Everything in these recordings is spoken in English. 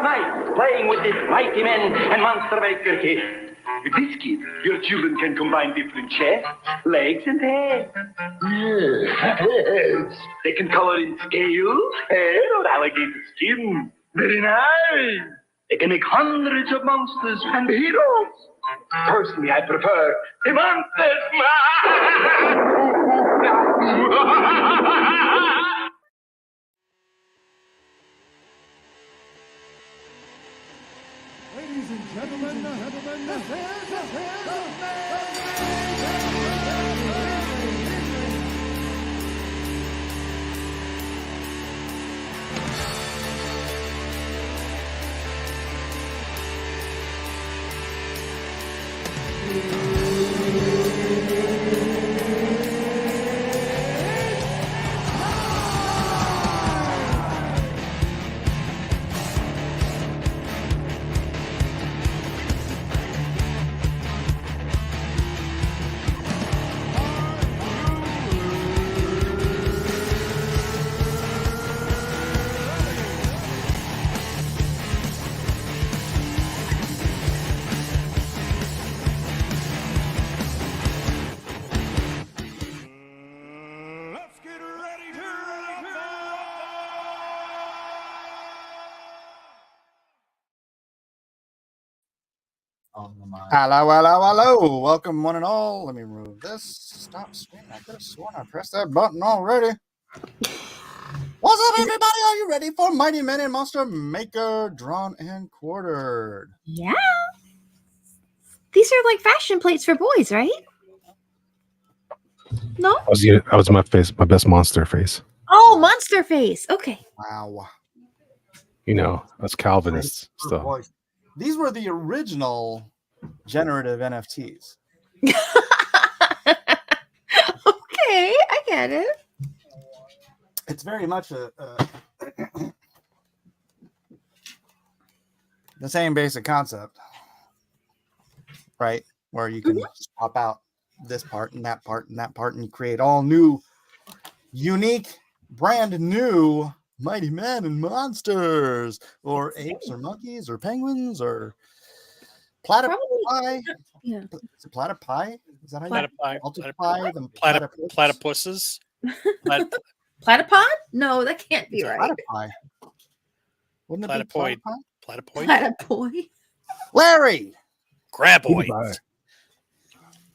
night playing with this Mighty Men and Monster Maker kit. With this kit, your children can combine different chests, legs, and heads. They can color in scales, hair, or alligator skin. Very nice. They can make hundreds of monsters and heroes. Personally, I prefer the monsters. Ladies and gentlemen, Hello. Welcome, one and all. Let me remove this. Stop screen. I could have sworn I pressed that button already. What's up, everybody? Are you ready for Mighty Men and Monster Maker Drawn and Quartered? Yeah. These are like fashion plates for boys, right? No? I was my best monster face. Oh, monster face. Okay. Wow. You know, us Calvinists. So these were the original generative NFTs. Okay, I get it. It's very much the same basic concept, right? Where you can swap out this part and that part and that part, and you create all new, unique, brand new Mighty Men and Monsters, or apes, or monkeys, or penguins, or platypus. Yeah. Is it platypi? Is that how you Platypuses. Platypod? No, that can't be right. Platypi. Wouldn't it be Platypoid. platypi? Platypoid. Larry! Graboid.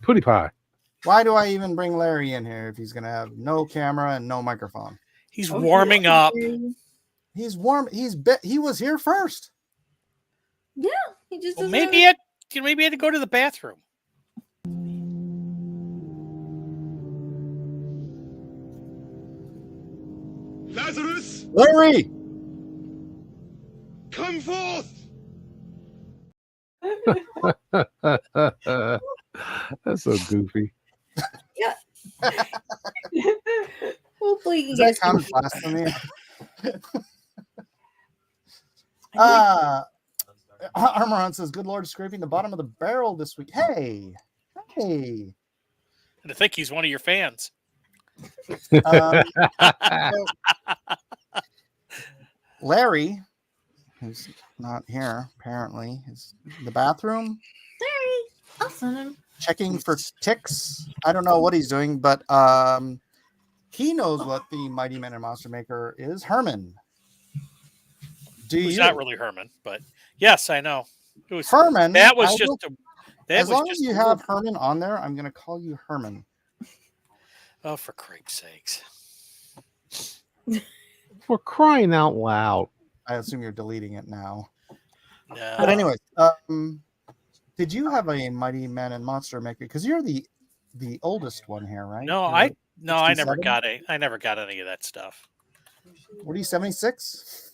Pootie pie. Why do I even bring Larry in here if he's going to have no camera and no microphone? He's warming up. He's warm. He was here first. Yeah, he just Well, maybe he had to go to the bathroom. Lazarus, Larry! come forth! That's so goofy. Yeah. Hopefully you Is guys that kind can of blasphemy? Armoron says, good Lord, scraping the bottom of the barrel this week. Hey. And I think he's one of your fans. So, Larry, who's not here, apparently, is in the bathroom. Larry, I'll send him. Checking for ticks. I don't know what he's doing, but he knows what the Mighty Men and Monster Maker is. Herman. He's not really Herman, but yes, I know. It was Herman. That was just as long as you have Herman on there, I'm going to call you Herman. Oh, for Christ's sakes. For crying out loud. I assume you're deleting it now. No. But anyways, did you have a Mighty Men and Monster Maker? Because you're the oldest one here, right? No, I never got any of that stuff. What are you, 76?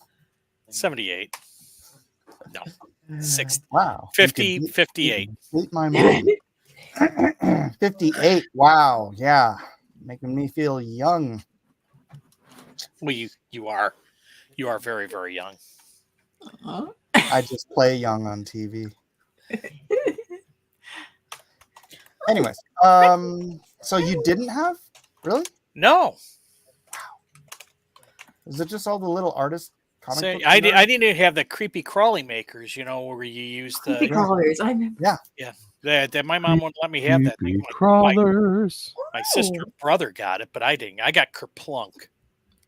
78. No. 60. Wow. 50, 58. Beat my mom. 58. Wow. Yeah. Making me feel young. Well, you are very, very young. Uh-huh. I just play young on TV. Anyways, so you didn't have? Really? No. Is it just all the little artist comic Say, book I nerd. didn't have the creepy crawly makers, where you use Creepy the crawlers. I remember. that my mom wouldn't let me have that thing. Creepy crawlers. My sister and brother got it, but I didn't. I got Kerplunk.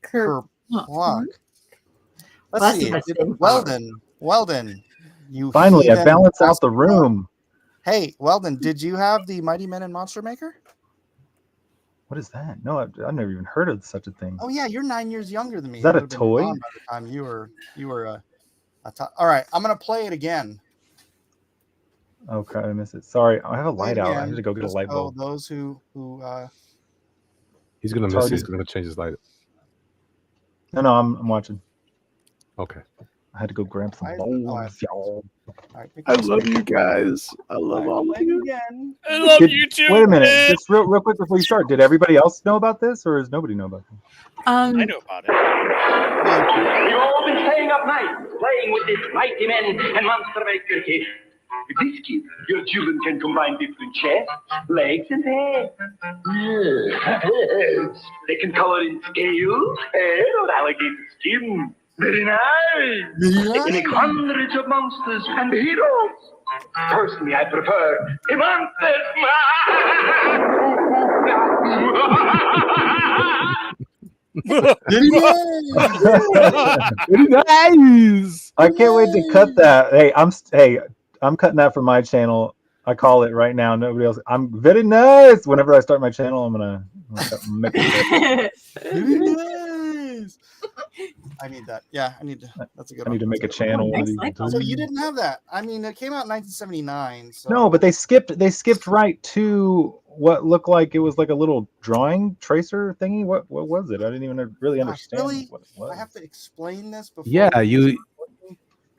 Kerplunk. Let's That's see. the best thing. Weldon, you Finally, I heathen balanced out the rascal. room. Hey, Weldon, did you have the Mighty Men and Monster Maker? What is that? No, I've never even heard of such a thing. Oh yeah, you're 9 years younger than me. Is that You a would've been toy? gone by the time you were a all right, I'm gonna play it again. Okay, I missed it. Sorry, I have a Play it light out. I again, need to go get a just light so bulb. those who He's gonna miss. He's gonna change his light. No, I'm watching. Okay. I had to go grab some I- bulbs, y'all. all right, I love you guys. I love all of you. again. I love Did- you too. Wait a minute, man. just real quick before you start. Did everybody else know about this, or does nobody know about this? I knew about it. You've all been staying up night, playing with this Mighty Men and Monster Maker kit. With this kit, your children can combine different chests, legs, and heads. They can color in scales, hair, or alligator skin. Very nice. They can make hundreds of monsters and heroes. Personally, I prefer the monsters. Nice. I can't wait to cut that. Hey, I'm cutting that from my channel. I call it right now. Nobody else. I'm very nice. Whenever I start my channel, I'm gonna make it. Very nice. I need that. Yeah, I need to. That's a good I need to one. make a channel. one of these Next days. So you didn't have that. I mean, it came out in 1979. So No, but they skipped right to what looked like it was like a little drawing tracer thingy. What was it? I didn't even really understand really? what it was. I have to explain this before. Yeah, you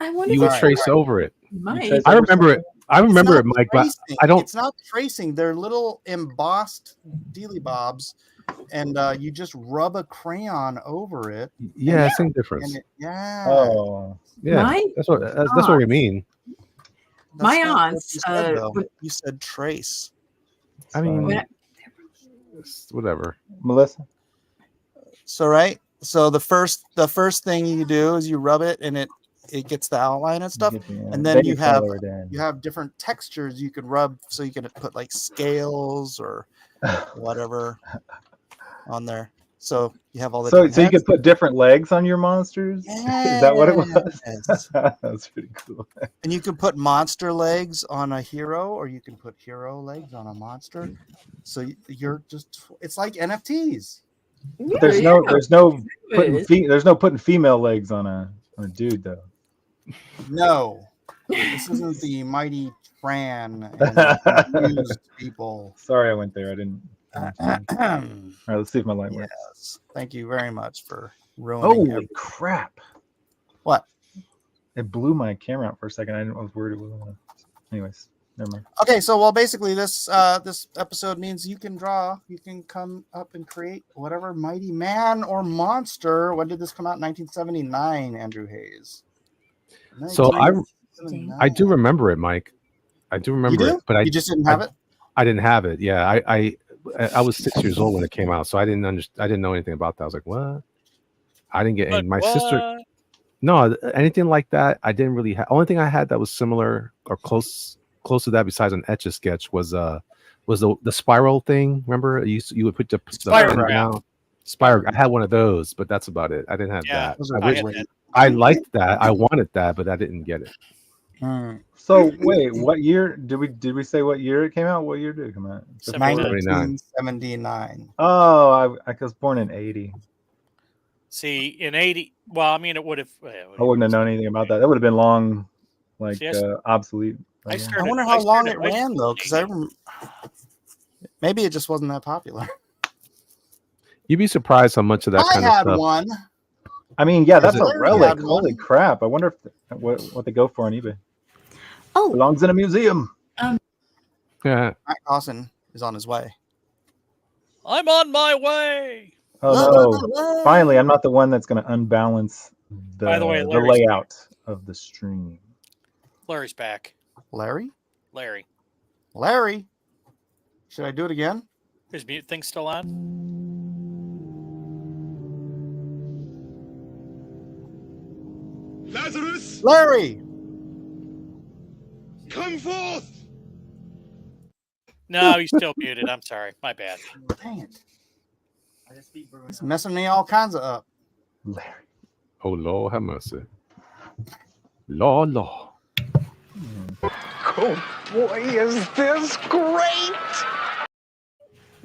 I wonder you if would Right. trace over it. you might. trace I remember it. I remember it, It's not Mike, but tracing. I don't. It's not tracing. They're little embossed dealy bobs, and you just rub a crayon over it. Yeah, same And difference. yeah. Oh, Yeah, Mine- that's what you mean. That's My not what aunts, you said, though. would- You said trace. I mean, When I- it's whatever. Melissa. So right. So the first thing you do is you rub it, and it gets the outline and stuff. And then you have different textures you could rub, so you can put like scales or whatever on there. So you have all the So different you heads. could put different legs on your monsters. Is that what it was? Yes. That's pretty cool. And you can put monster legs on a hero, or you can put hero legs on a monster. So you're just—it's like NFTs. But there's no putting female legs on a dude though. No, this isn't the mighty Fran and confused people. Sorry, I went there. I didn't. All right, let's see if my light works. Yes. Thank you very much for ruining Holy everything. crap! What? It blew my camera out for a second. I was worried it was. Anyways, never mind. Okay, so basically this episode means you can come up and create whatever mighty man or monster. When did this come out? 1979, Andrew Hayes. So I 1979. do remember it, Mike. I do remember You do? it, but You just didn't have it? I didn't have it. Yeah, I was 6 years old when it came out, so I didn't I didn't know anything about that. I was like, what? I didn't get any. My sister. No, anything like that. I didn't really have. Only thing I had that was similar or close to that, besides an Etch a Sketch, was the spiral thing. Remember, you would put the Spiral, pen down. Spiral. I had one of those, but that's about it. I didn't have Yeah, that. Those are I had great. that. I liked that. I wanted that, but I didn't get it. So wait, what year did we say what year it came out? What year did it come out? 1979. Oh, I was born in '80. See, in 80, well, I mean, it would have. I wouldn't have known anything about that. That would have been long, like See, obsolete. I I started- wonder how I long started it ran though, high because maybe it just wasn't that popular. You'd be surprised how much of that I kind of had stuff. one. I mean, yeah, that's it- a Larry relic. had one. Holy crap! I wonder if what they go for on eBay. Oh, Belongs in a museum. Yeah. Matt Dawson is on his way. I'm on my way. Oh no! Finally, I'm not the one that's going to unbalance By the way, the Larry's- layout of the stream. Larry's back. Larry? Larry. Should I do it again? His mute thing still on? Larry. Come forth! No, he's still muted. I'm sorry. My bad. Dang it. It's messing me all kinds of up. Larry. Oh Lord, have mercy. Lord. Oh boy, is this great!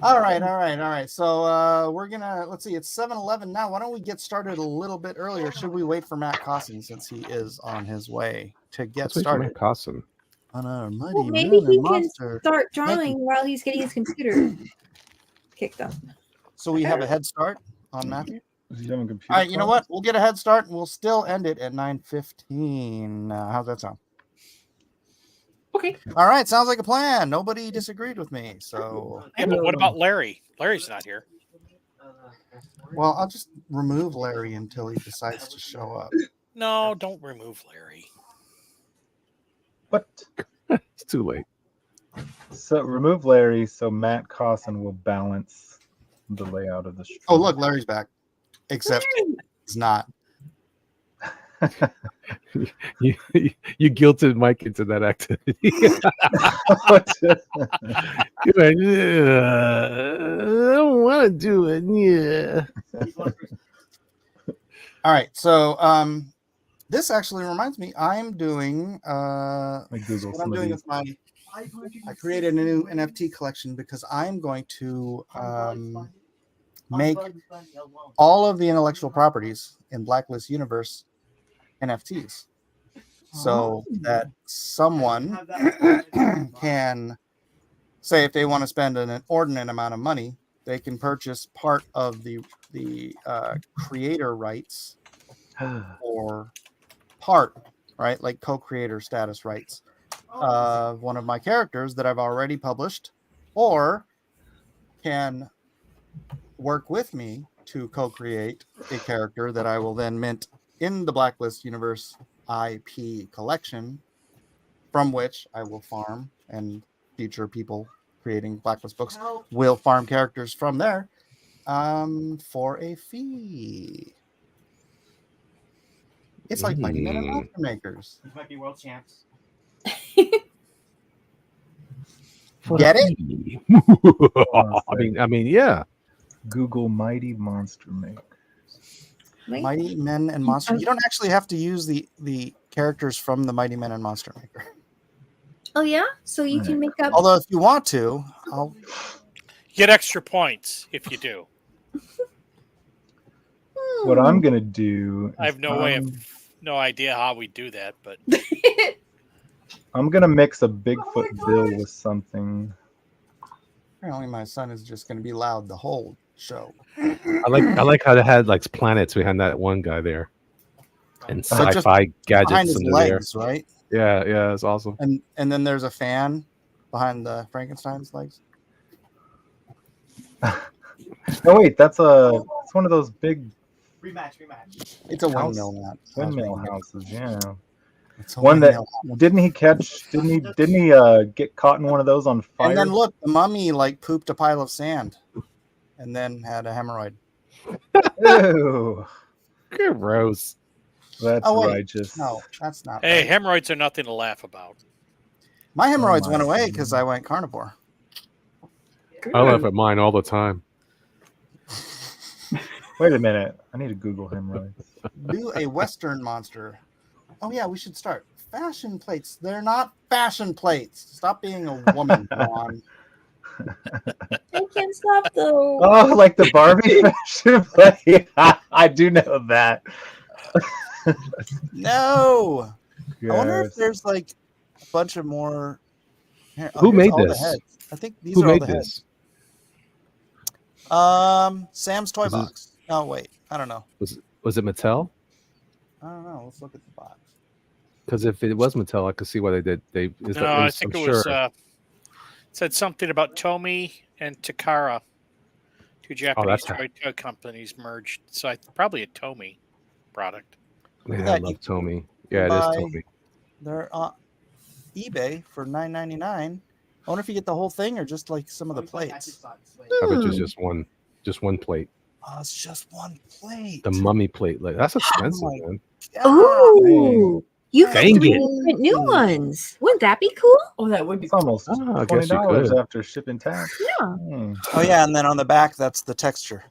All right. So we're gonna let's see. It's 7:11 now. Why don't we get started a little bit earlier? Should we wait for Matt Cosson since he is on his way to get Let's wait for started Matt Cosson. on our mighty Well, maybe man he and can monster? start drawing while he's getting his computer kicked up. So we have a head start on Matthew. Is he having computer All right, you know problems? what? We'll get a head start and we'll still end it at 9:15. How's that sound? Okay. All right, sounds like a plan. Nobody disagreed with me. So, Yeah, but what about Larry? Larry's not here. well, I'll just remove Larry until he decides to show up. No, don't remove Larry. What? It's too late. So remove Larry so Matt Cosson will balance the layout of the stream. Oh, look, Larry's back. Except he's not. you guilted Mike into that activity. You're like, I don't want to do it. Yeah. All right, so this actually reminds me. I'm doing Like Google what some I'm of doing these. with my. I created a new NFT collection because I'm going to make all of the intellectual properties in Blacklist Universe NFTs, so that someone can say if they want to spend an inordinate amount of money, they can purchase part of the creator rights or part, right, like co-creator status rights of one of my characters that I've already published, or can work with me to co-create a character that I will then mint in the Blacklist Universe IP collection, from which I will farm, and future people creating Blacklist books will farm characters from there for a fee. It's like Mighty Men and Monster Makers. These might be world champs. Get it? I mean, yeah. Google Mighty Monster Maker. Mighty Men and Monster. You don't actually have to use the characters from the Mighty Men and Monster Maker. Oh yeah, so you can make up. Although if you want to, I'll You get extra points if you do. What I'm gonna do? I have no idea how we do that, but I'm gonna mix a Bigfoot bill with something. apparently my son is just going to be loud the whole show. I like how they had like planets behind that one guy there, and So just sci-fi Behind gadgets his under legs, right? there. Yeah, it's awesome. And then there's a fan behind the Frankenstein's legs. Oh wait, it's one of those big Rematch. It's a House- windmill mat. windmill houses. Yeah, It's a one that windmill. didn't he get caught in one of those on fire? And then look, the mummy like pooped a pile of sand, and then had a hemorrhoid. Ew, Gross. that's Oh, wait. righteous. No, that's not. hey, right. hemorrhoids are nothing to laugh about. My hemorrhoids my went away goodness. because I went carnivore. I laugh at mine all the time. Wait a minute, I need to Google hemorrhoids. Do a Western monster. Oh yeah, we should start. Fashion plates. They're not fashion plates. Stop being a woman, Juan. I can't stop though. Oh, like the Barbie fashion play. I do know that. No. I wonder if Yes. there's like a bunch of more. Here, Who here's made all the this? heads. I think these Who are all made the heads. this? Sam's Toy Was it- Box. Oh wait, I don't know. Was it Mattel? I don't know. Let's look at the box. Because if it was Mattel, I could see why they did. I think it was. It said something about Tomy and Takara, two Japanese that's- toy companies merged. So probably a Tomy product. Man, I that. love You Tommy. Yeah, it buy- is Tommy. They're on eBay for $9.99. I wonder if you get the whole thing or just like some of the plates. I bet you just one plate. Oh, it's just one plate. The mummy plate. Like that's expensive, my man. God. Ooh. You have Dang 3 it. different new ones. Wouldn't that be cool? Oh, that would be It's almost Oh, I guess you $20 could. after shipping tax. Yeah. Hmm. Oh yeah, and then on the back, that's the texture.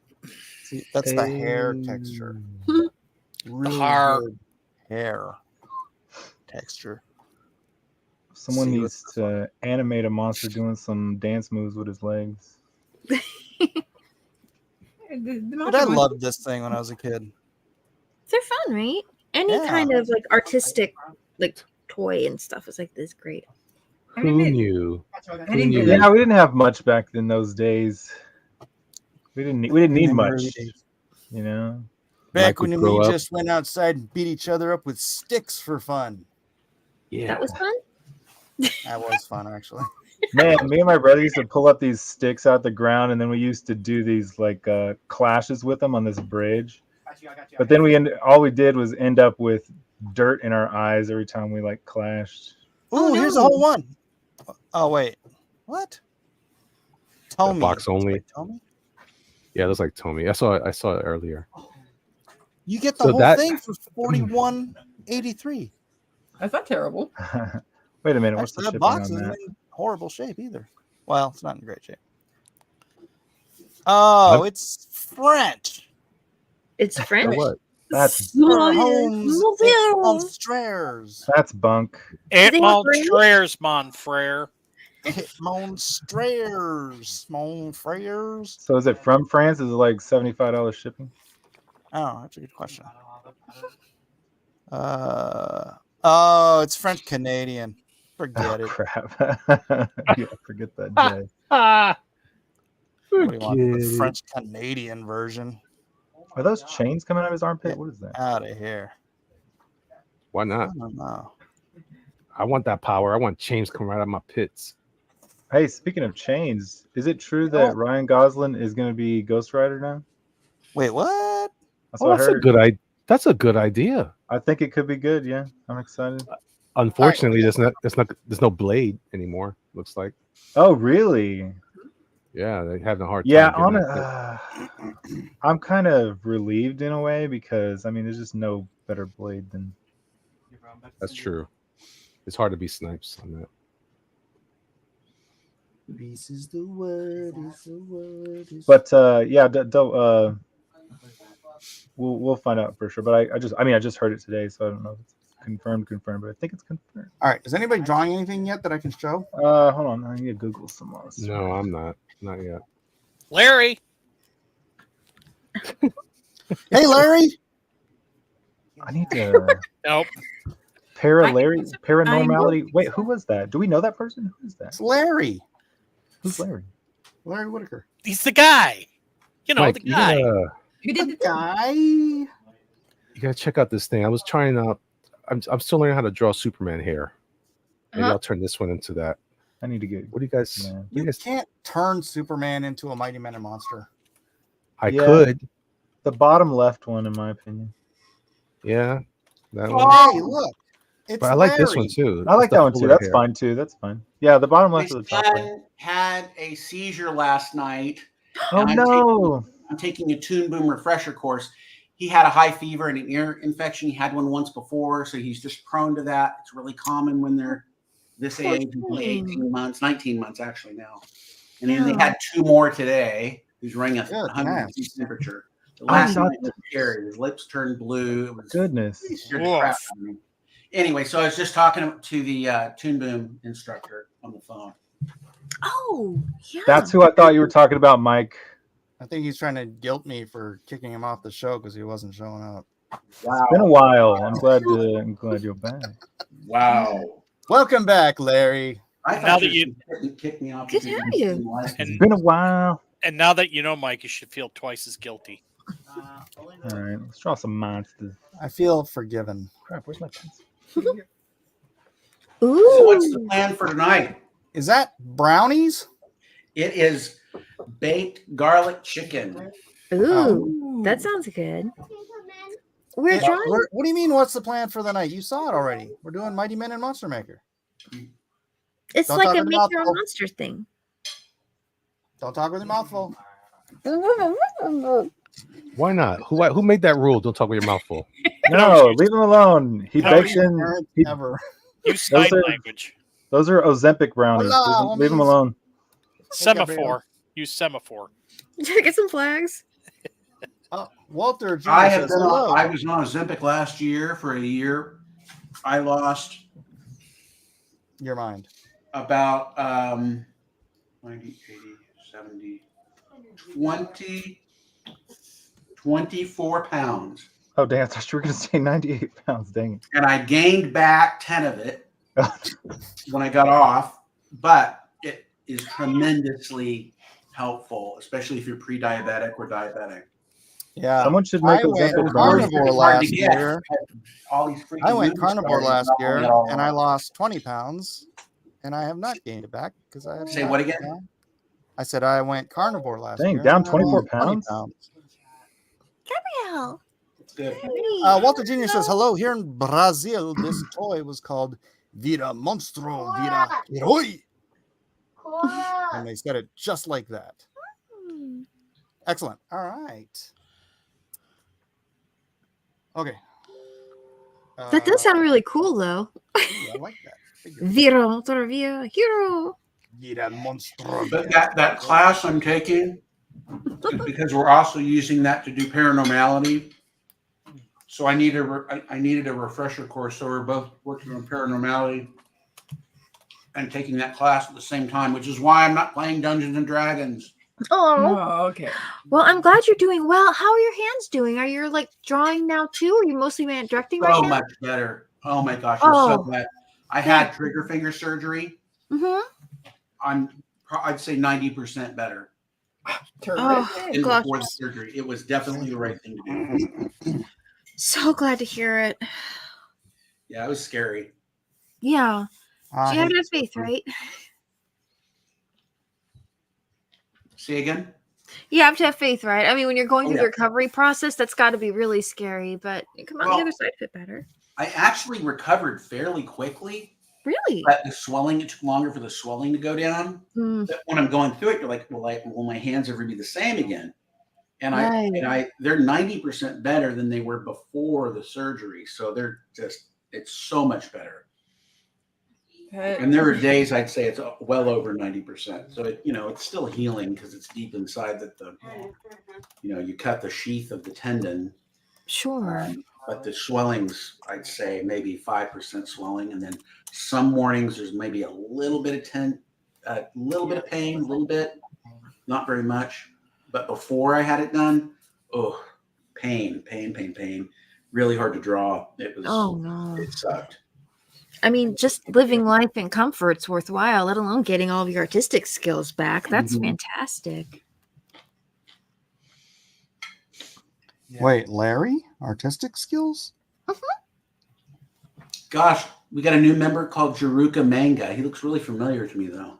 See, that's the hair texture. Really Har. good hair texture. Someone See needs to animate a monster doing some dance moves with his legs. But I loved this thing when I was a kid. They're fun, right? Any Yeah. kind of like artistic like toy and stuff is like this great. Who knew? I didn't knew? do that. Yeah, we didn't have much back in those days. We didn't need In the much, early days. you know. Back Mike would when grow we up. just went outside and beat each other up with sticks for fun. Yeah. That was fun. That was fun, actually. Man, me and my brother used to pull up these sticks out the ground, and then we used to do these like clashes with them on this bridge. But then all we did was end up with dirt in our eyes every time we like clashed. Ooh, here's a no. whole one. Oh wait, what? Tommy. box only. Wait, Tommy? Yeah, it looks like Tommy. I saw it earlier. You get the So whole that- thing for $41.83. That's not terrible. Wait a minute, what's the Actually, that shipping box on isn't that? in horrible shape either. Well, it's not in great shape. Oh, What? it's French. It's French. What? That's Holmes Monsters. That's bunk. It they have rings? monsters, mon frere. Monsters. Monsters. So is it from France? Is it like $75 shipping? Oh, that's a good question. Oh, it's French Canadian. Forget Oh it. crap! Yeah, forget that day. Ah, What do you want? The forget it. French Canadian version. Are those chains coming out of his armpit? What is that? Out of here. Why I not? don't know. I want that power. I want chains coming right out of my pits. Hey, speaking of chains, is it true that Ryan Gosling is going to be Ghost Rider now? Wait, what? That's Oh, what I that's a heard. good idea. That's a good idea. I think it could be good. Yeah, I'm excited. Unfortunately, there's no blade anymore. Looks like. Oh, really? Yeah, they're having a hard time. Yeah, getting that fit. I'm kind of relieved in a way because I mean, there's just no better blade than. That's true. It's hard to be Snipes on that. This is the word. Is the word. But yeah, we'll find out for sure. But I just heard it today, so I don't know if it's confirmed, but I think it's confirmed. All right. Is anybody drawing anything yet that I can show? Hold on, I need to Google some more. No, I'm not. Not yet. Larry. Hey, Larry. I need to Nope. paranormality. Wait, who was that? Do we know that person? Who is that? It's Larry. Who's Larry? Larry Whitaker. He's the guy. You know, Mike, the guy. You did the Guy. You gotta check out this thing. I was trying out. I'm still learning how to draw Superman hair. Maybe Uh-huh. I'll turn this one into that. I need to get. What do you guys? Yeah. What do you You guys can't turn Superman into a Mighty Man and Monster. I Yeah. could. The bottom left one, in my opinion. Yeah. That one. Hey, look. It's But I like this Larry. one too. I like It's the that one too. fuller That's hair. fine too. That's fine. Yeah, the bottom My left of the top right. son had a seizure last night. Oh I'm no! I'm taking a Toon Boom refresher course. He had a high fever and an ear infection. He had one once before, so he's just prone to that. It's really common when they're this Poor age, thing. 18 months, 19 months actually now. And then they Yeah. had 2 more today. He's running a Good 100 man. temperature. The last not- night was scary. His lips turned blue. It was Goodness. scared the crap out of me. Anyway, so I was just talking to the Toon Boom instructor on the phone. Oh, yeah. That's who I thought you were talking about, Mike. I think he's trying to guilt me for kicking him off the show because he wasn't showing up. Wow. It's been a while. I'm glad you're back. Wow. Welcome back, Larry. I Now thought that you kicked me off. Good to have you. It's And been a while. and now that you know Mike, you should feel twice as guilty. All right, let's draw some monsters. I feel forgiven. Crap, where's my pencil? Ooh. So what's the plan for tonight? Is that brownies? It is baked garlic chicken. Ooh. That sounds good. We're Yeah, drawing. what do you mean? What's the plan for the night? You saw it already. We're doing Mighty Men and Monster Maker. It's Don't like talk a with make your your mouth own full. monster thing. Don't talk with your mouth full. Why not? Who made that rule? Don't talk with your mouth full. No, leave him alone. He No, bakes you- in. He, Ever. Use sign Those are- language. those are Ozempic brownies. Hola, Leave him homies. alone. Semaphore. Use semaphore. Get some flags. Oh, Walter Jr. I have says been hello. on, I was on Ozempic last year for a year. I lost Your mind. about 90, 80, 70, 20, 24 pounds. Oh, dang. I thought you were going to say 98 pounds. Dang it. And I gained back 10 of it when I got off, but it is tremendously helpful, especially if you're pre-diabetic or diabetic. Yeah. Someone should make I went Ozempic brownies. carnivore It's hard to last get. year. All these freaking I went movie carnivore stars last not year only all and I around. lost 20 pounds and I have not gained it back because I have Say not what again? now. I said I went carnivore last Dang, year. down and I 24 lost 20 pounds? Gabrielle. It's good. Walter Jr. says, hello. Here in Brazil, this toy was called Vira Monstro Vira Heroi. And they said it just like that. Excellent. All right. Okay. That does sound really cool, though. I like that. Figure. Viro, motor via hero. Vira Monstro. But that class I'm taking, because we're also using that to do paranormality. So I needed a refresher course. So we're both working on paranormality and taking that class at the same time, which is why I'm not playing Dungeons and Dragons. Oh. Oh, okay. Well, I'm glad you're doing well. How are your hands doing? Are you like drawing now too? Or are you mostly directing right So now? much better. Oh my gosh, I'm so Oh. glad. I had trigger finger surgery. Mm-hmm. I'd say 90% better Terrific. Oh, than gosh. before the surgery. It was definitely the right thing to do. So glad to hear it. Yeah, it was scary. Yeah. I You have hate to have faith, right? See again? You have to have faith, right? I mean, when you're going Oh, through yeah. the recovery process, that's got to be really scary, but you come out Well- the other side of it better. I actually recovered fairly quickly, Really? but the swelling, it took longer for the swelling to go down. Mm, But when I'm going through it, you're like, will my hands ever be the same again? And Right. they're 90% better than they were before the surgery. So it's so much better. And there are days I'd say it's well over 90%. So it's still healing because it's deep inside that you cut the sheath of the tendon, Sure. but the swellings, I'd say maybe 5% swelling. And then some mornings there's maybe a little bit of pain, a little bit, not very much. But before I had it done, pain. Really hard to draw. It was, Oh, no. it sucked. I mean, just living life in comfort's worthwhile, let alone getting all of your artistic skills back. That's Mhm. fantastic. Wait, Larry? Artistic skills? Gosh, we got a new member called Jaruka Manga. He looks really familiar to me, though.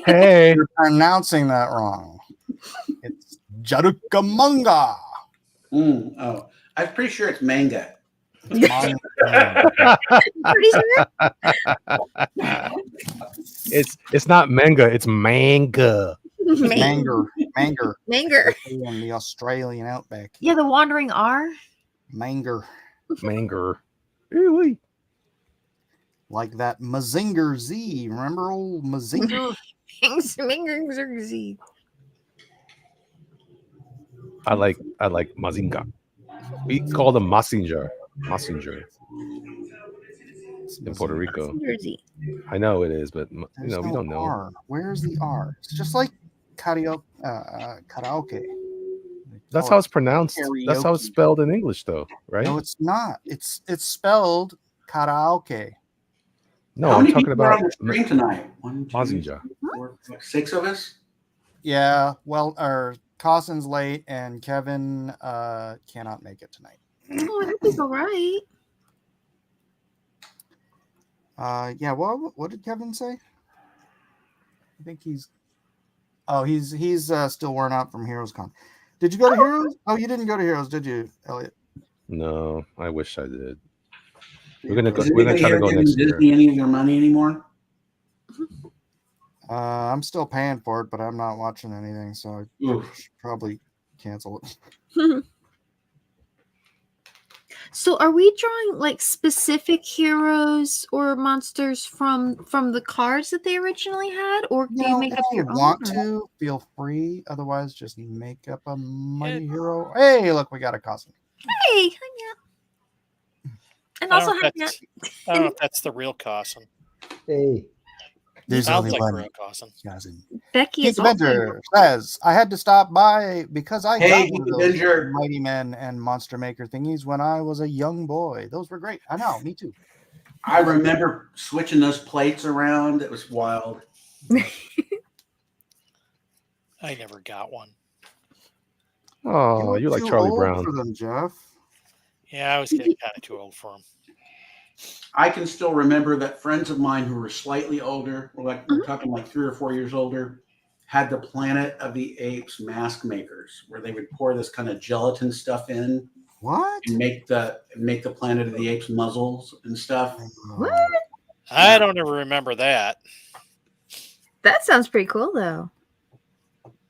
Hey, You're pronouncing that wrong. It's Jarukamanga. Oh, I'm pretty sure it's manga. Manga. Pretty sure. it's not manga, it's manga. Manger. Manger. In the Australian outback. Yeah, the wandering R. Manger. Manger. Really? Like that Mazinger Z. Remember old Mazinger? Manger Z. I like Mazinga. We call them Massinger in Puerto Rico. Jersey. I know it is, but There's we no don't know. R. Where's the R? It's just like karaoke. That's Oh, how it's pronounced. That's how it's karaoke. spelled in English, though, right? No, it's not. It's spelled karaoke. No, How I'm many talking people are about on the screen tonight? 1, 2, Mazinga. 4, 5, 6 of us. Yeah, well, or Costin's late and Kevin cannot make it tonight. Oh, I hope he's all right. Yeah, what did Kevin say? I think he's still worn out from Heroes Con. Did you go to Heroes? Oh, you didn't go to Heroes, did you, Elliot? No, I wish I did. Is We're gonna anybody try to here go giving next year. Disney any of their money anymore? I'm still paying for it, but I'm not watching anything, so I Oof. should probably cancel it. So are we drawing like specific heroes or monsters from the cards that they originally had, or do you make if up you your want own? to, feel free. Otherwise, just make up a mighty hero. Hey, look, we got a costume. Hey, Hanya. And I also don't, know if Hanya. that's, I don't know if that's the real Cossin. Hey. There's Sounds only like one. real Cossin. Becky Geek is also Avenger says, I had to stop by because I Hey, got Geek one of those Avenger. Mighty Men and Monster Maker thingies when I was a young boy. Those were great. I know, me too. I remember switching those plates around. It was wild. I never got one. Oh, were you're like too Charlie old Brown. for them, Jeff. Yeah, I was getting kind of too old for them. I can still remember that friends of mine who were slightly older, we're talking like 3 or 4 years older, had the Planet of the Apes mask makers, where they would pour this kind of gelatin stuff in. What? And make the Planet of the Apes muzzles and stuff. What? I don't ever remember that. That sounds pretty cool though.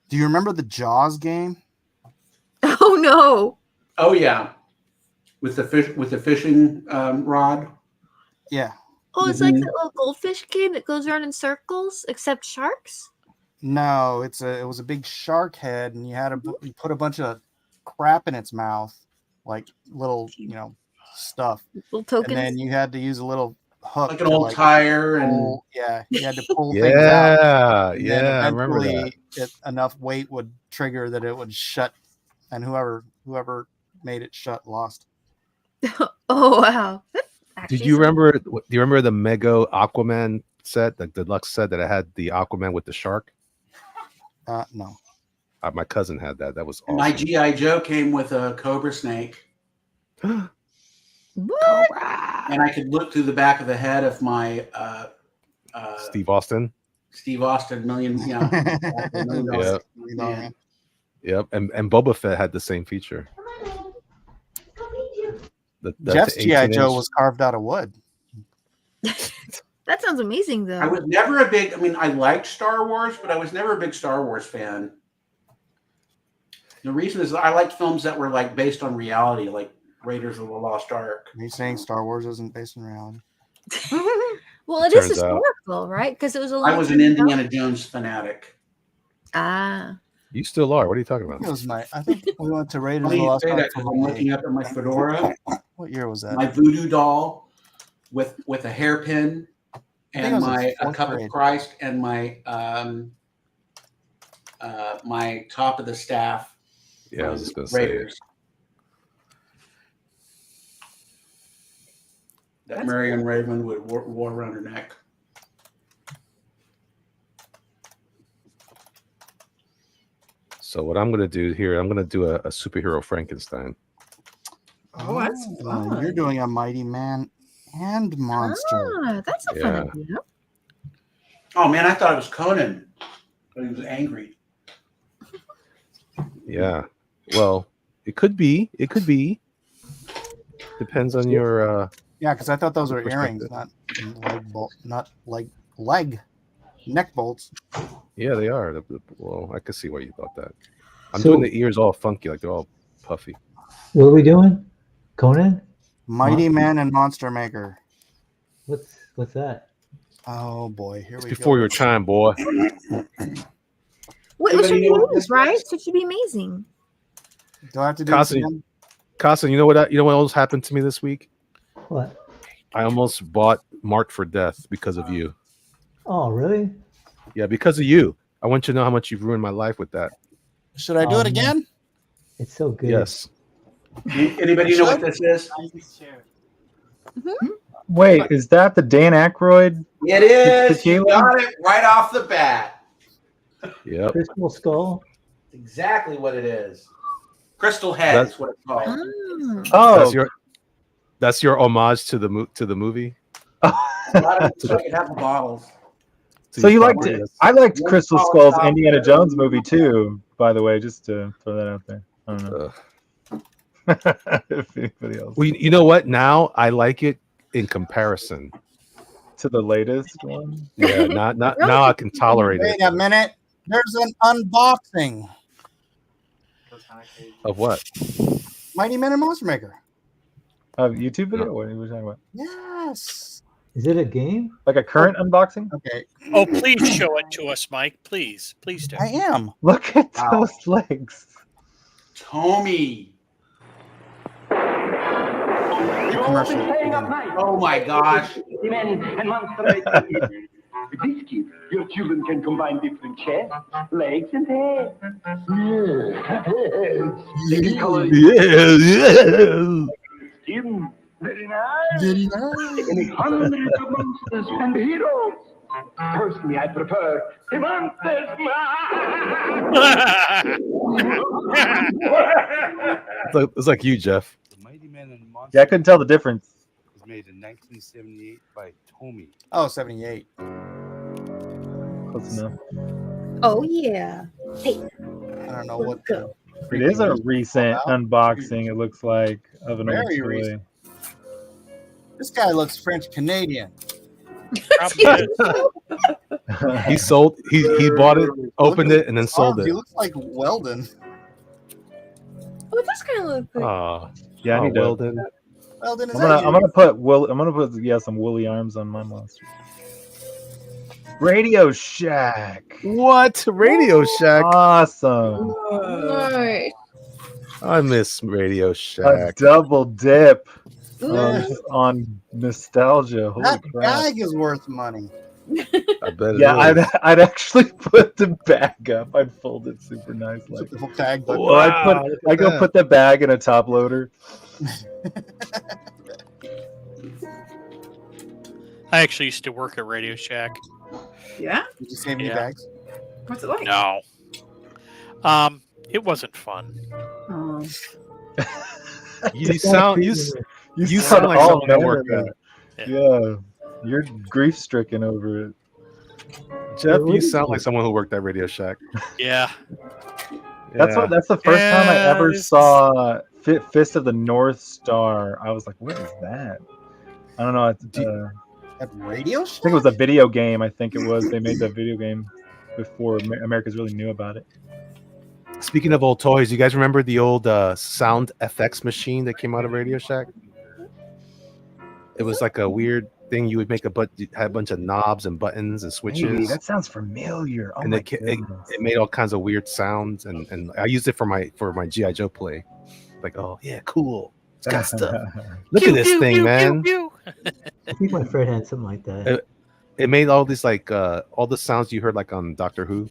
Do you remember the Jaws game? Oh no. Oh yeah, with the fishing rod. Yeah. Oh, it's like that little goldfish game that goes around in circles, except sharks. No, it was a big shark head, and you put a bunch of crap in its mouth, like little stuff, little tokens, and then you had to use a little hook, like an old tire, pull, you had to pull things out. And then I remember that. eventually enough weight would trigger that it would shut, and whoever made it shut lost. Oh wow. Did you remember? Do you remember the Mego Aquaman set, the deluxe set that I had the Aquaman with the shark? No. My cousin had that. That was awesome. My GI Joe came with a cobra snake. What? And I could look through the back of the head of my Steve Austin. Steve Austin million. Yeah. Yep. And Boba Fett had the same feature. Jeff's GI Joe was carved out of wood. That sounds amazing, though. I was never a big. I mean, I liked Star Wars, but I was never a big Star Wars fan. The reason is I liked films that were like based on reality, like Raiders of the Lost Ark. Are you saying StarArs isn't based on reality? Well, it is historical, right? Because it was a long I was an Indiana Jones fanatic. Ah. You still are. What are you talking about? It was I think we went to Raiders of Let the me Lost say Ark. that because I'm looking up at my fedora. What year was that? My voodoo doll with a hairpin and a cup of Christ and my my top of the staff. Yeah, I was just gonna Raiders. say it. That Marion Ravenwood wore around her neck. So what I'm gonna do here, I'm gonna do a superhero Frankenstein. Oh, that's fun. You're doing a Mighty Man and Monster. Ah, that's a fun idea. Oh man, I thought it was Conan, but he was angry. Yeah. Well, it could be. It could be. Depends on your. Yeah, because I thought those were perspective. earrings, not neck bolts. Yeah, they are. Well, I could see why you thought that. I'm So- doing the ears all funky, like they're all puffy. What are we doing? Conan? Mighty Man and Monster Maker. What's that? Oh boy, here It's we before go. your time, boy. Wait, it should be news, right? So it should be amazing. Do I have to do this Carson, again? Carson, you know what? You know what almost happened to me this week? What? I almost bought Marked for Death because of you. Oh, really? Yeah, because of you. I want you to know how much you've ruined my life with that. Should I do it again? It's so good. Yes. Anybody know what this is? Wait, is that the Dan Aykroyd? It is. Tequila? You got it right off the bat. Yep. Crystal Skull. Exactly what it is. Crystal Head That's- is what it's called. Oh, That's your homage to the movie. A lot of so I could have the bottles. so you liked it? I liked One Crystal solid Skull's top, Indiana yeah. Jones movie too. By the way, just to throw that out there. I don't know if anybody else Well, you know what? Now I like it in comparison. to the latest one. Yeah, not now I can tolerate Wait it. a minute. There's an unboxing. Of what? Mighty Man and Monster Maker. YouTube video? What are you talking about? Yes. Is it a game? Like a current unboxing? Okay. Oh, please show it to us, Mike. Please do. I am. Look at Wow. those legs. Tommy. Commercial. Oh my gosh. Men and monsters. With this kit, your children can combine different chests, legs, and heads. They can color skin. Very nice. They can make hundreds of monsters and heroes. Personally, I prefer the monsters. It's like you, Jeff. The Mighty Men and Monsters Yeah, I couldn't tell the difference. was made in 1978 by Tomy. Oh, 78. Close enough. Oh yeah. Hey, I don't know what. go. It is a recent unboxing, it looks like, of an old Very toy. recent. This guy looks French Canadian. Probably is. He sold. He bought it, opened it, and then sold He it. looks like Weldon. Oh, it does kind of look like. Yeah, he does. Weldon. Weldon is I'm gonna put some woolly arms on my monster. Radio Shack. What? Radio Shack. Awesome. Nice. I miss Radio A Shack. double dip Ooh. on nostalgia. Holy That crap. bag is worth money. I bet. Yeah, it is. I'd actually put the bag up. I'd fold it super nice. Like, The whole tag, but well, I go that. put the bag in a top loader. I actually used to work at Radio Shack. Yeah? did you save any Yeah. bags? What's it like? No. It wasn't fun. Oh. You sound you You sound like all someone that men worked are there. Yeah, you're grief stricken over it. Jeff, you sound like someone who worked at Radio Shack. Yeah. That's Yeah. that's the first time I ever Yes. saw Fist of the North Star. I was like, what is that? I don't know. At Radio I Shack? think it was a video game. I think it was. They made that video game before Americans really knew about it. Speaking of old toys, you guys remember the old Sound FX machine that came out of Radio Shack? It was like a weird thing. You would make had a bunch of knobs and buttons and switches. Hey, that sounds familiar. Oh and my it goodness. made all kinds of weird sounds, and I used it for my GI Joe play. Like, oh yeah, cool. It's got stuff. Look at this thing, man. I think my friend had something like that. It made all these like all the sounds you heard like on Doctor Who.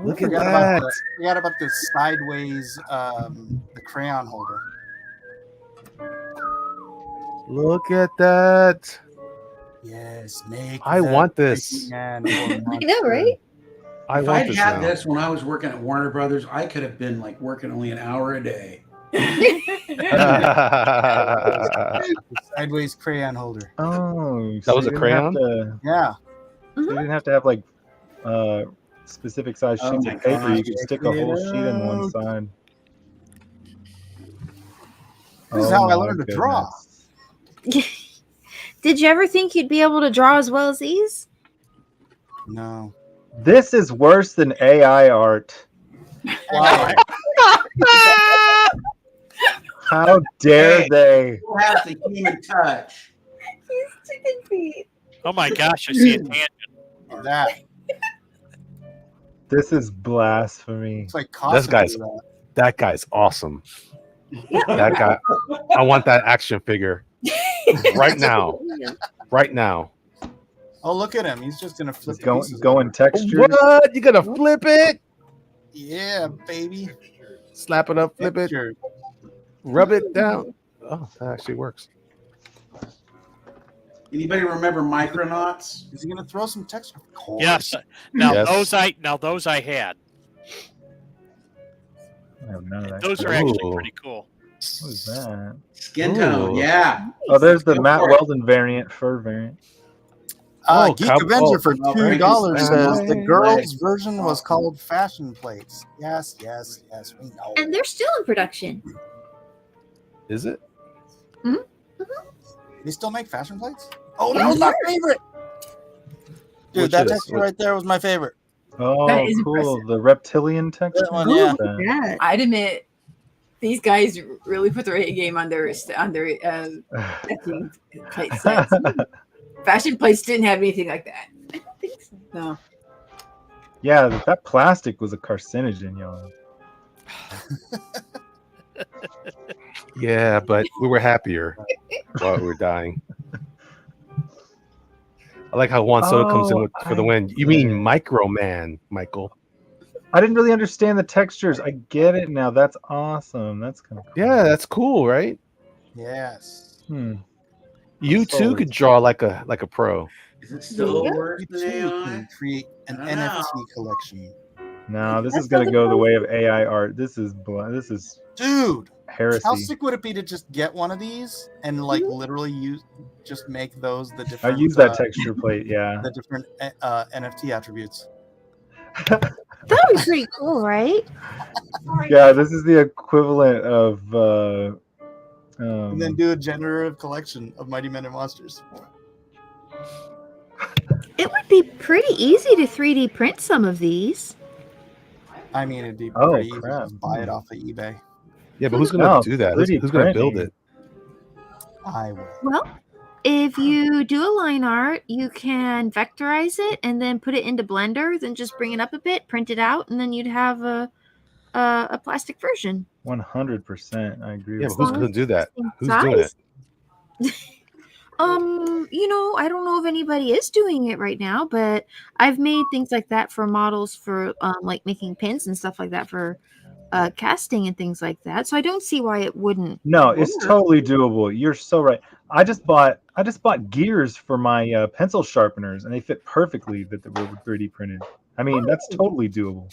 Look at Forgot that. about the sideways, the crayon holder. Look at that. Yes, make. I that want this. Man I know, right? I If want I'd this had now. this when I was working at Warner Brothers, I could have been like working only an hour a day. Sideways crayon holder. Oh, That was you a didn't crayon? have to- Yeah. so you didn't have to have like specific size Oh sheets my of paper. You gosh, could check stick a whole it sheet in one out. side. This is how I my learned to draw. goodness. Did you ever think you'd be able to draw as well as these? No. This is worse than AI art. Wow. How dare they? Who has the human touch? He's chicken feet. Oh my gosh, I see a tangent. That. This is blasphemy. It's like This guy's that guy's awesome. That guy, I want that action figure right now. Right now. Oh, look at him. He's just gonna flip Just the going pieces. going texture. What? You gonna flip it? Yeah, baby. Slap it up, flip it, Texture. rub it down. Oh, that actually works. Anybody remember Micronauts? Is he gonna throw some texture? Of course. Yes. Now Yes. those I had. I have none of that. Those are actually Ooh. pretty cool. What is that? Skin tone, Ooh. yeah. Oh, there's the Go Matt for it. Weldon variant, fur variant. Oh, Geek Cow- Avenger oh, for oh, $2 right. says the Right. girls' version was called fashion plates. Yes, yes, yes, we know. And they're still in production. Is it? They still make fashion plates? Oh, that was my favorite. Dude, Which that is? texture right there was my favorite. Oh, That is cool. impressive. The reptilian texture. That one, yeah. Yeah. I'd admit These guys really put their A game on their decking plate sets. Fashion plates didn't have anything like that. I don't think so. No. Yeah, that plastic was a carcinogen, y'all. Yeah, but we were happier while we were dying. I like how Juan Soto comes in for the win. You mean Micro Man, Michael? I didn't really understand the textures. I get it now. That's awesome. That's kind of cool. Yeah, that's cool, right? Yes. You too could draw like a pro. Is it still worse You than too AI? can create an I don't know. NFT collection. No, this is gonna go the way of AI art. This is Dude, heresy. how sick would it be to just get one of these and like literally just make those the I different use that texture plate, yeah. the different NFT attributes. That would be pretty cool, right? Yeah, this is the equivalent of And then do a generative collection of Mighty Men and Monsters. It would be pretty easy to 3D print some of these. I mean, it'd be Oh, pretty easy to crap. just buy it off of eBay. Yeah, but who's gonna do that? Who's 3D gonna build printing. it? I will. Well, if you do a line art, you can vectorize it and then put it into Blender, then just bring it up a bit, print it out, and then you'd have a plastic version. 100%. I agree. Yeah, with but who's that. gonna do that? Same Who's doing it? size. I don't know if anybody is doing it right now, but I've made things like that for models for like making pins and stuff like that for casting and things like that. So I don't see why it wouldn't. No, it's work. totally doable. You're so right. I just bought gears for my pencil sharpeners, and they fit perfectly that they were 3D printed. I mean, that's totally doable.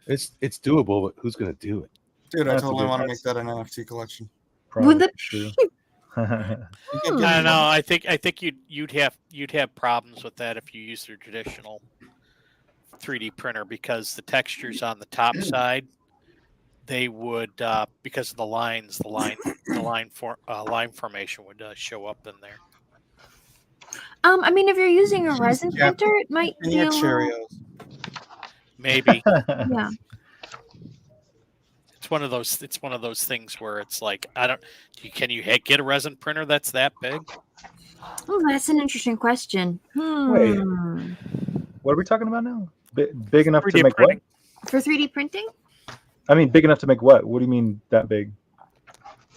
It's doable, but who's gonna do it? Dude, I That's a totally good want to price. make that an NFT collection. Would that True. I don't know. I think you'd have problems with that if you use their traditional 3D printer because the textures on the top side, they would because of the lines, the line formation would show up in there. I mean, if you're using a resin Yeah. printer, it might And be you a had little, Cheerios. Maybe yeah. it's one of those things where it's like can you get a resin printer that's that big? Oh, that's an interesting question. Wait. What are we talking about now? Big enough to 3D make printing. For 3D printing? what? I mean, big enough to make what? What do you mean that big?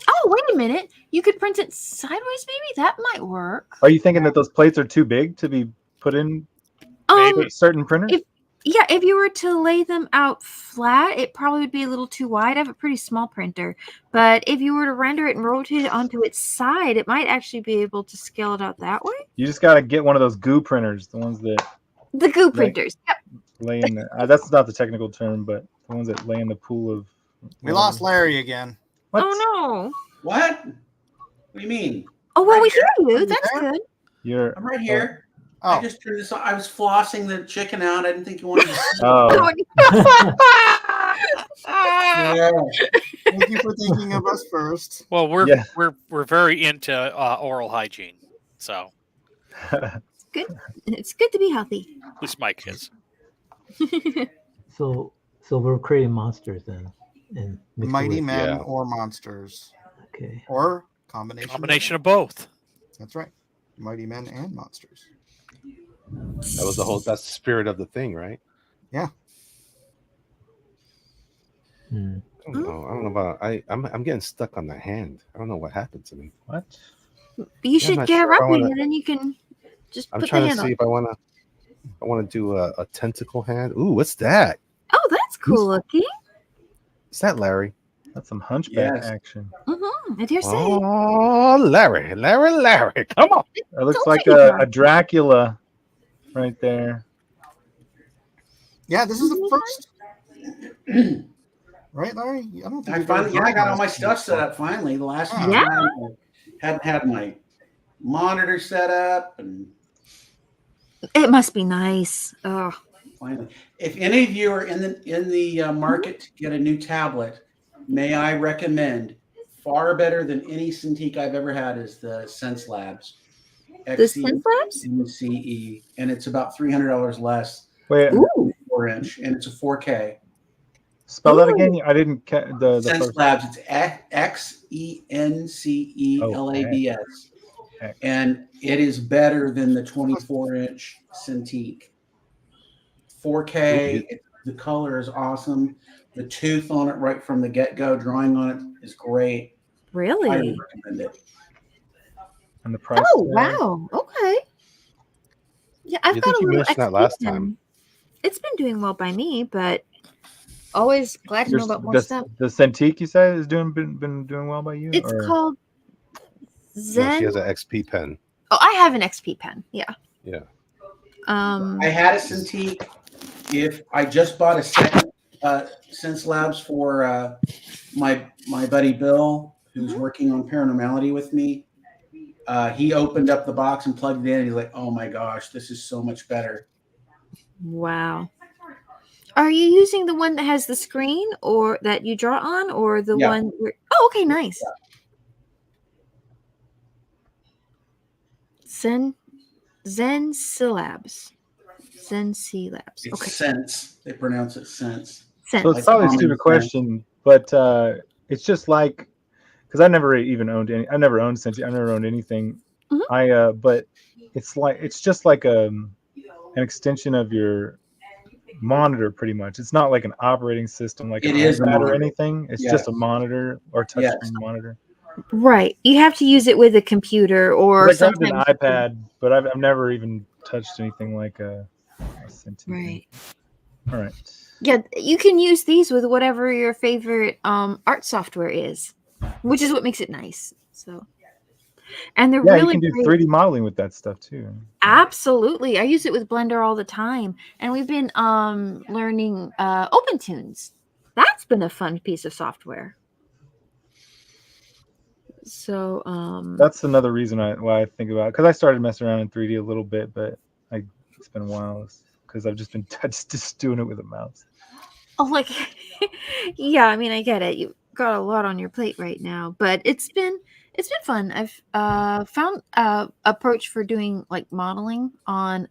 Oh, wait a minute. You could print it sideways, maybe? That might work. Are you thinking that those plates are too big to be put in certain printers? If you were to lay them out flat, it probably would be a little too wide. I have a pretty small printer. But if you were to render it and rotate it onto its side, it might actually be able to scale it out that way. You just got to get one of those goo printers, the ones that The goo printers. Yep. lay in the, that's not the technical term, but the ones that lay in the pool of. We lost Larry again. What? Oh, no. What? What do you mean? Oh, well, Right we here. hear you. That's good. You're. I'm right here. Oh. I just turned this on. I was flossing the chicken out. I didn't think you wanted to see. Oh. Yeah. Thank you for thinking of us first. Well, we're Yeah. we're very into oral hygiene, so Good. It's good to be healthy. at least Mike is. So we're creating monsters then. And mixed Mighty with- Men Yeah. or Monsters. Okay. Or combination. Combination of both. That's right. Mighty Men and Monsters. That's the spirit of the thing, right? Yeah. Hmm. I don't know about I'm getting stuck on the hand. I don't know what happened to me. What? You should not get a sure if I rubbing, wanna- and then you can just I'm put the trying to hand see on. if I want to do a tentacle hand. Ooh, what's that? Oh, that's cool looking. Is that Larry? That's some hunchback Yes. action. Mm-hmm. I dare say. Oh, Larry. Come on. It looks Don't like say that. a Dracula right there. Yeah, this is the first. Right, Larry? I don't think I we've finally, ever I got done all my this stuff before. set up finally. The last Yeah. few times I hadn't had my monitor set up, and It must be nice. Oh, finally, if any of you are in the market to get a new tablet, may I recommend far better than any Cintiq I've ever had is the Sense Labs. the Sense Labs? CE, and it's about $300 less. Wait, Ooh. 4-inch, and it's a 4K. Spell that Ooh. again. I didn't the Sense first. Labs. It's XENCELABS, X. and it is better than the 24-inch Cintiq. 4K. The color is awesome. The tooth on it right from the get-go, drawing on it is great. I Really? recommend it. And the price. Oh, tag? wow. Okay. Yeah, I've You got think a you little mentioned that XP last pen. time. It's been doing well by me, but always glad to know about more stuff. The Cintiq you said is been doing well by you? It's or? called No, Zen. she has an XP pen. Oh, I have an XP pen. Yeah. Yeah. I had a Cintiq. If I just bought a second Sense Labs for my buddy Bill, who's working on Paranormality with me, he opened up the box and plugged it in. And he's like, "Oh my gosh, this is so much better." Wow. Are you using the one that has the screen or that you draw on, or the Yeah. one where? Oh, okay, nice. Zen Syllabs. Zen C Labs. It's Okay. Sense. They pronounce it Sense. Sense. So it's Like probably a common stupid sense. question, but it's just like because I never even owned any. I never owned Cintiq. I never owned anything. Mhm. But it's just like an extension of your monitor, pretty much. It's not like an operating system, like It an is a iPad or monitor. anything. It's Yes. just a monitor or touchscreen Yes. monitor. Right. You have to use it with a computer or 'Cause I grabbed an sometimes. iPad, but I've never even touched anything like a Cintiq. Right. All right. Yeah, you can use these with whatever your favorite art software is, which is what makes it nice. So, and they're Yeah, really you can do great. 3D modeling with that stuff too. Absolutely. I use it with Blender all the time. And we've been learning OpenTunes. That's been a fun piece of software. So That's another reason why I think about it, because I started messing around in 3D a little bit, but it's been a while because I've just been just doing it with a mouse. oh, like yeah, I mean I get it. You've got a lot on your plate right now, but it's been fun. I've found approach for doing like modeling on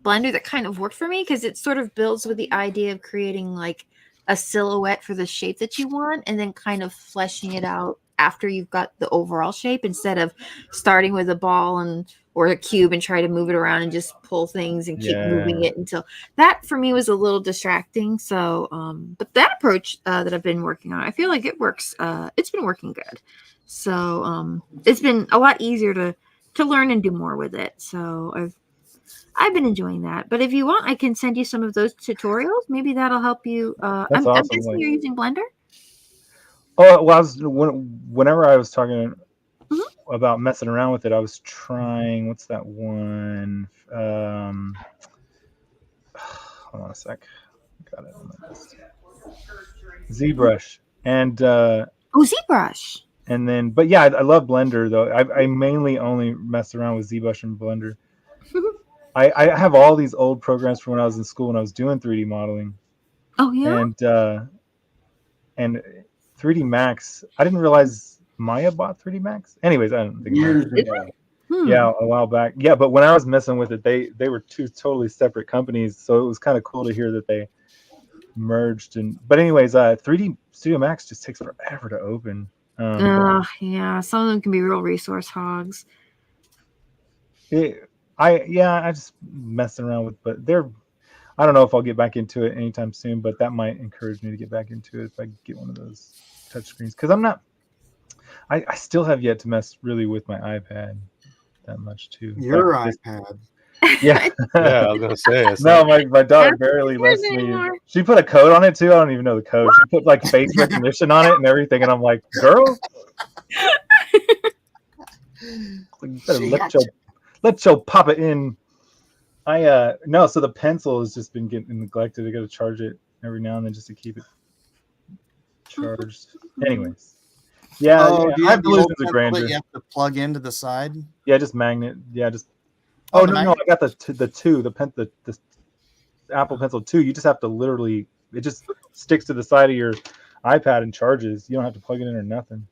Blender that kind of worked for me because it sort of builds with the idea of creating like a silhouette for the shape that you want and then kind of fleshing it out after you've got the overall shape instead of starting with a ball or a cube and try to move it around and just pull things and keep moving it until that for me was a little distracting. So but that approach that I've been working on, I feel like it works. It's been working good. So it's been a lot easier to learn and do more with it. So I've been enjoying that. But if you want, I can send you some of those tutorials. Maybe that'll help you. That's I'm awesome, guessing like- you're using Blender. Oh well, whenever I was talking about messing around with it, I was trying. What's that one? Hold on a sec. Got it on my list. ZBrush and ZBrush. And then, but yeah, I love Blender though. I mainly only mess around with ZBrush and Blender. I have all these old programs from when I was in school when I was doing 3D modeling. Oh yeah. And 3D Max. I didn't realize Maya bought 3D Max. Anyways, I don't think Years ago. yeah, a while back. Yeah, but when I was messing with it, they were two totally separate companies, so it was kind of cool to hear that they merged. But anyways, 3D Studio Max just takes forever to open. Yeah, some of them can be real resource hogs. I just messing around with, but I don't know if I'll get back into it anytime soon, but that might encourage me to get back into it if I get one of those touch screens. Because I still have yet to mess really with my iPad that much too. Your iPad. Yeah. Yeah, I was gonna say. It's No, like, my daughter barely lets me. anymore. She put a code on it too. I don't even know the code. She put like face recognition on it and everything, and I'm like, girl, you better let your papa in. No, so the pencil has just been getting neglected. I got to charge it every now and then just to keep it charged. Anyways, yeah, do you I have have the old delusions of pencil that grandeur. you have to plug into the side? Yeah, just magnet. Yeah, just. Oh, Oh the no, magnet. I got the Apple Pencil 2. You just have to literally. It just sticks to the side of your iPad and charges. You don't have to plug it in or nothing.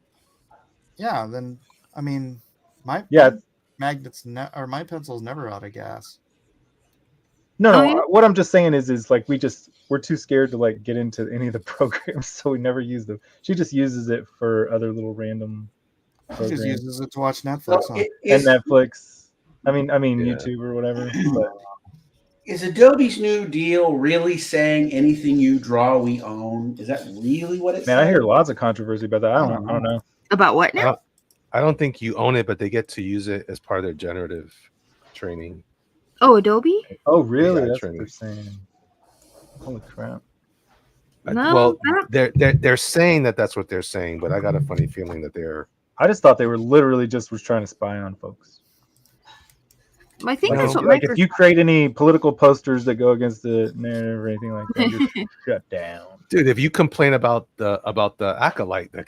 Yeah, then I mean, my Yeah. magnets or my pencil's never out of gas. No, Oh, yeah? what I'm just saying is like we're too scared to like get into any of the programs, so we never use them. She just uses it for other little random He programs. just uses it to watch Netflix Well, on. it And is, Netflix. I mean Yeah. YouTube or whatever. But is Adobe's new deal really saying anything you draw we own? Is that really what it's man, I saying? hear lots of controversy about that. I don't know. About what I now? don't, I don't think you own it, but they get to use it as part of their generative training. Oh, Adobe? Oh, really? AI That's training. what they're saying. Holy crap! No, Well, I don't- they're saying that that's what they're saying, but I got a funny feeling that they're. I just thought they were literally just was trying to spy on folks. I think Like, that's if, what like if Microsoft. you create any political posters that go against the narrative or anything like that, you're shut down. Dude, if you complain about the acolyte, they're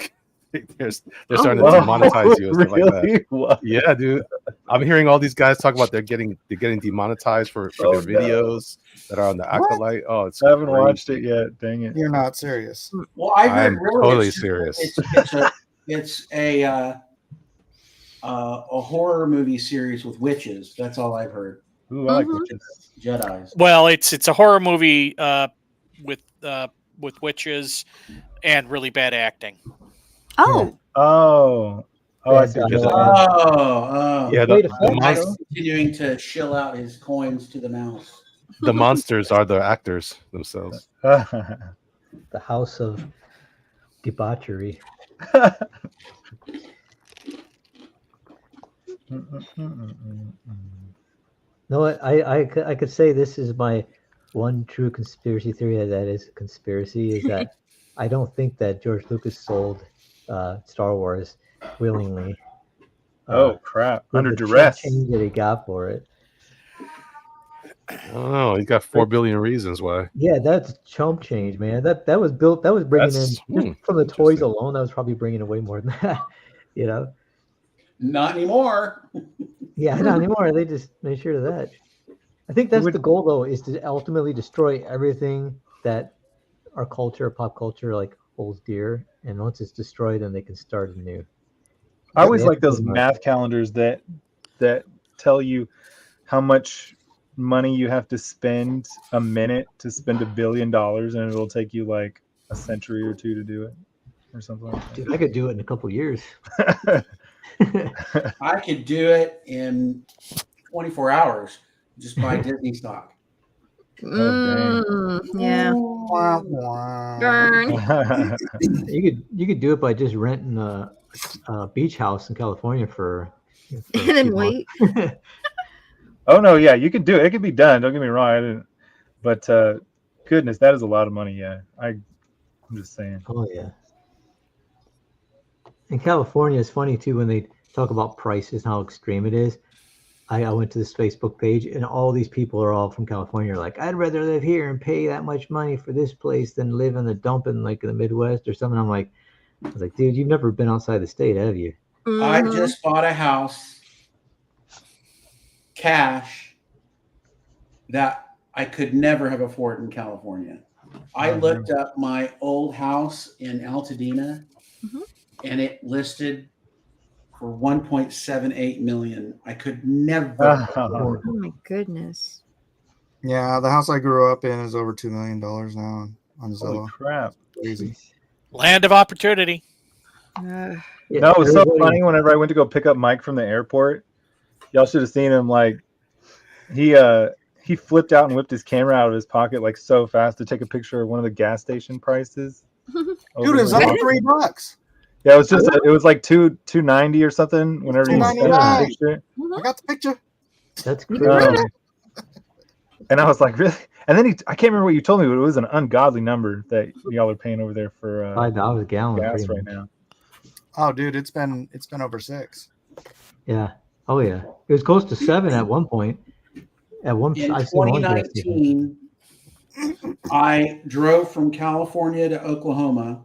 Oh, starting wow. to demonetize you and stuff like that. Really? What? Yeah, dude. I'm hearing all these guys talk about they're getting demonetized for Oh, their videos that are on the What? acolyte. Oh, it's I haven't crazy. watched it yet. Dang it. You're not serious. Well, I heard I'm really totally it's just- serious. It's a horror movie series with witches. That's all I've heard. Ooh, I like Mhm. witches. Jedis. Well, it's a horror movie with witches and really bad acting. Oh, Oh, I Yeah, see. What yeah. you're saying. Oh, Yeah, Wait a the, second. Mike's continuing to shill out his coins to the mouse. the monsters are the actors themselves. The house of debauchery. No, I could say this is my one true conspiracy theory that is a conspiracy is that I don't think that George Lucas sold Star Wars willingly. Oh crap! with Under the chump duress. change that he got for it. I don't know. He's got 4 billion reasons why. Yeah, that's chump change, man. That was built. That was bringing That's- in just from the toys alone. That was probably bringing in way more than that. You know. Not anymore. Yeah, not anymore. They just made sure of that. I think that's the goal, though, is to ultimately destroy everything that our culture, pop culture, like holds dear. And once it's destroyed, then they can start anew. I always Yeah, like those pretty much. math calendars that tell you how much money you have to spend a minute to spend $1 billion, and it'll take you like a century or two to do it, or something like Dude, I could do it in a couple years. that. I could do it in 24 hours just by Disney stock. yeah. Wah, wah. Darn. You could do it by just renting a beach house in California for a And then few months. wait. Oh no, yeah, you can do it. It can be done. Don't get me wrong. I didn't, but goodness, that is a lot of money. Yeah, I'm just saying. Oh yeah. In California, it's funny too when they talk about prices and how extreme it is. I went to this Facebook page and all these people are all from California. Like, I'd rather live here and pay that much money for this place than live in the dump in like in the Midwest or something. I was like, dude, you've never been outside the state, have you? I Mhm. just bought a house cash that I could never have afforded in California. I looked up my old house in Altadena Mhm. and it listed for 1.78 million. I could never afford Oh my goodness. Yeah, the house I grew up in is over $2 million now on Holy Zillow. crap! Crazy. Land of opportunity. Yeah, No, it was so everybody- funny whenever I went to go pick up Mike from the airport. Y'all should have seen him. Like he flipped out and whipped his camera out of his pocket like so fast to take a picture of one of the gas station prices. Dude, it was over under there. $3. Yeah, it was just it was like $2.90 or something. Whenever you sent the $2.99. picture. I got the picture. That's crazy. And I was like, really? And then I can't remember what you told me, but it was an ungodly number that y'all are paying over there for $5 a gallon. gas pretty right much. now. Oh, dude, it's been over 6. Yeah. Oh yeah. It was close to 7 at one point. At one, In I've seen one gas station. 2019, I drove from California to Oklahoma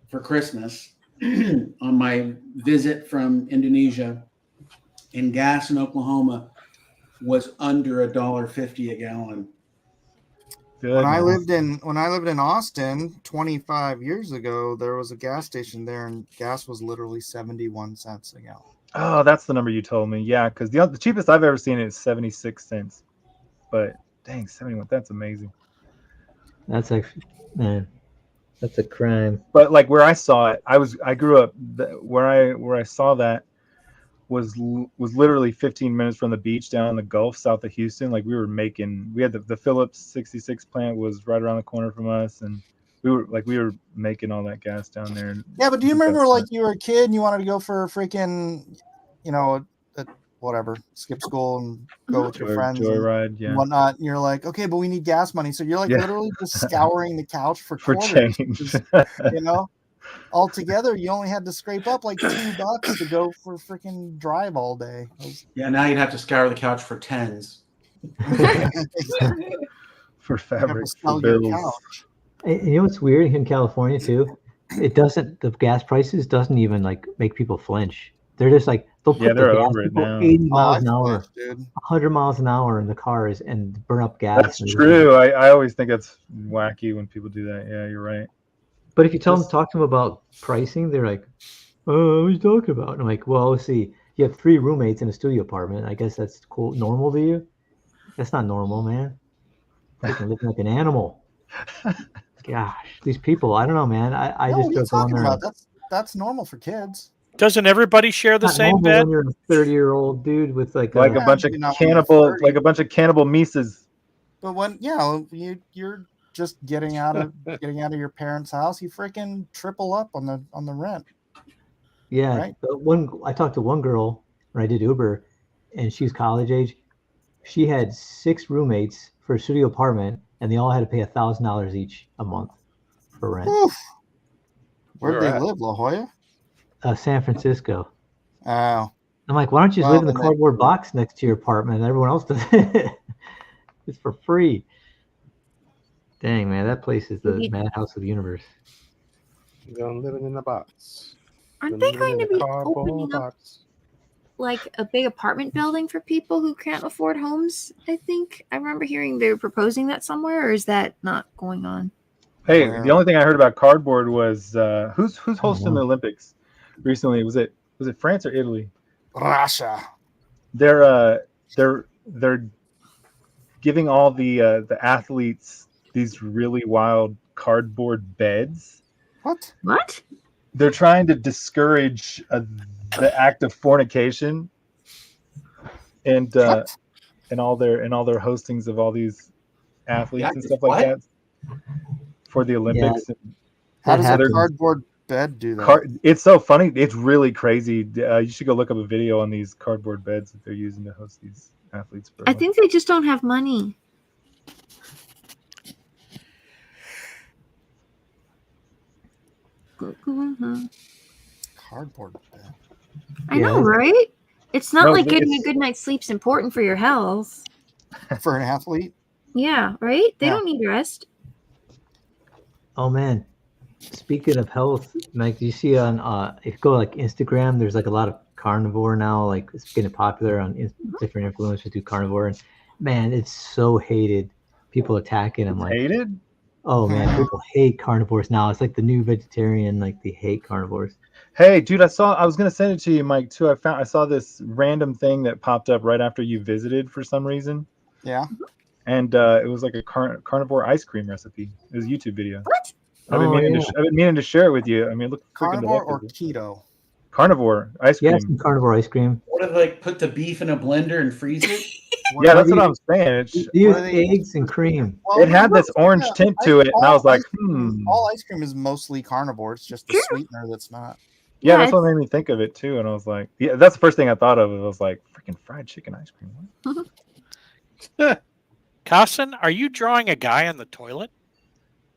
for Christmas on my visit from Indonesia, and gas in Oklahoma was under $1.50 a gallon. Good. When I man. lived in Austin 25 years ago, there was a gas station there, and gas was literally 71 cents a gallon. Oh, that's the number you told me. Yeah, because the cheapest I've ever seen is 76 cents. But Dang, 71. That's amazing. That's actually, man, that's a crime. But like where I saw it, I grew up where I saw that was literally 15 minutes from the beach down in the Gulf south of Houston. Like we had the Phillips 66 plant was right around the corner from us, and we were making all that gas down there. Yeah, but do you remember like you were a kid and you wanted to go for a freaking, whatever, skip school and go with your friends joyride, and whatnot, and you're like, okay, but we need gas money, so you're like literally just scouring the couch for change. Altogether you only had to scrape up like $2 to go for freaking drive all day. Yeah, now you'd have to scour the couch for tens. For fabric, for bills. And you know what's weird in California too? The gas prices doesn't even like make people flinch. They're just like they'll put they're the gas over it people now. 80 miles an hour, flinched, dude. 100 miles an hour in the cars and burn up gas. That's true. I always think that's wacky when people do that. Yeah, you're right. But if you talk to them about pricing, they're like, "Oh, what are you talking about?" And I'm like, "Well, let's see. You have 3 roommates in a studio apartment. I guess that's cool. Normal to you? That's not normal, man. You can live like an animal." Gosh, these people. I don't know, man. I No, just what are you go on talking there. about? That's normal for kids. Doesn't everybody share the Not same normal bed? when you're a 30-year-old dude with like a bunch of cannibal Mises. But when you're just getting out of your parents' house, you freaking triple up on the rent. Yeah, Right. but I talked to one girl when I did Uber, and she's college age. She had 6 roommates for a studio apartment, and they all had to pay $1,000 each a month for rent. Oof. Where'd they Where at? live, La Jolla? San Francisco. Oh, I'm like, why don't you just Well, live in the then cardboard box next to your apartment? Everyone else does it. It's for free. Dang, man, that place is the madhouse of the universe. You're living in a box. Aren't they going to be cardboard opening up box. like a big apartment building for people who can't afford homes? I think I remember hearing they were proposing that somewhere, or is that not going on? Hey, Wow. the only thing I heard about cardboard was who's hosting the Olympics recently? Was it France or Italy? Russia. They're giving all the athletes these really wild cardboard beds. What? What? They're trying to discourage the act of fornication, and all their hostings of all these athletes and stuff like that for the Olympics. Yeah. How does a happened. cardboard bed do that? It's so funny. It's really crazy. You should go look up a video on these cardboard beds that they're using to host these athletes. I think they just don't have money. Cardboard bed. I know, right? It's not No, like getting a it's- good night's sleep's important for your health. For an athlete? Yeah, right? They Yeah. don't need rest. Oh man, speaking of health, Mike, do you see on if you go like Instagram, there's like a lot of carnivore now. Like it's getting popular on different influencers do carnivore, and man, it's so hated. People attacking them like, Hated? oh man, people hate carnivores now. It's like the new vegetarian. Like they hate carnivores. Hey, dude, I was gonna send it to you, Mike, too. I saw this random thing that popped up right after you visited for some reason, Yeah. and it was like a carnivore ice cream recipe. It was a YouTube video. What? I've been meaning to share it with you. I mean, look, freaking Carnivore or delicious. keto? Carnivore ice cream. Yeah, some carnivore ice cream. What if like put the beef in a blender and freeze it? Yeah, that's what I'm saying. Use are they- eggs and cream. Well, It had this orange yeah, tint to it, and I was like, all ice cream is mostly carnivore. It's just the sweetener that's not. Yeah, Yeah, that's what made me think of it too. And I was like, yeah, that's the first thing I thought of. I was like, freaking fried chicken ice cream. What? Carson, are you drawing a guy on the toilet?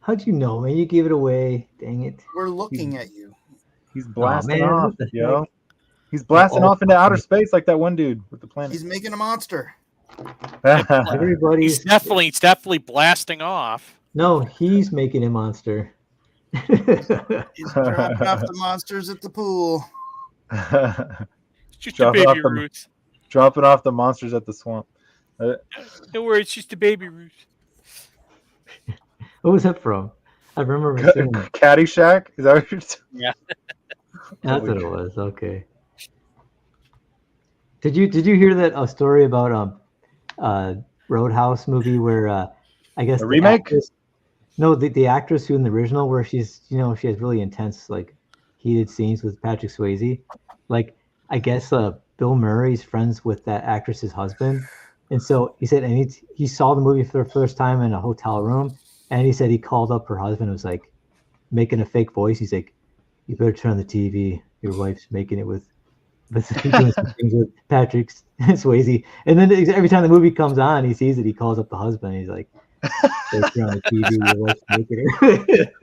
How'd you know, man? You gave it away. Dang it. We're looking at you. He's blasting man, off, what the yo. heck? He's blasting all off into outer fucking- space like that one dude with the planet. He's making a monster. Everybody's He's definitely blasting off. no, he's making a monster. He's dropping off the monsters at the pool. It's just Dropping a off baby the- Ruth. Dropping off the monsters at the swamp. Don't worry, it's just a baby Ruth. What was that from? I remember seeing it. Caddyshack? Is that what you're saying? Yeah. That's what it was. Okay. Did you hear that story about Roadhouse movie where I guess A remake? The actress who in the original where she's she has really intense like heated scenes with Patrick Swayze. Like I guess Bill Murray's friends with that actress's husband, and so he said he saw the movie for the first time in a hotel room, and he said he called up her husband and was like making a fake voice. He's like, "You better turn on the TV. Your wife's making it with doing some things with Patrick Swayze." And then every time the movie comes on, he sees it. He calls up the husband. And he's like, "Better turn on the TV. Your wife's making it."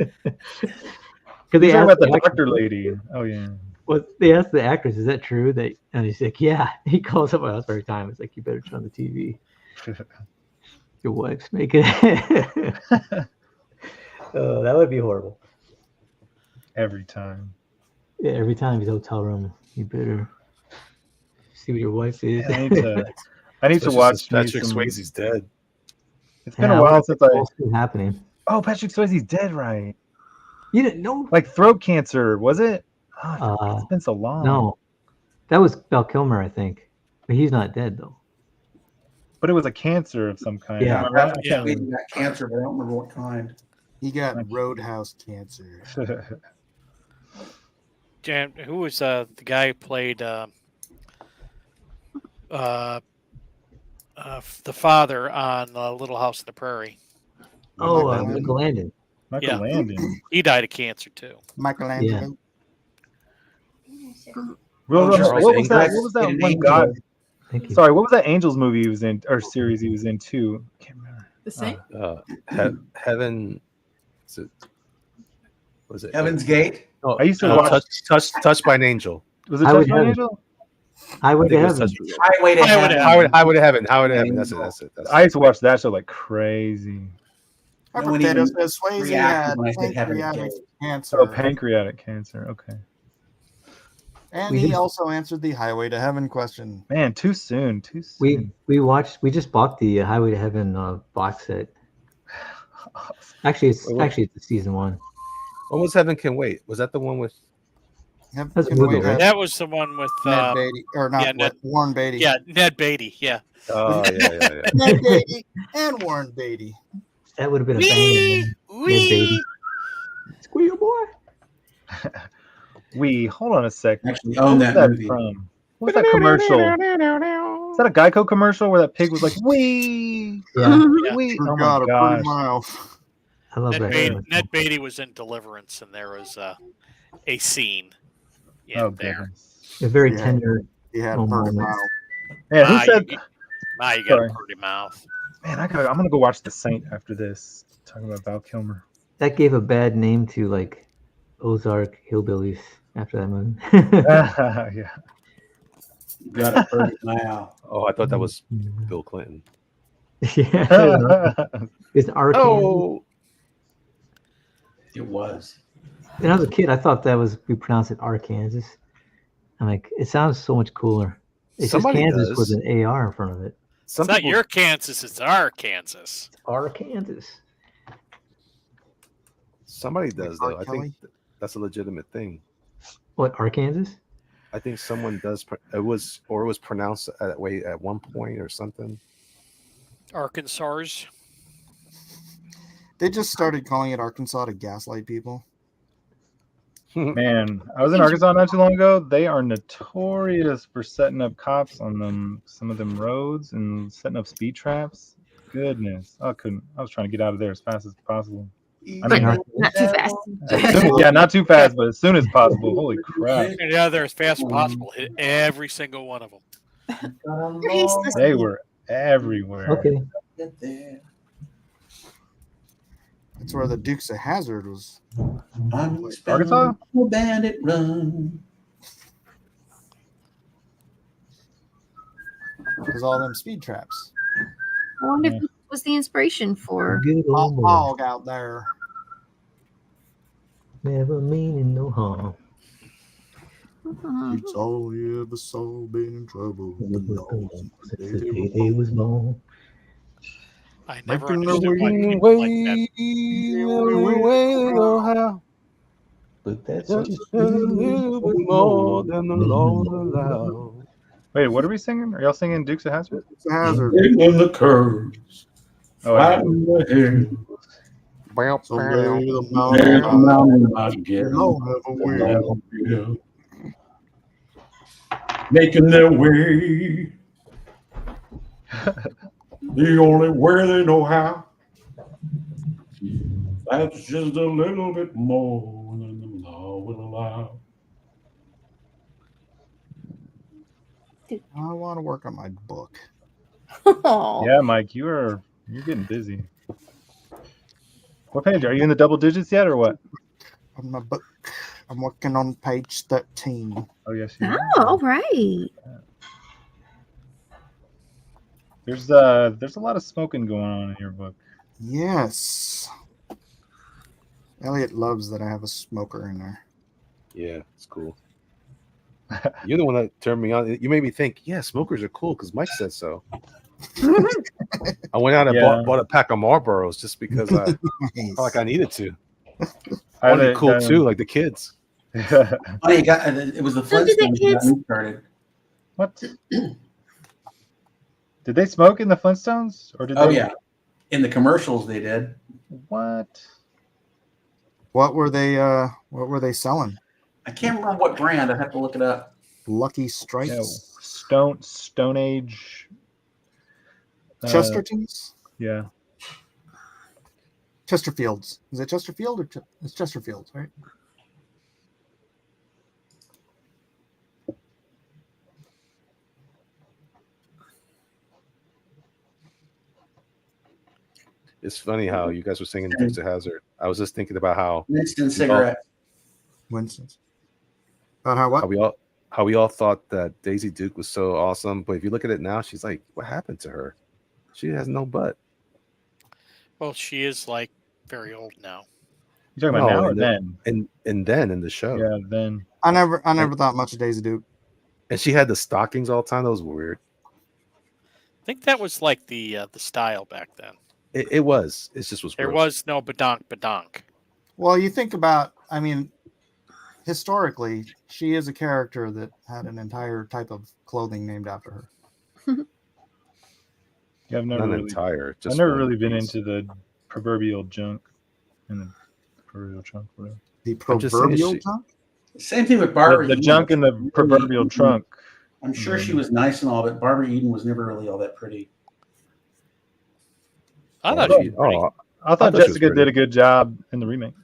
Because You're talking about the doctor lady. Oh yeah. Well, they asked the actress, "Is that true?" And he's like, "Yeah." He calls up my house every time. It's like, "You better turn on the TV. Your wife's making it." Oh, that would be horrible. Every time. Yeah, every time he's hotel room, you better see what your wife is. Yeah, I need to watch. Patrick Swayze's dead. It's been a while since What's happening? Oh, Patrick Swayze's dead, right? You didn't know? Like throat cancer, was it? Oh, it's been so long. No, that was Val Kilmer, I think, but he's not dead though. But it was a cancer of some kind. Yeah. He got cancer, but I don't remember what kind. He got Roadhouse cancer. Jan, who was the guy who played the father on Little House on the Prairie? Oh, Michael Landon. Michael Landon. He died of cancer too. Michelangelo. What was that? What was that one God? Thank you. Sorry, what was that Angels movie he was in or series he was in too? I can't remember. The same. Heaven. Was it Heaven's Gate? Oh, I used to watch Touched by an Angel. Was it Touched by an Angel? Highway to Heaven. Highway to Heaven. Highway to Heaven. Highway to Heaven. That's it. I used to watch that show like crazy. Potato says Swayze had pancreatic cancer. Oh, pancreatic cancer. Okay. And he also answered the Highway to Heaven question. Man, too soon. We just bought the Highway to Heaven box set. Actually, it's the season 1. When was Heaven Can Wait? Was that the one with? That's a movie, right? That was the one with Ned Beatty, or not Warren Beatty. Yeah, Ned Beatty. Yeah. Oh yeah. Ned Beatty and Warren Beatty. That would have been a bang. Ned Beatty. Squeal boy. Hold on a second. Actually own that movie. From? What was that commercial? Is that a Geico commercial where that pig was like, "Wee"? Yeah. Wee. Oh Oh God, my a gosh. pretty mouth. I love that. Ned Beatty was in Deliverance, and there was a scene in Oh there. goodness. A very tender. He had a moment. pretty mouth. Man, who said? You got Sorry. a pretty mouth. Man, I'm gonna go watch The Saint after this. Talking about Val Kilmer. That gave a bad name to like Ozark Hillbillies after that movie. Yeah. Got a pretty mouth. Oh, I thought that was Bill Clinton. Yeah. It's Arkansas. Oh, It was. When I was a kid, I thought we pronounced it Arkansas. I'm like, it sounds so much cooler. It's Somebody just Kansas does. with an AR in front of it. It's not your Kansas, it's our Kansas. Arkansas. Somebody does though. I Kelly? think that's a legitimate thing. What, Arkansas? I think someone does. It was pronounced that way at one point or something. Arkansas. They just started calling it Arkansas to gaslight people. Man, I was in Arkansas not too long ago. They are notorious for setting up cops on some of them roads and setting up speed traps. Goodness, I was trying to get out of there as fast as possible. I mean, Not too fast. Yeah, not too fast, but as soon as possible. Holy crap! Yeah, they're as fast as possible. Hit every single one of them. They were everywhere. Okay. That's where the Dukes of Hazzard was. Arkansas? Bandit run. Because all them speed traps. I wonder if this was the inspiration for. Good old boy. Hog out there. Never meaning no harm. It's all you ever saw been in trouble. Since the day they was born. I never Making the understood why way- people like that. But that's Just a little bit more than the Lord allowed. Wait, what are we singing? Are y'all singing Dukes of Hazzard? It's a hazard. In the curves, Oh, yeah. flatten the hills, Someday the and the mountain mountain might get won't have a wheel. making their way the only way they know how. That's just a little bit more than the law will allow. I want to work on my book. Aw. Yeah, Mike, you're getting busy. What page? Are you in the double digits yet or what? On my book. I'm working on page 13. Oh, yes. You Oh, are. all right. There's a lot of smoking going on in your book. Yes. Elliot loves that I have a smoker in there. Yeah, it's cool. You're the one that turned me on. You made me think, yeah, smokers are cool because Mike said so. I went out and Yeah. bought a pack of Marlboros just because I felt like I needed to. I Are want to they- be cool too, like the kids. Oh, you got it was the So did the Flintstones that got kids- me started. What? Did they smoke in the Flintstones, or did Oh they? yeah, in the commercials they did. What? What were they selling? I can't remember what brand. I have to look it up. Lucky Yeah, Strikes? Stone Age. Chestertons? Yeah. Chesterfields. Is it Chesterfield or it's Chesterfields, right? It's funny how you guys were singing Dukes of Hazzard. I was just thinking about how Winston cigarette. Winston's. About how what? how we all thought that Daisy Duke was so awesome, but if you look at it now, she's like, what happened to her? She has no butt. Well, she is like very old now. You talking about now or and then? And then in the show. Yeah, then. I never thought much of Daisy Duke. And she had the stockings all the time. That was weird. I think that was like the style back then. It was. It just was. There gross. was no badonk. Well, you think about, I mean, historically, she is a character that had an entire type of clothing named after her. Yeah, I've never Not really, entire. I've Just never one really been piece. into the proverbial junk. In the proverbial trunk, whatever. The I'm just saying proverbial she- junk? Same thing with Barbara. The Eden. junk in the proverbial trunk. I'm sure she was nice and all, but Barbara Eden was never really all that pretty. I thought Oh, she was pretty. oh, I thought thought she was Jessica pretty. did a good job in the remake.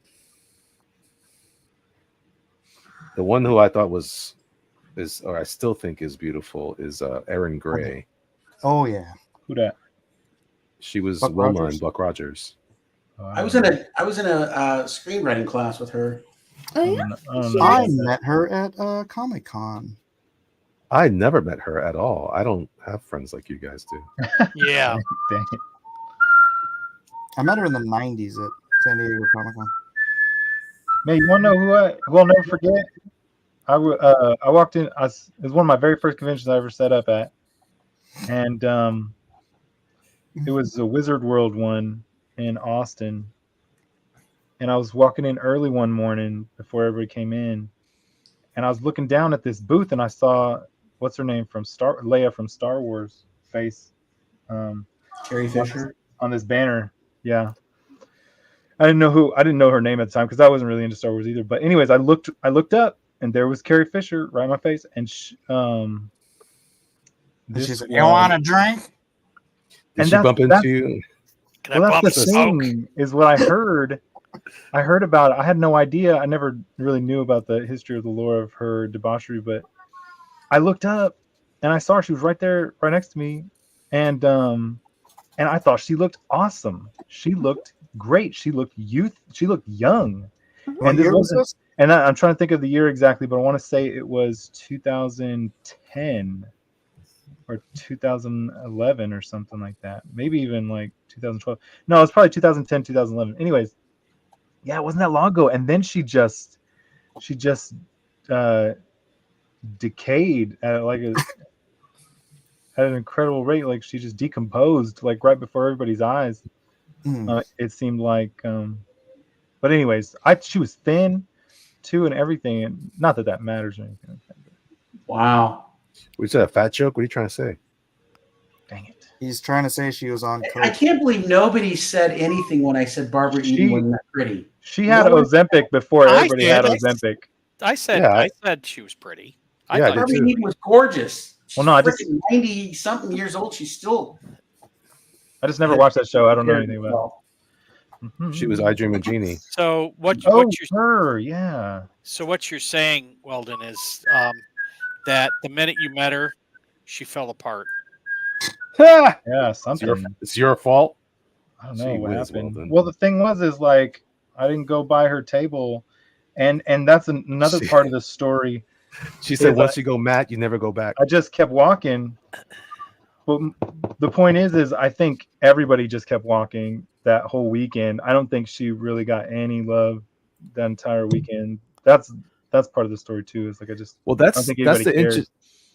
the one who I thought or I still think is beautiful is Erin Gray. Oh, yeah. Who that? She was Buck Wilma Rogers? and Buck Rogers. Oh, I was in a screenwriting class with her. Oh yeah. I don't know. I met her at Comic-Con. I never met her at all. I don't have friends like you guys do. Yeah. Dang it. I met her in the 90s at San Diego Comic-Con. Man, you want to know who I'll never forget? I walked in. It was one of my very first conventions I ever set up at, and it was a Wizard World one in Austin. And I was walking in early one morning before everybody came in, and I was looking down at this booth, and I saw what's her name from Leia from Star Wars face, Carrie Fisher. on this banner. Yeah. I didn't know her name at the time because I wasn't really into Star Wars either. But anyways, I looked up and there was Carrie Fisher right in my face. And She this said, "You want a drink?" Did And she bump that's- into you? Can Well, I bump that's the smoke? thing is what I heard. I heard about it. I had no idea. I never really knew about the history of the lore of her debauchery, but I looked up and I saw her. She was right there, right next to me, and I thought she looked awesome. She looked great. She looked She looked young. What And this year was wasn't- this? And I'm trying to think of the year exactly, but I want to say it was 2010 or 2011 or something like that. Maybe even like 2012. No, it's probably 2010, 2011. Anyways, yeah, it wasn't that long ago. And then she just decayed at an incredible rate. Like she just decomposed like right before everybody's eyes. It seemed like, but anyways, she was thin too and everything, and not that matters or anything like that. Wow. We said a fat joke. What are you trying to say? Dang it. He's trying to say she was on I coke. can't believe nobody said anything when I said Barbara Eden wasn't that pretty. She had No one- Ozempic before I everybody had did. Ozempic. I said Yeah, I said she was pretty. I Yeah, I thought did Barbara too. Eden was gorgeous. She's Well, no, I just- 90-something years old. She's still. I just never watched that show. I don't know anything about it. She was I Dream of Jeannie. so. What Oh, you're her, yeah. so what you're saying, Weldon, is that the minute you met her, she fell apart. Yeah, It's your, something. it's your fault. I don't know Gee what whiz, happened. Weldon. Well, the thing is like I didn't go by her table, and that's another She- part of the story. She said, Is once you go Matt, you never go back. I just kept walking. But the point is I think everybody just kept walking that whole weekend. I don't think she really got any love that entire weekend. That's part of the story too. It's like I Well, don't that's think that's anybody the cares.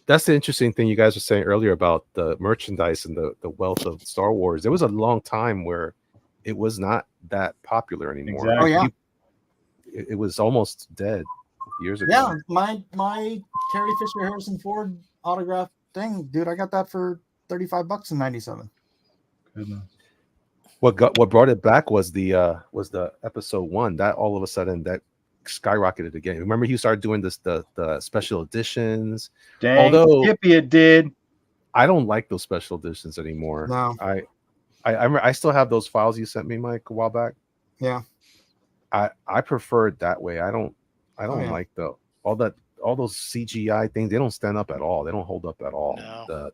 that's the interesting thing you guys were saying earlier about the merchandise and the wealth of Star Wars. There was a long time where it was not that popular anymore. Exactly. Oh, yeah. It was almost dead years ago. Yeah, my Carrie Fisher Harrison Ford autograph thing, dude. I got that for $35 in '97. Goodness. What brought it back was the episode 1 that all of a sudden that skyrocketed again. Remember he started doing the special editions. Dang, Although- Skippy, it did. I don't like those special editions anymore. No. I remember I still have those files you sent me, Mike, a while back. Yeah. I prefer it that way. I don't yeah. like all those CGI things. They don't stand up at all. They don't hold up at all. No.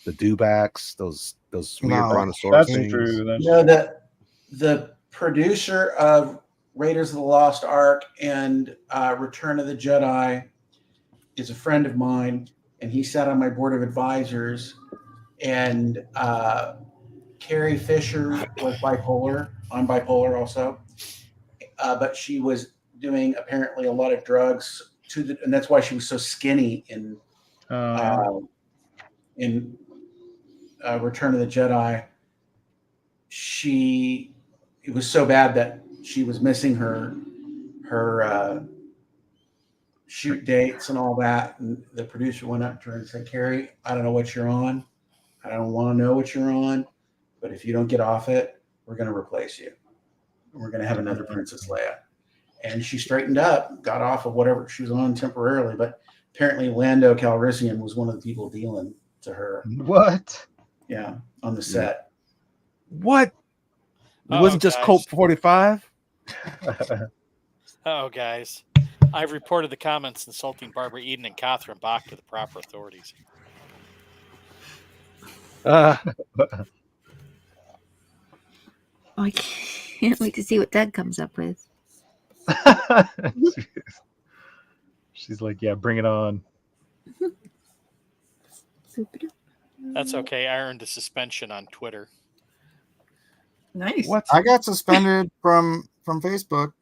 The dewbacks, those weird No, brontosaurus That's things. true. That's You know, the producer of Raiders of the Lost Ark and Return of the Jedi is a friend of mine, and he sat on my board of advisors. And Carrie Fisher was bipolar. I'm bipolar also, but she was doing apparently a lot of drugs and that's why she was so skinny in Return of the Jedi. It was so bad that she was missing her shoot dates and all that. And the producer went up to her and said, "Carrie, I don't know what you're on. I don't want to know what you're on, but if you don't get off it, we're going to replace you. We're going to have another Princess Leia." And she straightened up, got off of whatever she was on temporarily, but apparently Lando Calrissian was one of the people dealing to her. what? Yeah, on the set. What? It Oh, wasn't just guys. Colt 45? Oh, guys. I've reported the comments insulting Barbara Eden and Catherine Bach to the proper authorities. Oh, I can't wait to see what Doug comes up with. She's like, yeah, bring it on. That's okay. I earned a suspension on Twitter. Nice. What? I got suspended from Facebook.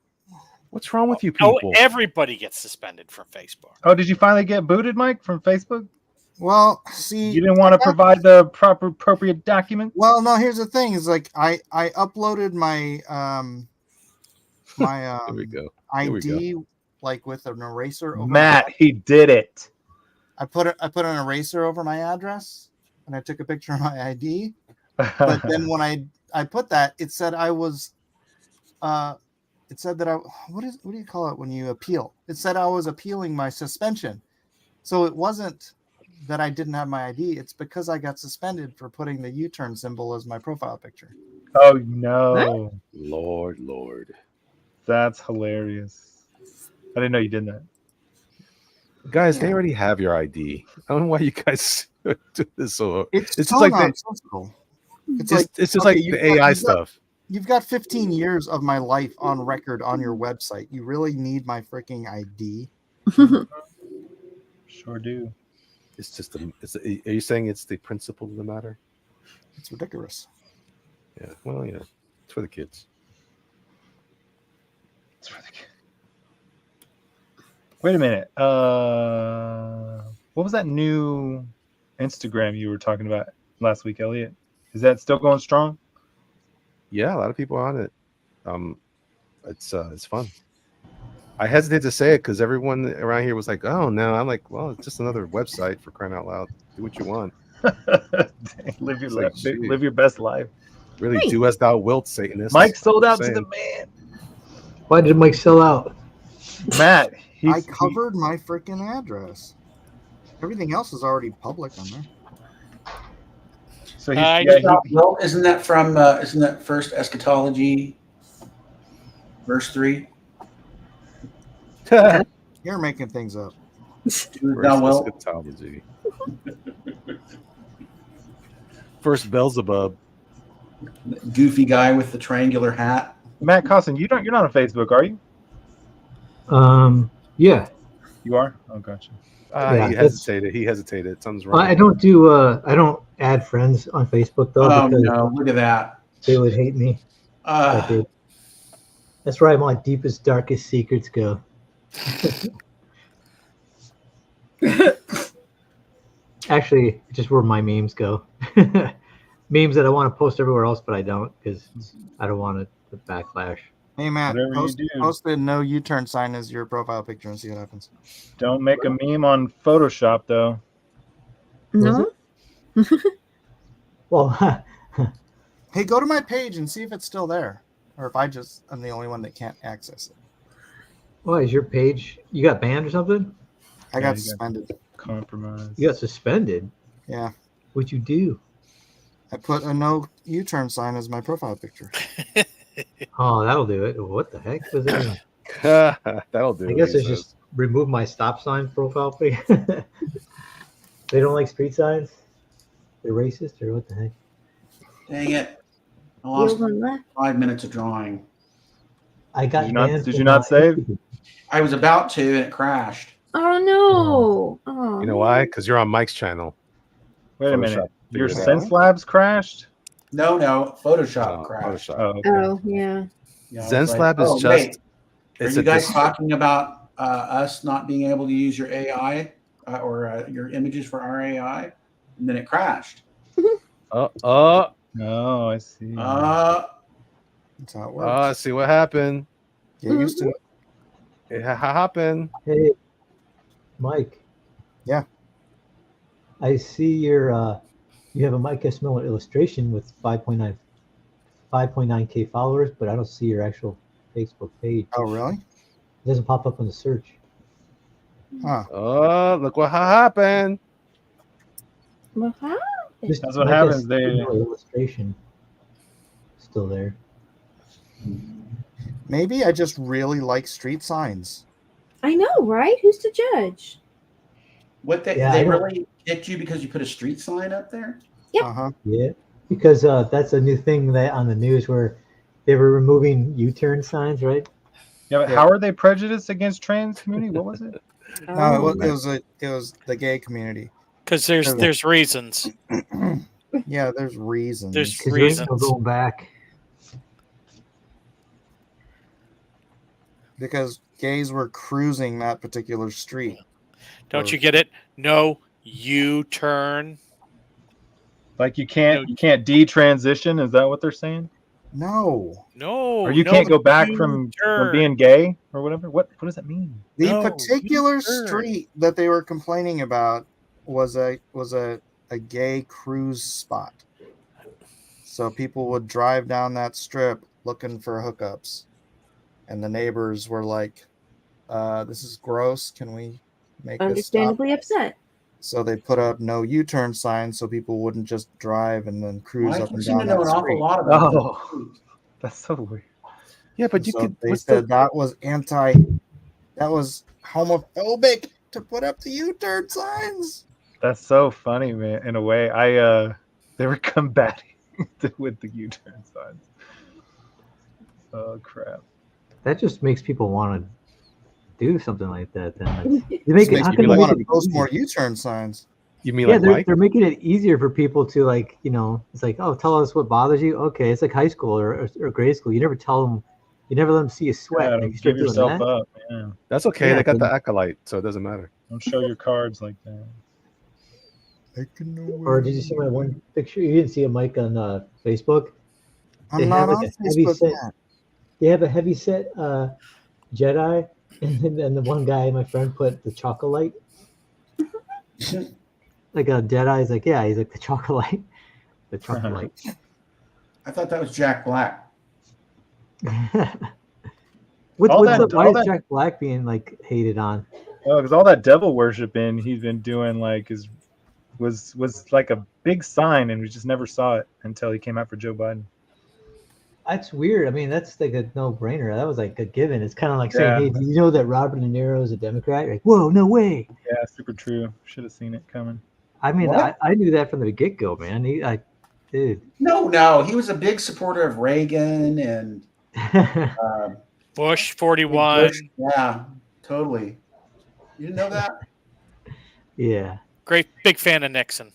What's wrong with you people? Oh, everybody gets suspended from Facebook. Oh, did you finally get booted, Mike, from Facebook? Well, see, You didn't want to provide the appropriate document? well, no. Here's the thing: is like I uploaded my my Here we go. Here we ID like with an eraser. Over Matt, he did it. I put an eraser over my address, and I took a picture of my ID. But then when I put that, it said I was, it said that what do you call it when you appeal? It said I was appealing my suspension. So it wasn't that I didn't have my ID. It's because I got suspended for putting the U-turn symbol as my profile picture. Oh no, Lord. that's hilarious. I didn't know you did that. Guys, they already have your ID. I don't know why you guys do this so. It's just so like the, nonsensical. It's it's just okay, like the AI stuff. You've got 15 years of my life on record on your website. You really need my freaking ID? Sure do. It's just are you saying it's the principle of the matter? It's ridiculous. Yeah. Well, yeah. It's for the kids. It's for the kid. Wait a minute. What was that new Instagram you were talking about last week, Elliot? Is that still going strong? Yeah, a lot of people are on it. It's fun. I hesitate to say it because everyone around here was like, "Oh no!" I'm like, "Well, it's just another website for crying out loud. Do what you want. live your It's like, life, live your best life. Really, Right. do as thou wilt, Satanist." Mike sold out to Saying. the man. Why did Mike sell out? Matt, I covered my freaking address. Everything else is already public on there. So Isn't that from isn't that First Eschatology, verse 3? You're making things up. Thou wilt. Eschatology. First Beelzebub. Goofy guy with the triangular hat. Matt Costin, you're not on Facebook, are you? Yeah. You are? Oh, gotcha. Yeah, He that's- hesitated. He hesitated. Something's wrong. I don't do. I don't add friends on Facebook though. Oh because no! Look at that. They would hate me. if I did. That's where my deepest, darkest secrets go. Actually, it's just where my memes go. Memes that I want to post everywhere else, but I don't because I don't want the backlash. Hey Matt, Whatever you post do. the no U-turn sign as your profile picture and see what happens. Don't make a meme on Photoshop though. No. Well, Hey, go to my page and see if it's still there, or if I'm the only one that can't access it. why is your page? You got banned or something? I got suspended. Compromise. You got suspended. Yeah, What'd you do? I put a no U-turn sign as my profile picture. Oh, that'll do it. What the heck does it mean? That'll do. I guess he it's says. just remove my stop sign profile picture. They don't like street signs. They're racist or what the heck? Dang it! I lost Yield on left. 5 minutes of drawing. I got banned Did from you not my- save? I was about to, and it crashed. Oh no! Oh. You know why? Because you're on Mike's channel. Wait a Photoshop minute. Your figured it out. Sense Labs crashed? No, Photoshop Oh, crashed. Photoshop. Oh, okay. Oh yeah. Yeah, I was like, ZenSlab is oh, just. wait, Are It's you a guys dis- talking about us not being able to use your AI or your images for our AI? And then it crashed. Oh, I see. That's how it works. I see what happened. Get used to it. It happened. Hey, Mike. Yeah. I see your you have a Mike S. Miller illustration with 5.9K followers, but I don't see your actual Facebook page. Oh, really? It doesn't pop up on the search. Huh. Oh, look what happened. What happened? Just That's what Mike happens, S. they- Miller illustration still there. Maybe I just really like street signs. I know, right? Who's to judge? What they Yeah, they I don't- really kicked you because you put a street sign up there? Yep. Uh-huh. Yeah, because that's a new thing that on the news where they were removing U-turn signs, right? Yeah, but how are they prejudiced against trans community? What was it? No, it was the gay community. Because there's reasons. Yeah, there's reasons. There's Because there ain't no reasons. going back. Because gays were cruising that particular street. Don't you get it? No U-turn. Like you can't detransition? Is that what they're saying? No. No. Or you no can't go back from U-turn. being gay or whatever? What does that mean? The No, particular U-turn. street that they were complaining about was a gay cruise spot. So people would drive down that strip looking for hookups. And the neighbors were like, this is gross. Can we make this stop? Understandably upset. So they put up no U-turn signs so people wouldn't just drive and then cruise Mike, up you and seem down to know that an awful street. lot about Oh, that's so weird. Yeah, but you So could. they what's said the, that was that was homophobic to put up the U-turn signs. That's so funny, man. In a way, they were combating with the U-turn signs. Oh crap! That just makes people want to do something like that. Then like, they make Makes it, how people can they want make to it post easier? more U-turn signs. you mean Yeah, like they're, Mike? they're making it easier for people to like, it's like, oh, tell us what bothers you. Okay, it's like high school or grade school. You never tell them, you never let them see you sweat. Yeah, If don't you start give doing yourself that, up. Yeah, That's okay. Yeah, They got but- the acolyte, so it doesn't matter. don't show your cards like that. or did you see my one picture? You didn't see a Mike on Facebook. I'm They not have, like, on a heavy Facebook set- yet. They have a heavy set Jedi And then the one guy, my friend, put the chocolate. Like a dead eye. He's like, yeah, he's like the chocolate. The chocolate. I thought that was Jack Black. Why is Jack Black being like hated on? Oh, because all that devil worshiping he's been doing was like a big sign, and we just never saw it until he came out for Joe Biden. That's weird. I mean, that's like a no-brainer. That was like a given. It's kind of like saying, "Hey, do you know that Robert De Niro is a Democrat?" You're like, whoa, no way. Yeah, super true. Should have seen it coming. I mean, I knew that from the get-go, man. Dude. No, he was a big supporter of Reagan and Bush 41. Bush. Yeah, totally. You didn't know that? Yeah. Great big fan of Nixon.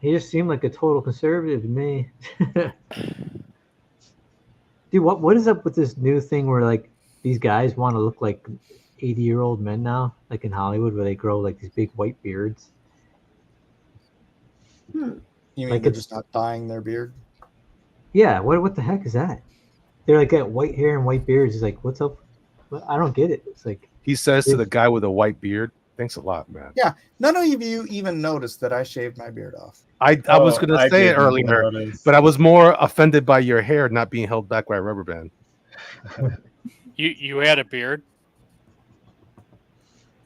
He just seemed like a total conservative to me. Dude, what is up with this new thing where like these guys want to look like 80-year-old men now, like in Hollywood, where they grow like these big white beards? You mean Like they're it's- just not dyeing their beard? Yeah, what the heck is that? They're like got white hair and white beards. It's like, what's up? I don't get it. It's like He says to the guy with a white beard, "Thanks a lot, man." Yeah, none of you even noticed that I shaved my beard off. I was going to say it earlier, but I was more offended by your hair not being held back by a rubber band. You had a beard.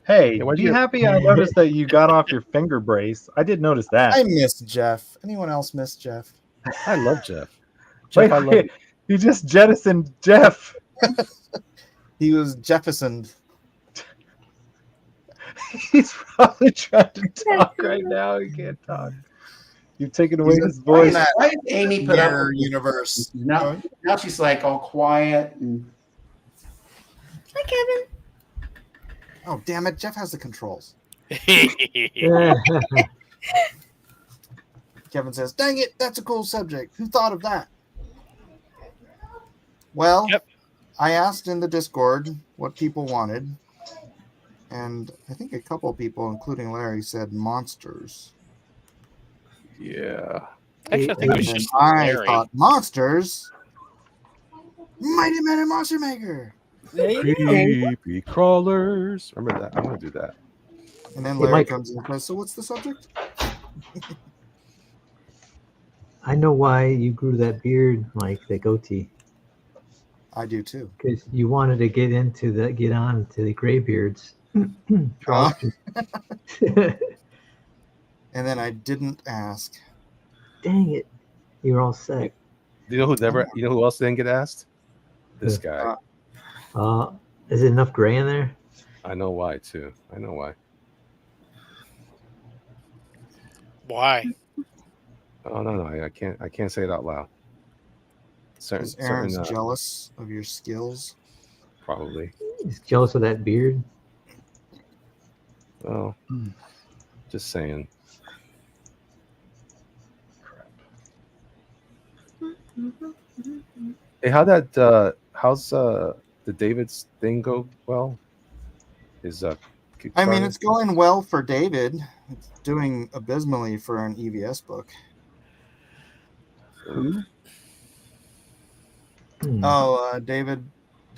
Hey, why'd be you- happy I noticed that you got off your finger brace. I did notice that. I missed Jeff. Anyone else miss Jeff? I love Jeff. Wait, Jeff, I love wait, you just jettisoned Jeff. He was Jeffersoned. He's probably trying to talk right now. He can't talk. You've taken away his voice. Why did Amy put up Mirror with universe. Now she's like all quiet and Hi, Kevin. Oh, damn it. Jeff has the controls. Kevin says, dang it, that's a cool subject. Who thought of that? Well, I asked in the Discord what people wanted, and I think a couple of people, including Larry, said monsters. Yeah. Actually, I think it was And just I Larry. thought monsters. Mighty Man and Monster Maker. Creepy crawlers. Remember that? I want to do that. And then Hey, Larry Mike. comes in and says, so what's the subject? I know why you grew that beard, Mike, that goatee, I do too. because you wanted to get on to the gray beards. Uh, and then I didn't ask. Dang it, you're all set. You know who else didn't get asked? This guy. Is it enough gray in there? I know why too. I know why. Why? Oh no, I can't say it out loud. Certain, Is Aaron's certain jealous of your skills? probably. He's jealous of that beard. Well, just saying. Hey, how's the David's thing go? Well, is I mean, it's going well for David. It's doing abysmally for an EVS book. Who? Oh, David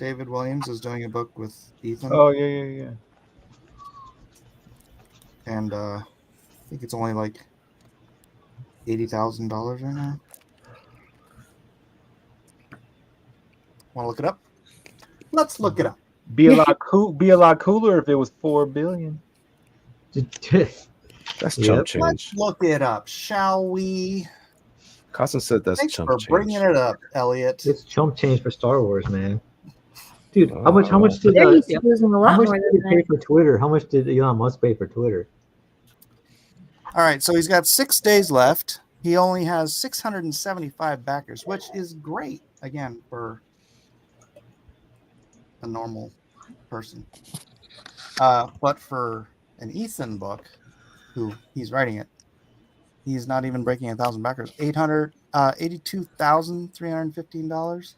Williams is doing a book with Ethan. Oh yeah. And I think it's only like $80,000 right now. Want to look it up? Let's look it up. Be a lot cooler if it was $4 billion. That's chump change. Let's look it up, shall we? Carson said that's Thanks chump for change. bringing it up, Elliot. It's chump change for Star Wars, man. Dude, how much did They're used to losing a lot how much more did than he pay that. for Twitter? How much did Elon Musk pay for Twitter? All right, so he's got 6 days left. He only has 675 backers, which is great, again, for a normal person. But for an Ethan book, who he's writing it, he's not even breaking 1,000 backers. $82,315.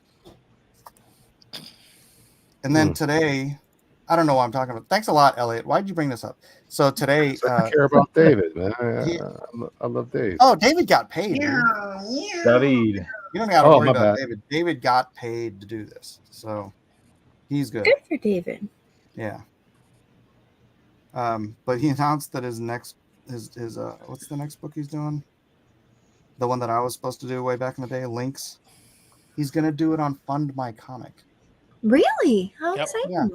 And then today, I don't know what I'm talking about. Thanks a lot, Elliot. Why'd you bring this up? So today, I care about David, man. I love Dave. oh, David got paid. Dude. David. You don't got to Oh, worry my about bad. David. David got paid to do this. So He's good. Good for David. Yeah. But he announced that his next his what's the next book he's doing? The one that I was supposed to do way back in the day, Links. He's gonna do it on Fund My Comic. Really? How Yep. exciting! Yeah.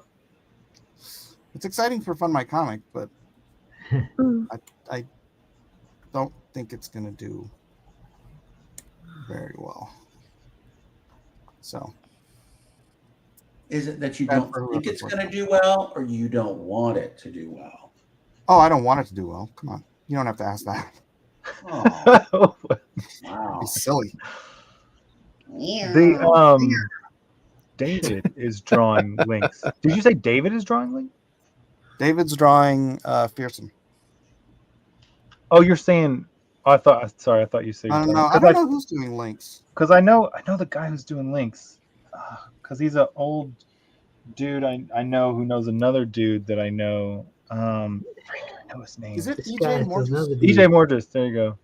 It's exciting for Fund My Comic, but Mm. I don't think it's gonna do very well. So Is it that you Bad don't for think whoever's it's going working to do well, or you don't want it to do well? oh, I don't want it to do well. Come on. You don't have to ask that. Oh, wow. Be silly. The David is drawing links. Did you say David is drawing links? David's drawing Fearsome. Oh, you're saying. Oh, I thought you said. I don't know. I don't know who's doing Links. Because I know the guy who's doing links. Because he's an old dude I know who knows another dude that I know. I know his name. Is it This EJ guy is Mortis? another dude. EJ Mortis? There you go.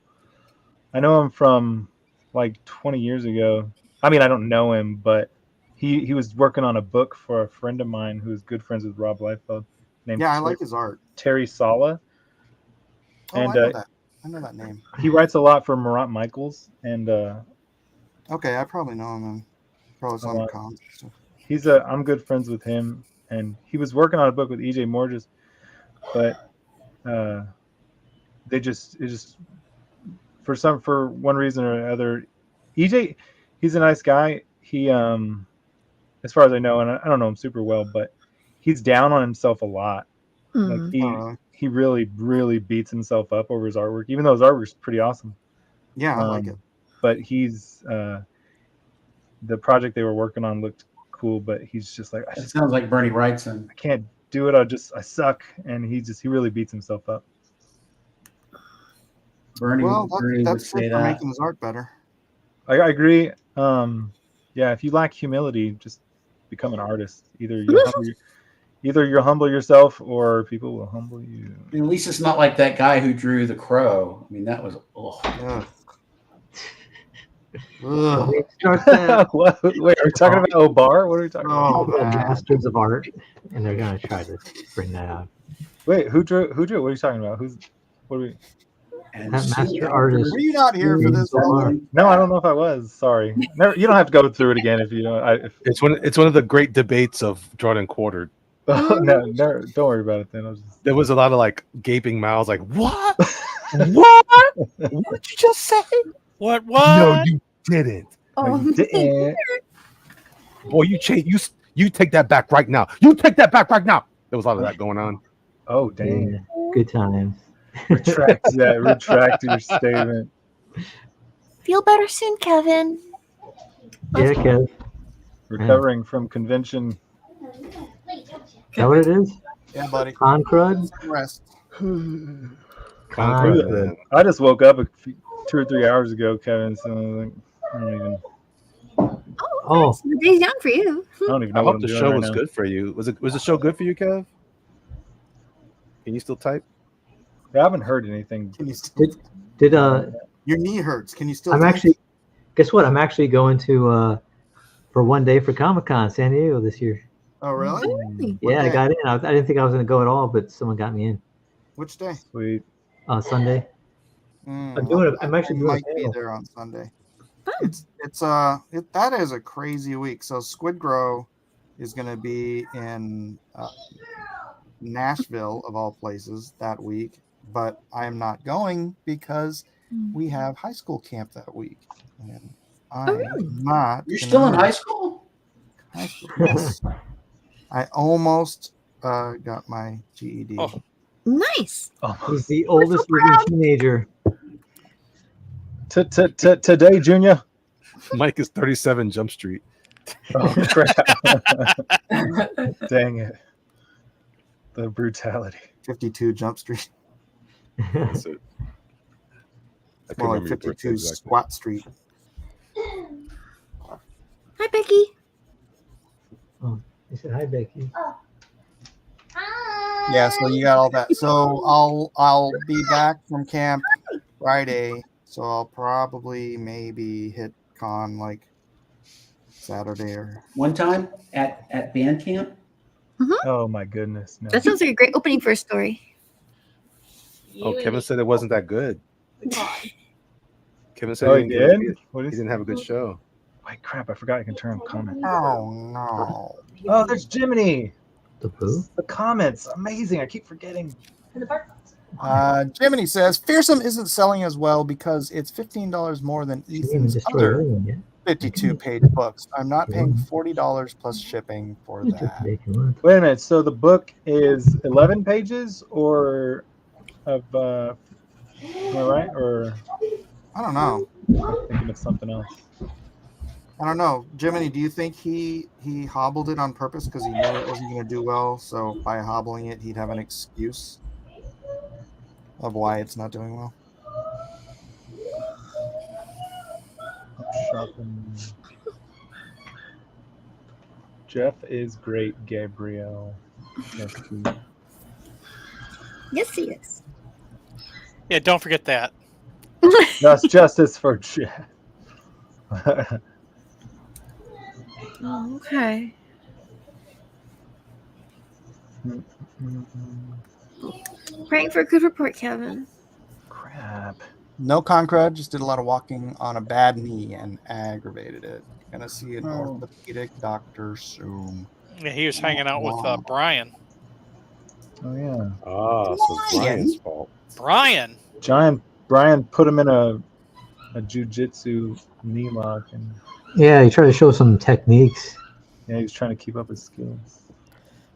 I know him from like 20 years ago. I mean, I don't know him, but he was working on a book for a friend of mine who's good friends with Rob Liefeld. Named Yeah, I like his art. Terry Sala. Oh, And I know that. I know that name. he writes a lot for Morant Michaels, and Okay, I probably know him. And probably some Uh, cons and stuff. I'm good friends with him, and he was working on a book with EJ Mortis, but it just for one reason or another, EJ, he's a nice guy. He as far as I know, and I don't know him super well, but he's down on himself a lot. Like he really beats himself up over his artwork, even though his artwork's pretty awesome. Yeah, I like it. But he's the project they were working on looked cool, but he's just like, It sounds like Bernie Wrightson. I can't do it. I suck, and he really beats himself up. Bernie, Well, Bernie would that's say good for that. making his art better. I agree. Yeah, if you lack humility, just become an artist. Either you'll humble yourself, or people will humble you. I mean, at least it's not like that guy who drew The Crow. I mean, that was. Ugh. Start that. Wait, are we talking about Obar? What are we talking Oh, about? The man. Masters of Art, and they're gonna try to bring that out. Wait, who drew it? What are you talking about? What are we? And That see, master artist. Were you not here for this? Roland? No, I don't know if I was. Sorry. Never, you don't have to go through it again if you don't. It's one of the great debates of drawn and quartered. No, don't worry about it then. There was a lot of like gaping mouths, like what? What? What did you just say? What? No, you didn't. Oh, you didn't. Boy, you change. You take that back right now. You take that back right now. There was a lot of that going on. Oh, dang. Yeah, good times. Retract that. Retract your statement. feel better soon, Kevin. Yeah, Kev. Recovering from convention. Is that what it is? Yeah, buddy. Con crud? Rest. Conquer. I just woke up 2 or 3 hours ago, Kevin. So like, I don't even Oh, nice. The day's young for you. know I what hope I'm the doing show right was now. good for you. Was the show good for you, Kev? Can you still type? Yeah, I haven't heard anything. Can you still, did your knee hurts. Can you still? I'm type? actually. Guess what? I'm actually going to for one day for Comic-Con San Diego this year. Oh, really? Really? What Yeah, I day? got in. I didn't think I was going to go at all, but someone got me in. Which day? Sweet. Sunday. Mm, I'm doing it. I'm actually I doing a might be panel. there on Sunday. Fun. That is a crazy week. So Squid Grow is going to be in Nashville of all places that week, but I am not going because we have high school camp that week, and I'm really? not. You're gonna still in miss high school? high school. Yes. I almost got my GED. Oh. Nice. He's the oldest living teenager. Today, Junior. Mike is 37 Jump Street. Oh crap! Dang it! The brutality. 52 Jump Street. That's it. I More couldn't like remember your birthday 52 exactly. Squat Street. Hi, Becky. He said, "Hi, Becky." Yeah, so you got all that. So I'll be back from camp Friday. So I'll probably maybe hit con like Saturday or One time at band camp. Oh my goodness. No. That sounds like a great opening for a story. Oh, Kevin said it wasn't that good. Kevin said Oh, he he didn't, did? What he is didn't have a good show. Wait, crap! I forgot I can turn on comments. Oh no. Oh, there's Jiminy. The poo? The comments, amazing. I keep forgetting. Jiminy says Fearsome isn't selling as well because it's $15 more than She didn't even Ethan's destroy the other other one yet. 52-page books. I'm not paying $40 plus shipping for You took that. the bacon one. Wait a minute. So the book is 11 pages, or of am I right? Or I don't know. I'm thinking of something else. I don't know. Jiminy, do you think he hobbled it on purpose because he knew it wasn't going to do well? So by hobbling it, he'd have an excuse of why it's not doing well. Shopping. Jeff is great, Gabrielle. Yes, Yes, he is. Yeah, don't forget that. that's justice for Jeff. Oh, okay. Praying for a good report, Kevin. Crap. No Concrud, just did a lot of walking on a bad knee and aggravated it. Gonna see an orthopedic doctor soon. Yeah, he was hanging out with Brian. Oh yeah. Ah, so it's Brian's fault. Brian. Brian put him in a jujitsu knee lock, and Yeah, he tried to show some techniques. yeah, he was trying to keep up his skills.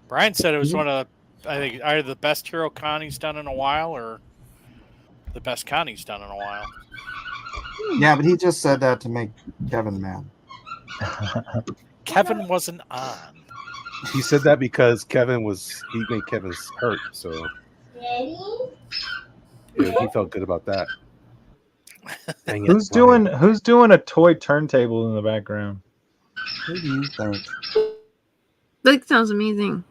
Brian said it was one of the, I think, either the best Hero Con he's done in a while or the best con he's done in a while. Yeah, but he just said that to make Kevin mad. Kevin wasn't on. He said that because he made Kevin's hurt, so yeah, he felt good about that. Dang it, Who's Brian. doing a toy turntable in the background? Who do you think? That sounds amazing.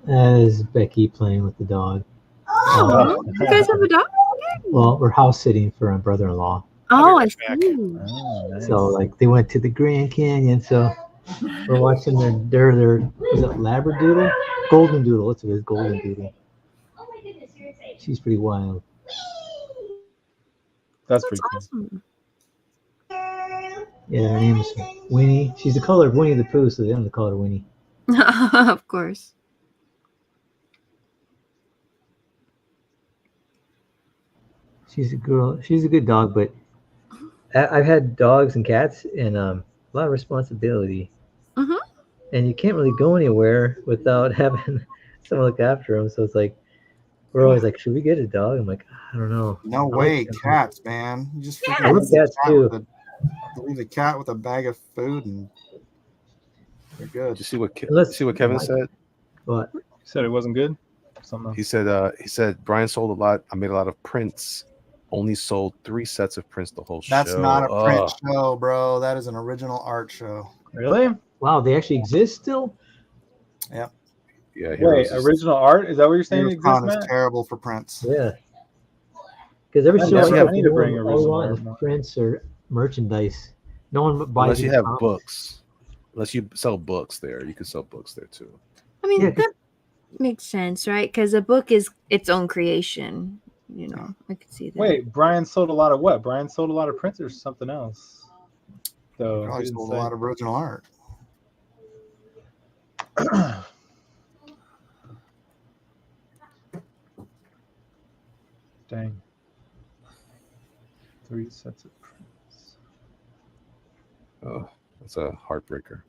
That is Becky playing with the dog. Oh, you guys have a dog? Well, we're house sitting for my brother-in-law. Oh, I see. Oh, nice. So like they went to the Grand Canyon. So we're watching their is it Labradoodle? Golden Doodle. What's it is? Golden Doodle. She's pretty wild. That's pretty cool. Awesome. Yeah, her name is Winnie. She's the color of Winnie the Pooh, so they have the color Winnie. Of course. She's a girl. She's a good dog, but I've had dogs and cats and a lot of responsibility. Mhm. And you can't really go anywhere without having someone look after them. So it's like we're always like, should we get a dog? I'm like, I don't know. No I way, like them. cats, man. You just I love cats too. Leave the cat with a bag of food and they're good. Did you see what Unless- see what Kevin said? What? He said it wasn't good. Something else. He said Brian sold a lot. I made a lot of prints. Only sold 3 sets of prints the whole show. That's not a print Ugh. show, bro. That is an original art show. Really? Wow, they actually exist still? Yeah. Wait, Heroes is- original art? Is that what you're saying? Heroes Exists, Con is Matt? terrible for prints. Yeah. Because every I show never- I I need to bring all we original want art is more. prints or merchandise. No one buys Unless you any have comics. books. Unless you sell books there. You can sell books there too. I mean, Yeah, that makes sense, right? Because a book is its own creation. You know, I could see that. Wait, Brian sold a lot of what? Brian sold a lot of prints or something else? So Probably sold a lot of original art. Dang. 3 sets of prints. Oh, that's a heartbreaker.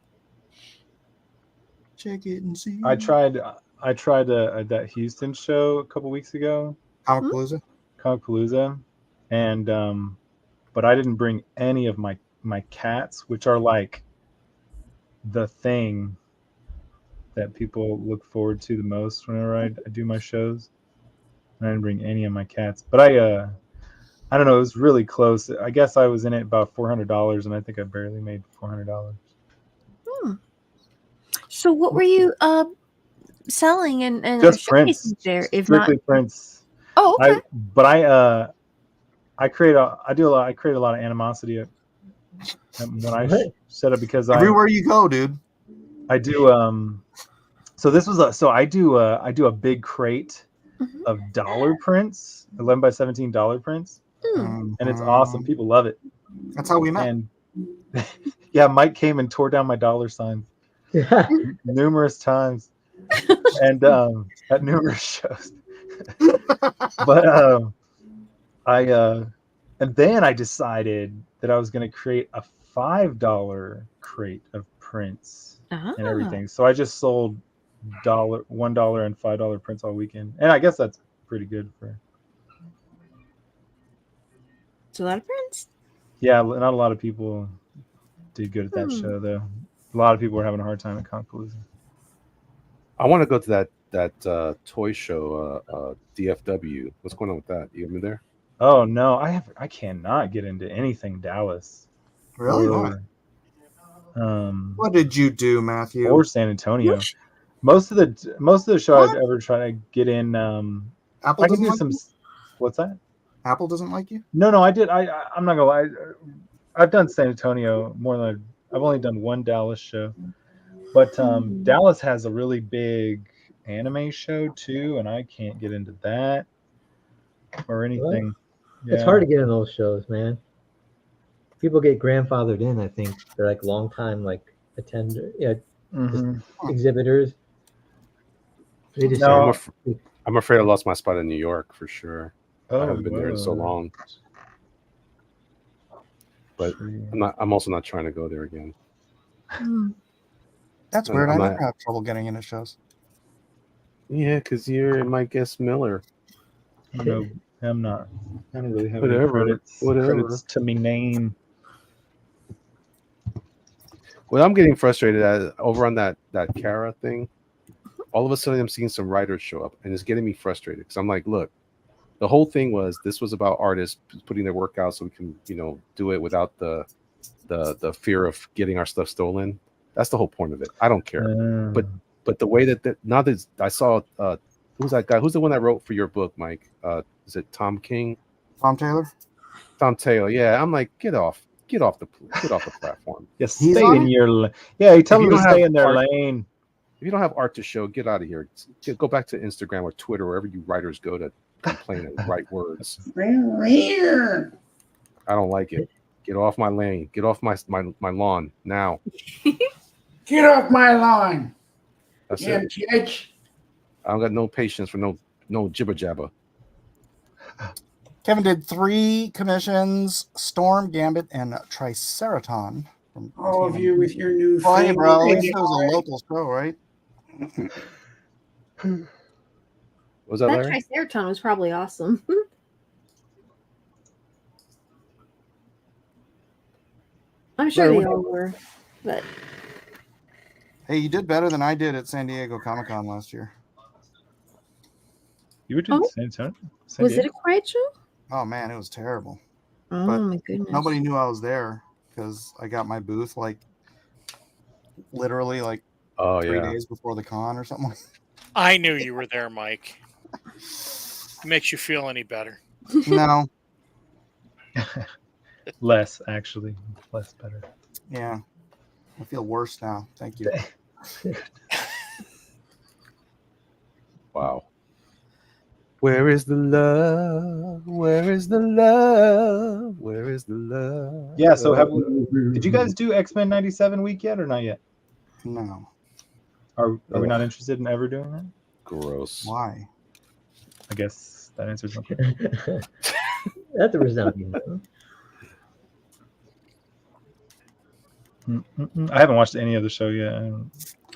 Check it and see. I tried that Houston show a couple weeks ago, Comicpalooza. Comicpalooza, and but I didn't bring any of my cats, which are like the thing that people look forward to the most whenever I do my shows. And I didn't bring any of my cats, but I don't know. It was really close. I guess I was in it about $400, and I think I barely made $400. So what were you selling and Just showcasing prints, there? If strictly not, prints. oh, okay. I create a lot of animosity when I What? set up because Everywhere you go, dude. I do so this was I do a big crate Mhm. of dollar prints, 11 by 17 dollar prints, Hmm. and it's awesome. People love it. That's how we met. And yeah, Mike came and tore down my dollar signs numerous times, and at numerous shows. But and then I decided that I was going to create a $5 crate of prints and Ah. everything. So I just sold $1 and $5 prints all weekend, and I guess that's pretty good for. It's a lot of prints. Yeah, not a lot of people did good at that Hmm. show though. A lot of people were having a hard time at Concaloosa. I want to go to that toy show, DFW. What's going on with that? You ever been there? Oh no, I cannot get into anything Dallas. Really? Or, What did you do, Matthew? or San Antonio. Most of the show I've ever tried to get in. Apple I can doesn't do like some. you? What's that? Apple doesn't like you? No, I did. I'm not gonna lie. I've done San Antonio more than I've only done one Dallas show, but Dallas has a really big anime show too, and I can't get into that or anything. It's hard to get in those shows, man. People get grandfathered in. I think they're like long time like Mhm. exhibitors. They just No. I'm afraid I lost my spot in New York for sure. I Oh, haven't been there in so whoa. long. But I'm also not trying to go there again. Hmm. That's I'm- weird. I'm I not- never have trouble getting into shows. Yeah, because you're my guest Miller. No, I'm not. I don't really have any Whatever. credits to me name. What I'm getting frustrated at over on that Kara thing, all of a sudden I'm seeing some writers show up, and it's getting me frustrated because I'm like, look, the whole thing was this was about artists putting their work out so we can, do it without the fear of getting our stuff stolen. That's the whole point of it. I don't care. But the way that now that I saw who's that guy? Who's the one that wrote for your book, Mike? Is it Tom King? Tom Taylor? Tom Taylor. Yeah, I'm like, get off the platform. Yeah, He's stay on in it? your yeah. You tell If them you to don't stay have in their art- lane. If you don't have art to show, get out of here. Go back to Instagram or Twitter, wherever you writers go to complain and write words. I don't like it. Get off my lane. Get off my lawn now. Get off my lawn. That's Yeah, it. bitch. I don't got no patience for no jibber jabber. Kevin did 3 commissions: Storm, Gambit, and Triceraton. All of you with your new. Well, hey, bro, at least it fangled was a AI. local show, right? Was that That Larry? Triceraton was probably awesome. I'm sure Larry, they what- all were, but Hey, you did better than I did at San Diego Comic-Con last year. You did Oh. San Antonio. was it a quiet show? Oh man, it was terrible. Oh But my goodness! Nobody knew I was there because I got my booth literally Oh 3 yeah. days before the con or something. I knew you were there, Mike. Makes you feel any better? No, Less actually, less better. yeah, I feel worse now. Thank you. Wow. Where is the love? Where is the love? Where is the love? Yeah. So did you guys do X-Men '97 week yet or not yet? No, Are we not interested in ever doing that? Gross. why? I guess that answers my question. That's a resounding no. I haven't watched any of the show yet.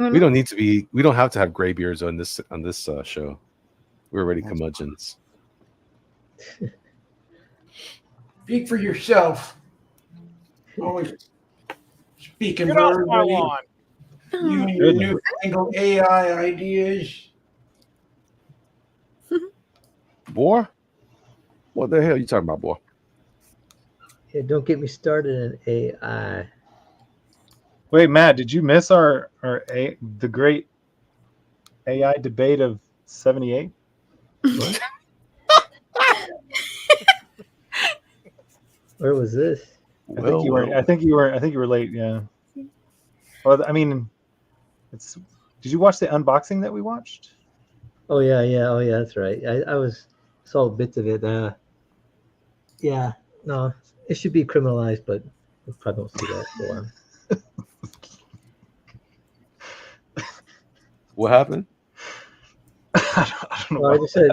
We don't need to be. We don't have to have gray beards on this show. We're already curmudgeons. Speak for yourself. Always speaking Get off for my everybody. lawn. You and your newfangled AI ideas. Boy, what the hell are you talking about, boy? Yeah, don't get me started in AI. Wait, Matt, did you miss the great AI debate of '78? Where was this? I think you were. I think you were late. Yeah. Well, I mean, it's. Did you watch the unboxing that we watched? Oh yeah. That's right. I saw bits of it. Yeah. No, it should be criminalized, but we probably won't see that for him. What happened? I don't know. Well, I just said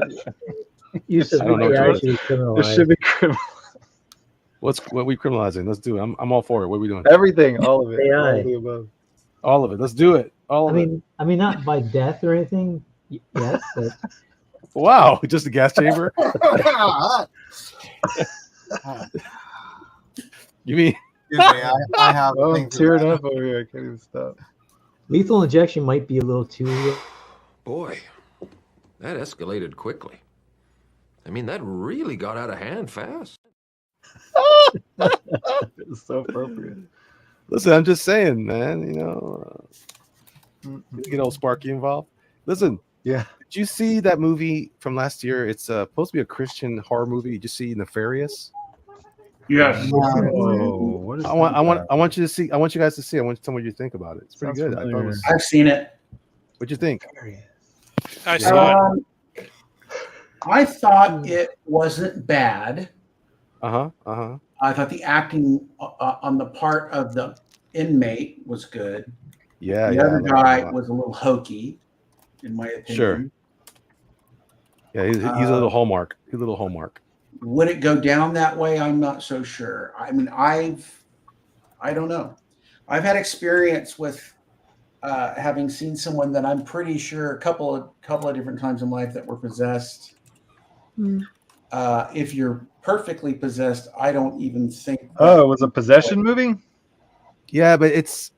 use of I don't know what AI yours should be It criminalized. should be criminal. What we criminalizing? Let's do it. I'm all for it. What are we doing? Everything, all of it, all AI. of the above. All of it. Let's do it. All I of it. mean, not by death or anything. Yes, but Wow, just a gas chamber? You mean? I have. Oh, I'm things tearing that- up over here. I can't even stop. lethal injection might be a little too. Boy, that escalated quickly. I mean, that really got out of hand fast. It's so appropriate. Listen, I'm just saying, man. You know, get old Sparky involved. Listen, Yeah. did you see that movie from last year? It's supposed to be a Christian horror movie. Did you see Nefarious? Yes. Oh, what is I want you to see. I want you guys to see. I want you to tell me what you think about it. It's pretty Sounds good. I thought it familiar. was, I've seen it. what'd you think? I saw it. I thought it wasn't bad. Uh-huh. I thought the acting on the part of the inmate was good. Yeah, The yeah. I other like guy that a lot. was a little hokey, in my opinion. Sure. Yeah, he's a little hallmark. He's a little hallmark. Would it go down that way? I'm not so sure. I mean, I don't know. I've had experience with having seen someone that I'm pretty sure a couple of different times in life that were possessed. Hmm. If you're perfectly possessed, I don't even think. Oh, it was a possession movie? Yeah, but it's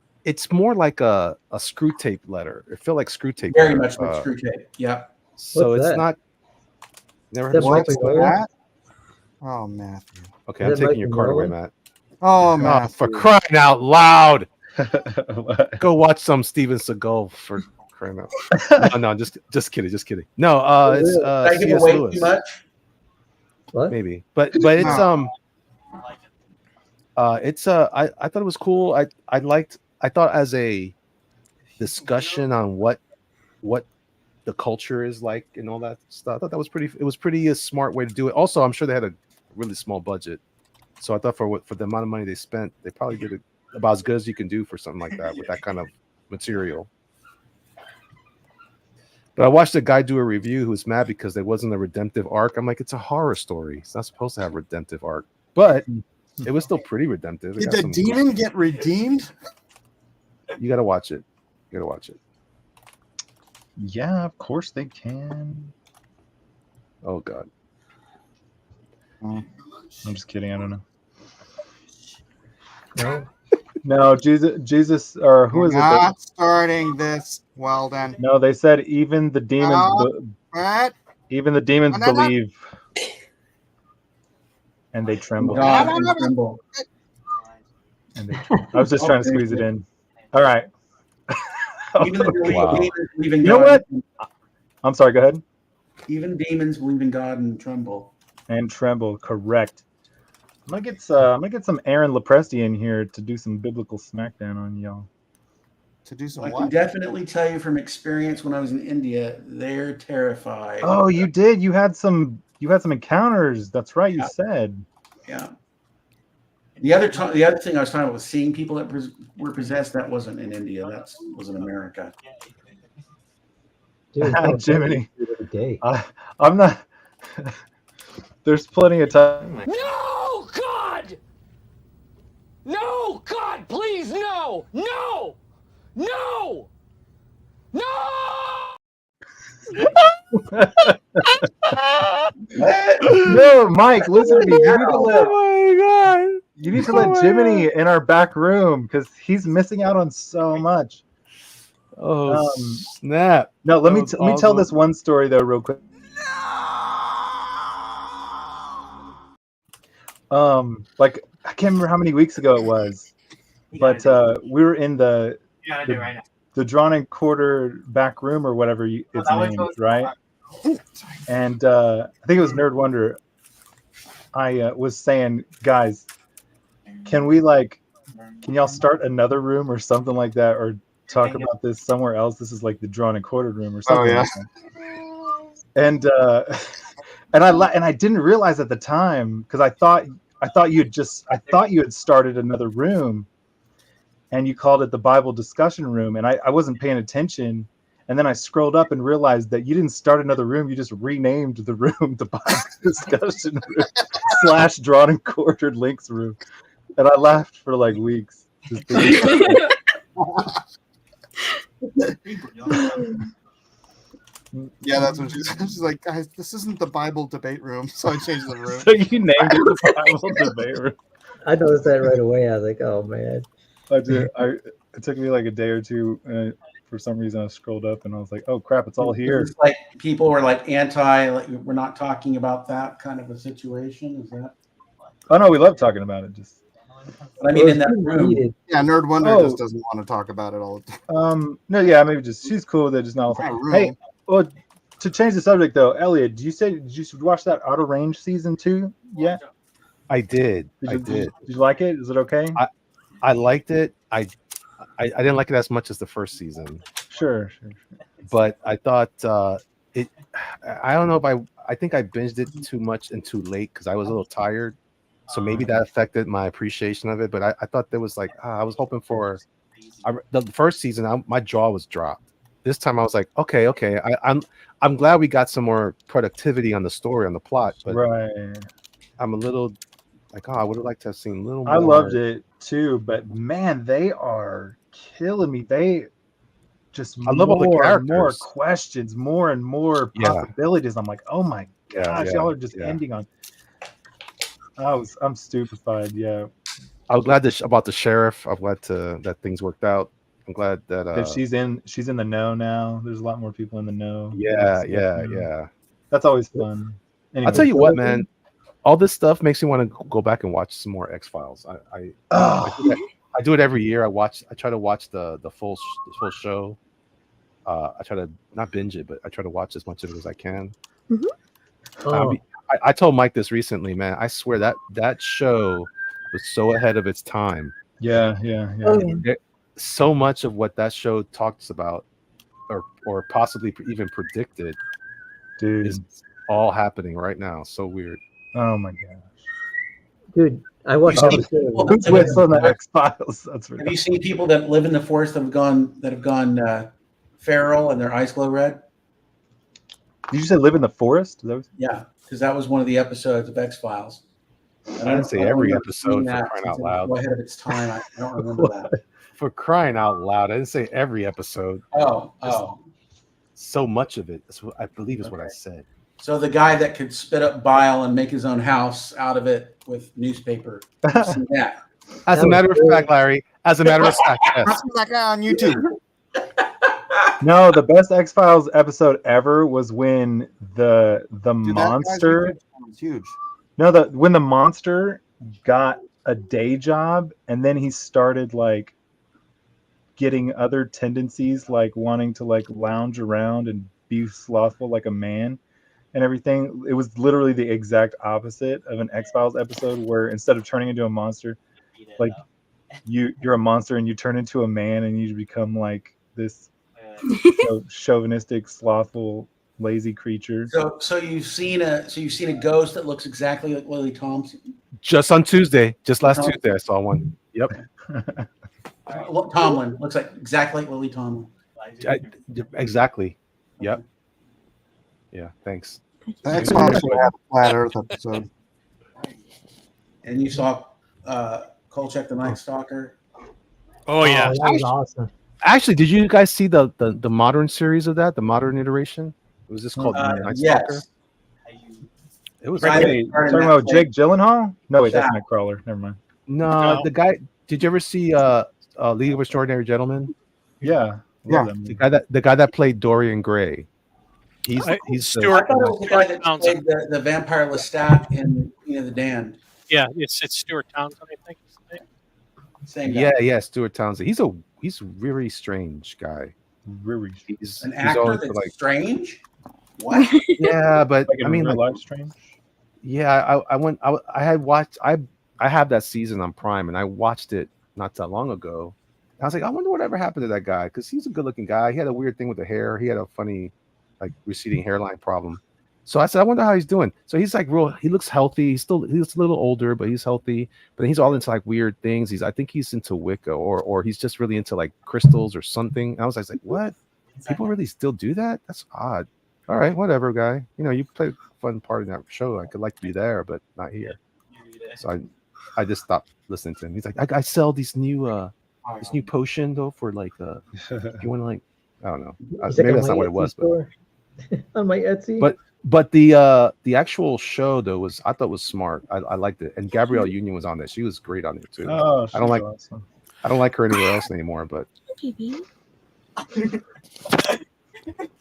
more like a screw tape letter. It felt like screw tape. Very letter. much like screw tape. Yeah. So What's it's that? not. Never Is heard that of Mike screw tape Mignola? letter? That? Oh, Matthew. Okay, Is I'm that taking Mike your card away, Mignola? Matt. Oh, Oh, Matthew. for crying out loud! Go watch some Steven Seagal for crying out. No, just kidding, just kidding. No, it's Did I give C.S. away Lewis. too much? What? Maybe, but it's I thought it was cool. I thought as a discussion on what the culture is like and all that stuff. I thought that was pretty. It was pretty a smart way to do it. Also, I'm sure they had a really small budget, so I thought for the amount of money they spent, they probably did it about as good as you can do for something like that with that kind of material. But I watched a guy do a review who was mad because there wasn't a redemptive arc. I'm like, it's a horror story. It's not supposed to have a redemptive arc, but it was still pretty redemptive. It Did got the some- demon get redeemed? You gotta watch it. You gotta watch it. Yeah, of course they can. Oh God. I'm just kidding. I don't know. No. No, Jesus, or who is it? Not starting this. Well then. No, they said even the demons, What? even the demons No, no, no. believe, and they tremble. God and tremble. And they tremble. I was just trying to squeeze it in. All right. Even the Wow. demons believe in You know God. what? I'm sorry. Go ahead. Even demons believe in God and tremble. And tremble. Correct. I'm gonna get some Aaron Lepresti in here to do some biblical smackdown on y'all. To do some I can what? definitely tell you from experience when I was in India, they're terrified. Oh, you did. You had some encounters. That's right. You Yeah. said. Yeah. The other thing I was talking about was seeing people that were possessed. That wasn't in India. That was in America. Dude, Jiminy. every day. I'm not. There's plenty of time. No, God! No, God, please, no! No! No! No! No, Mike, listen to me. You need to let, Oh my God. you need to let Jiminy in our back room because he's missing out on so much. Oh snap! No, let me That was let me tell awesome. this one story though, real quick. Like I can't remember how many weeks ago it was, but we were in the drawn and quarter back room or whatever it's named, right? And I think it was Nerd Wonder. I was saying, guys, can y'all start another room or something like that, or talk about this somewhere else? This is like the drawn and quartered room or something. yeah. Like that. And I didn't realize at the time, because I thought you had started another room, and you called it the Bible discussion room, and I wasn't paying attention. And then I scrolled up and realized that you didn't start another room. You just renamed the room the Bible discussion room / drawn and quartered links room. And I laughed for like weeks. Just Yeah, that's what she said. She's like, guys, this isn't the Bible debate room, so I changed the room. So you named it the Bible debate room. I noticed that right away. I was like, oh man. I did. It took me like a day or two. For some reason, I scrolled up and I was like, "Oh crap, it's all here." It's like people were like anti, like we're not talking about that kind of a situation. Is that? Oh no, we love talking about it. Just, I mean, in that room. Yeah, Nerd Wonder just doesn't want to talk about it all the time. No, yeah, maybe just she's cool with it. Just not. Hey, well, to change the subject though, Elliot, did you watch that Outer Range season 2 yet? I did. Did you like it? Is it okay? I liked it. I didn't like it as much as the first season. Sure. But I thought it. I don't know if I think I binged it too much and too late because I was a little tired. So maybe that affected my appreciation of it. But I thought there was like I was hoping for the first season. My jaw was dropped. This time I was like, okay. I'm glad we got some more productivity on the story, on the plot. But right. I'm a little like, I would have liked to have seen a little more. I loved it too, but man, they are killing me. They just I love all the characters. More questions, more and more possibilities. I'm like, oh my gosh, y'all are just ending on. I'm stupefied. Yeah, I was glad about the sheriff. I'm glad that things worked out. I'm glad that she's in the know now. There's a lot more people in the know. Yeah. That's always fun. Anyway, I'll tell you what, man. All this stuff makes me want to go back and watch some more X-Files. I do it every year. I try to watch the full show. I try to not binge it, but I try to watch as much of it as I can. Mm-hmm. I told Mike this recently, man. I swear that show was so ahead of its time. Yeah. So much of what that show talks about, or possibly even predicted, is all happening right now. So weird. Oh my gosh, dude! I watched. Who's with on the X-Files? That's Have you seen people that live in the forest that have gone feral and their eyes glow red? Did you say live in the forest? Yeah, because that was one of the episodes of X-Files. I didn't say every episode for crying out loud. Ahead of its time. I don't remember that. For crying out loud, I didn't say every episode. Oh. So much of it. I believe is what I said. So the guy that could spit up bile and make his own house out of it with newspaper. Yeah. As a matter of fact, Larry. As a matter of fact, yes. That guy on YouTube. No, the best X-Files episode ever was when the monster. It's huge. No, when the monster got a day job and then he started like getting other tendencies, like wanting to like lounge around and be slothful like a man and everything. It was literally the exact opposite of an X-Files episode where instead of turning into a monster, like you're a monster and you turn into a man and you become like this chauvinistic, slothful, lazy creature. So you've seen a ghost that looks exactly like Lily Tomlin. Just on Tuesday, last Tuesday, I saw one. Yep. Tomlin looks like exactly like Lily Tomlin. Exactly. Yep. Yeah. Thanks. X-Files should have a Flat Earth episode. And you saw Kolchak the Night Stalker. Oh yeah, that was awesome. Actually, did you guys see the modern series of that? The modern iteration? Was this called Night Stalker? It was. Wait, talking about Jake Gyllenhaal? No, wait, that's Nightcrawler. Never mind. No, the guy. Did you ever see League of Extraordinary Gentlemen? Yeah. The guy that played Dorian Gray. He's Stuart. I thought it was the guy that played the vampire Lestat in the Damned. Yeah, it's Stuart Townsend, I think. Same guy. Yeah, Stuart Townsend. He's a really strange guy. Really, he's an actor that's like strange. What? Yeah, but like I mean, real life strange. Yeah, I I have that season on Prime, and I watched it not that long ago. I was like, I wonder whatever happened to that guy, because he's a good-looking guy. He had a weird thing with the hair. He had a funny, like, receding hairline problem. So I said, I wonder how he's doing. So he's like real. He looks healthy. He's a little older, but he's healthy. But he's all into like weird things. I think he's into Wicca, or he's just really into like crystals or something. And I was like, what? People really still do that? That's odd. All right, whatever, guy. You know, you played a fun part in that show. I could like to be there, but not here. So I just stopped listening to him. He's like, I sell this new potion though for like if you want to like, I don't know. Maybe that's not what it was. But on my Etsy. But the actual show though I thought was smart. I liked it, and Gabrielle Union was on there. She was great on it too. Oh, I don't awesome. like her anywhere else anymore. But Baby. It's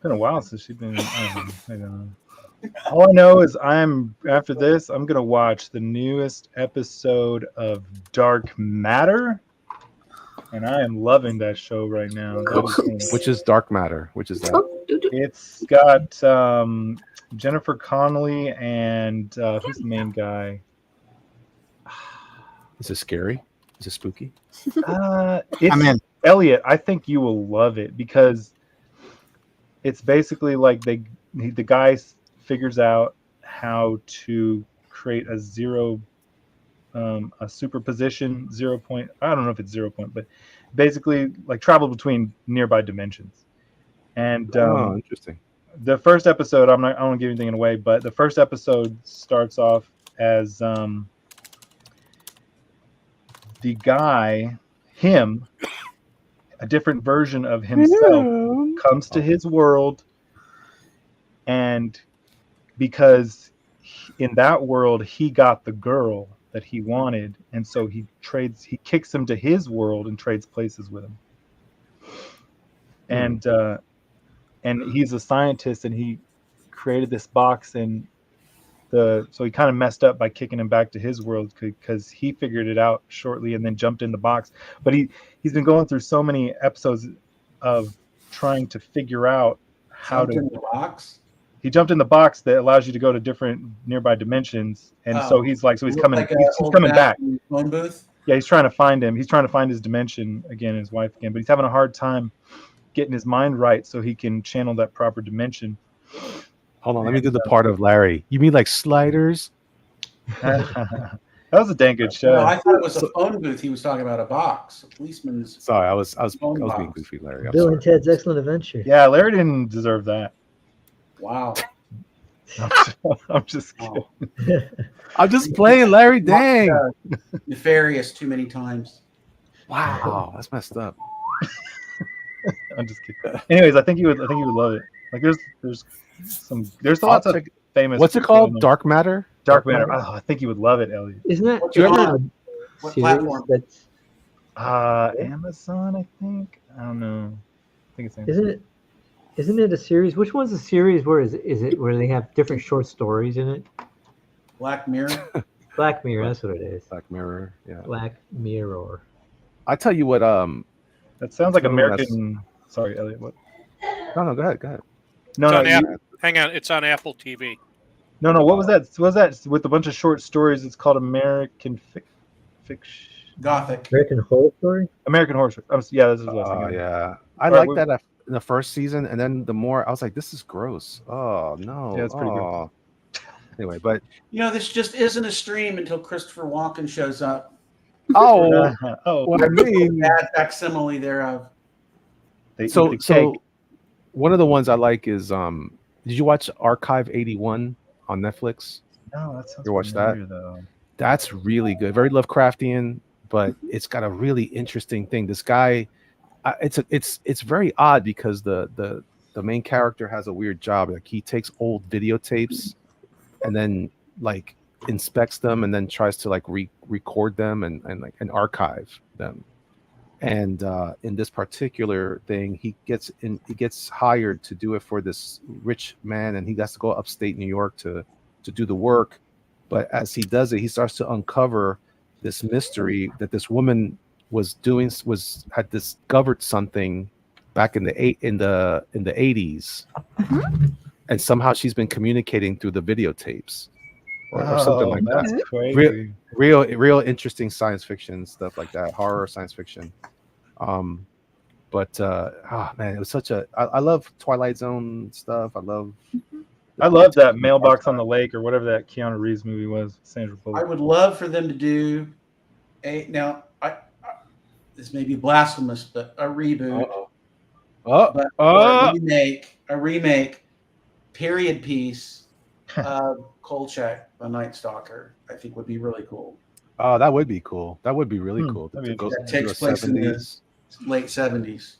been a while since she's been. I don't know. All I know is after this, I'm gonna watch the newest episode of Dark Matter, and I am loving that show right now. Which is Dark Matter? Which is that? It's got Jennifer Connelly and who's the main guy? Is it scary? Is it spooky? I'm in. Elliot, I think you will love it because it's basically like the guy figures out how to create a superposition 0 point. I don't know if it's 0 point, but basically like travel between nearby dimensions. And interesting. The first episode, I don't want to give anything away, but the first episode starts off as the guy, a different version of himself, comes to his world, and because in that world he got the girl that he wanted, and so he kicks him to his world and trades places with him. And he's a scientist, and he created this box, and so he kind of messed up by kicking him back to his world because he figured it out shortly and then jumped in the box. But he's been going through so many episodes of trying to figure out how to. In the box. He jumped in the box that allows you to go to different nearby dimensions, and so he's coming. Like he's coming back. Phone booth. Yeah, he's trying to find him. He's trying to find his dimension again, his wife again, but he's having a hard time getting his mind right so he can channel that proper dimension. Hold on, let me do the part of Larry. You mean like sliders? That was a dang good show. No, I thought it was a phone booth. He was talking about a box, a policeman's. Sorry, I was being goofy, Larry. Bill and Ted's Excellent Adventure. Yeah, Larry didn't deserve that. Wow. I'm just kidding. I'm just playing, Larry. Dang. Nefarious too many times. Wow, that's messed up. I'm just kidding. Anyways, I think you would love it. Like there's lots of famous. What's it called? Dark Matter. Dark Matter. Oh, I think you would love it, Elliot. Isn't that What platform? That's Amazon, I think. I don't know. I think it's Amazon. Isn't it a series? Which one's a series? Where is it where they have different short stories in it? Black Mirror. Black Mirror. That's what it is. Black Mirror. Yeah. Black Mirror. I tell you what. That sounds like American. Sorry, Elliot. What? No, go ahead. No, hang on. It's on Apple TV. No. What was that? What was that with a bunch of short stories? It's called American Fiction. Gothic. American Horror Story. American Horror Story. Yeah, this is what I was thinking. Yeah, I like that in the first season, and then the more I was like, this is gross. Oh no. Yeah, it's pretty gross. Anyway, but This just isn't a stream until Christopher Walken shows up. Oh, what I mean, bad facsimile thereof. So one of the ones I like is did you watch Archive 81 on Netflix? No, that sounds you watch familiar, that? Though. That's really good. Very Lovecraftian, but it's got a really interesting thing. This guy, it's very odd because the main character has a weird job. Like he takes old videotapes and then like inspects them and then tries to like record them and archive them. And in this particular thing, he gets hired to do it for this rich man, and he has to go upstate New York to do the work. But as he does it, he starts to uncover this mystery that this woman had discovered something back in the 80s, and somehow she's been communicating through the videotapes. or something like that's that. crazy. Real interesting science fiction stuff like that, horror science fiction. But man, it was such a. I love Twilight Zone stuff. I love that Mailbox on the Lake or whatever that Keanu Reeves movie was. Sandra Bullock. I would love for them to do this may be blasphemous, but a reboot. But a remake, period piece of Kolchak, The Night Stalker. I think would be really cool. Oh, that would be cool. That would be really cool. That takes place in the late 70s.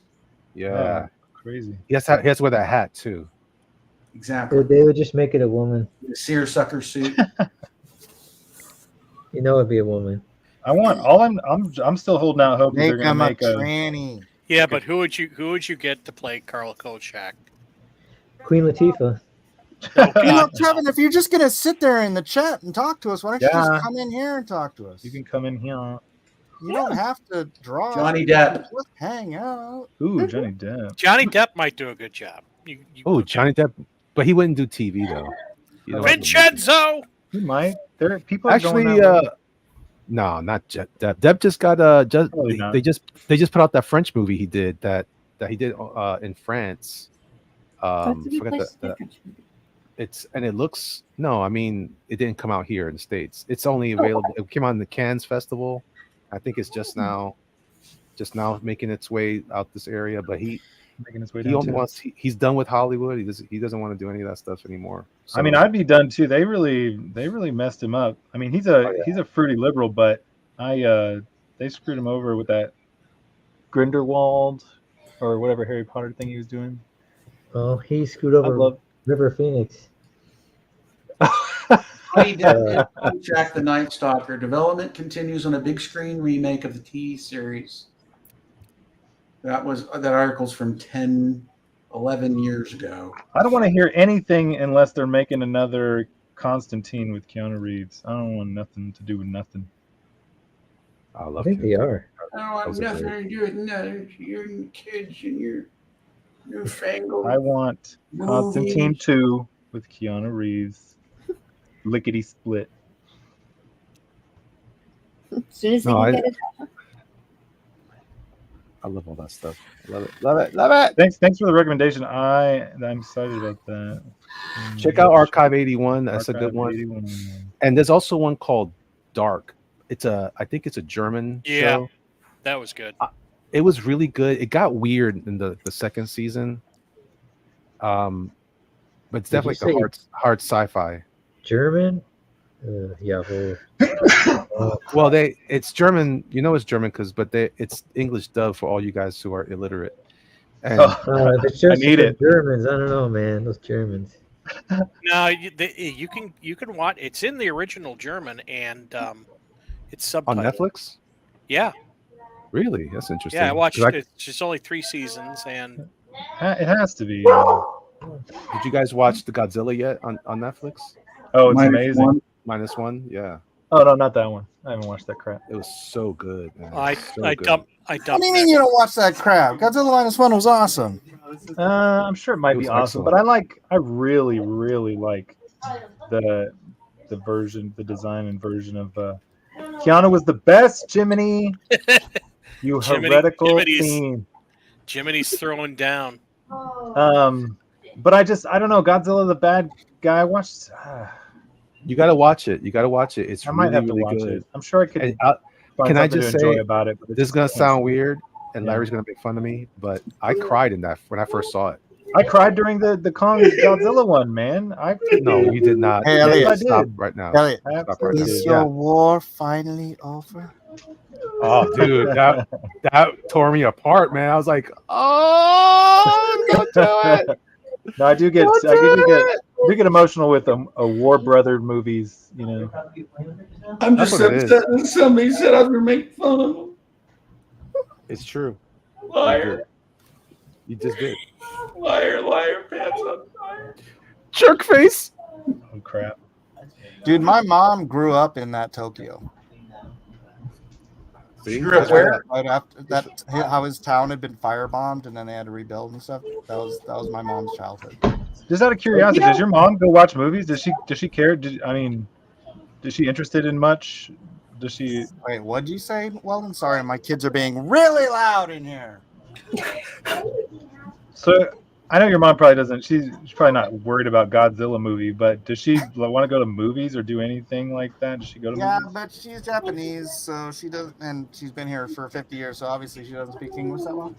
Yeah, crazy. He has to wear that hat too. Exactly. They would just make it a woman. The seersucker suit. You know, it'd be a woman. I'm still holding out hope that Make they're gonna him a make a tranny. Yeah, but who would you get to play Carl Kolchak? Queen Latifah. You know, Kevin, if you're just gonna sit there in the chat and talk to us, why don't you Yeah. just come in here and talk to us? You can come in here. You don't have to draw. Johnny Depp. Just hang out. Ooh, Johnny Depp. Johnny Depp might do a good job. Oh, Johnny Depp, but he wouldn't do TV though. You know, Vincenzo. He might. There, people are actually, going that way. no, not Depp. Depp just got they just put out that French movie he did that he did in France. Forget it looks I mean it didn't come out here in the States. It's only available. It came out in the Cannes Festival. I think it's just now making its way out this area. But making its way he down only too. wants he's done with Hollywood. He doesn't want to do any of that stuff anymore. I mean, I'd be done too. They really messed him up. I mean, he's a fruity liberal, but they screwed him over with that Grindelwald or whatever Harry Potter thing he was doing. Oh, he screwed over River Phoenix. Jack the Night Stalker. Development continues on a big screen remake of the TV series. That article's from 11 years ago. I don't want to hear anything unless they're making another Constantine with Keanu Reeves. I don't want nothing to do with nothing. I think they are. I don't want nothing to do with nothing. Your kids and your newfangled. I want Constantine 2 with Keanu Reeves. Lickety split. As soon as No, they I- can get it. I love all that stuff. Love it. Thanks for the recommendation. I'm excited about that. Check out Archive 81. That's a good one. 81. And there's also one called Dark. I think it's a German show. That was good. It was really good. It got weird in the second season. But it's Did you definitely like say- a hard sci-fi. German? Yeah. Well, it's German. You know it's German but it's English dub for all you guys who are illiterate. And If it's just need the it. Germans, I don't know, man. Those Germans. No, you can watch. It's in the original German and it's on subtitled. Netflix? Yeah, Really? That's interesting. yeah. I watched 'Cause it. It's just only 3 seasons, and It has to be. Did you guys watch the Godzilla yet on Netflix? Oh, it's amazing. -1, yeah. Oh no, not that one. I haven't watched that crap. It was so good, man. I good. dumped. What do you mean you don't watch that crap? Godzilla -1 was awesome. I'm sure it might It be was awesome, excellent. but I really, really like the design and version of Keanu was the best, Jiminy. You heretical fiend. Jiminy's throwing down. But I don't know. Godzilla the bad guy. I watched. You got to watch it. It's I might really, have to really watch good. it. I'm sure I could. And find can I something just to say enjoy about it? But this is gonna I can't sound see it. weird, and Yeah. Larry's gonna make fun of me, but I cried in that when I first saw it. I cried during the Kong Godzilla one, man. No, you did not. Hey, Yes, Elliot. stop right now. Elliot, Stop right is now. your war finally over? Oh, dude, that tore me apart, man. I was like, oh, don't do it. No, I do get emotional with a War Brother movies. You know, I'm That's just what it is. upset that somebody said I was going to make fun of him. It's true. Liar. You just did. Liar, pants on fire. Jerk face. oh crap. Dude, my mom grew up in that Tokyo. See? Grew up where? Right after that, how his town had been firebombed and then they had to rebuild and stuff. That was my mom's childhood. Just out of curiosity, does your mom go watch movies? Does she care? Is she interested in much? Does she? Wait, what'd you say, Weldon? Sorry, my kids are being really loud in here. So I know your mom probably doesn't. She's probably not worried about Godzilla movie, but does she want to go to movies or do anything like that? Does she go to Yeah, movies? but she's Japanese, so she doesn't, and she's been here for 50 years, so obviously she doesn't speak English that well.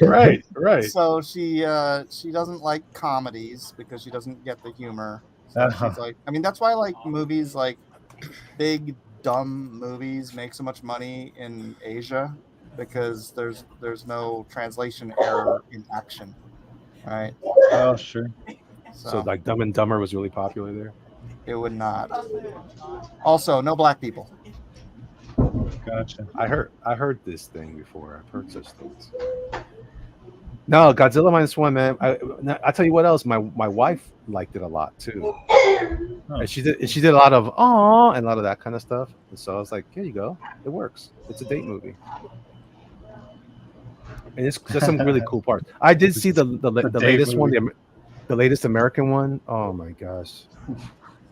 Right. So she doesn't like comedies because she doesn't get the humor. So she's like, I mean, that's why like movies like big dumb movies make so much money in Asia because there's no translation error in action, right? Oh, sure. So like Dumb and Dumber was really popular there. It would not. Also, no black people. Gotcha. I heard this thing before. I've heard such things. No, Godzilla -1, man. I tell you what else. My wife liked it a lot too. And she did a lot of and a lot of that kind of stuff. And so I was like, here you go. It works. It's a date movie. And there's some really cool parts. I did see the latest one, the latest American one. Oh my gosh.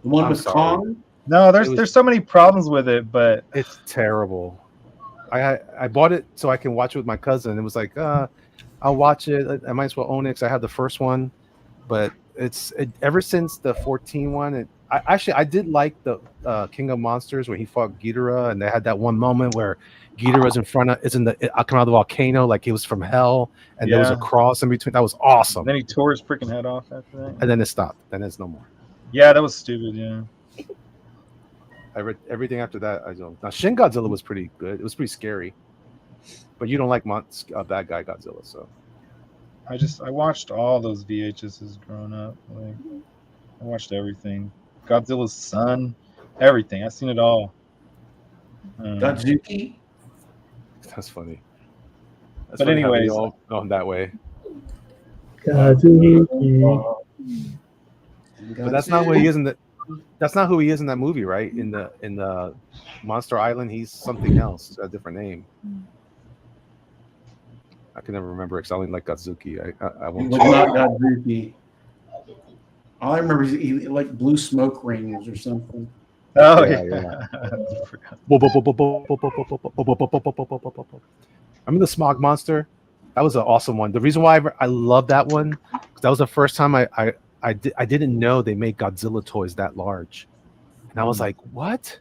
The one I'm with sorry. Kong? No, there's so many problems with it, but it's terrible. I bought it so I can watch it with my cousin. It was like, I'll watch it. I might as well own it because I have the first one. But ever since the 14 one, I did like the King of Monsters where he fought Ghidorah, and they had that one moment where Ghidorah's come out of the volcano like he was from hell, and there was a cross in between. That was awesome. then he tore his freaking head off after that. And then it stopped. Then there's no more. Yeah, that was stupid. Yeah. I read everything after that. I don't. Now Shin Godzilla was pretty good. It was pretty scary, but you don't like bad guy Godzilla, so. I watched all those VHSs growing up. Like, I watched everything. Godzilla's son, everything. I've seen it all. Godzuki? That's funny. That's But funny how we anyways, all gone that way. But that's not what he is in the. That's not who he is in that movie, right? In the Monster Island, he's something else. He's got a different name. I can never remember it because I only like Godzuki. I It won't. was not Godzuki. All I remember is he like blue smoke rings or something. Oh Yeah, yeah. I mean the Smog Monster. That was an awesome one. The reason why I love that one, because that was the first time I didn't know they made Godzilla toys that large, and I was like, what?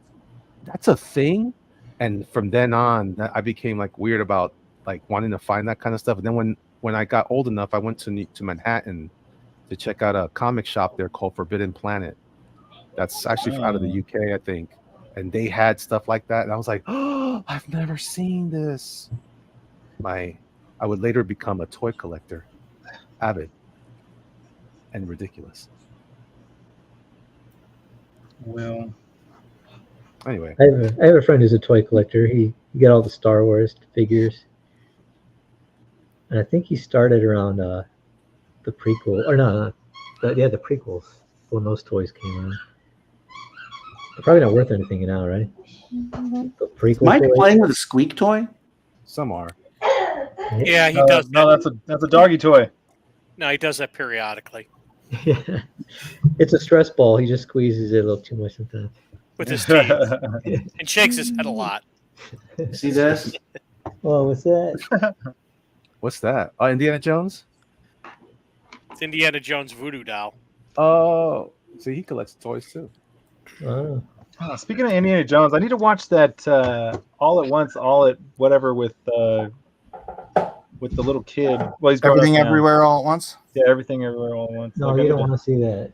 That's a thing. And from then on, I became like weird about like wanting to find that kind of stuff. And then when I got old enough, I went to Manhattan to check out a comic shop there called Forbidden Planet. That's actually out of the UK, I think. And they had stuff like that. And I was like, oh, I've never seen this. I would later become a toy collector, avid and ridiculous. Well, anyway, I have a friend who's a toy collector. He got all the Star Wars figures, and I think he started around the prequel, or no, the prequels when those toys came out. They're probably not worth anything now, right? The prequel. Mike toys? playing with a squeak toy? Some are. Yeah, he no, does. No, that's a doggy toy. No, he does that periodically Yeah, it's a stress ball. He just squeezes it a little too much sometimes. with his teeth and shakes his head a lot. See this? Oh, what's that? What's that? Oh, Indiana Jones? It's Indiana Jones voodoo doll. Oh, see, he collects toys too. Oh. Oh, speaking of Indiana Jones, I need to watch that All at Once, All at whatever with the little kid. Well, he's growing Everything up now. Everywhere All at Once. Yeah, Everything Everywhere All at Once. No, Like, you don't want to see that.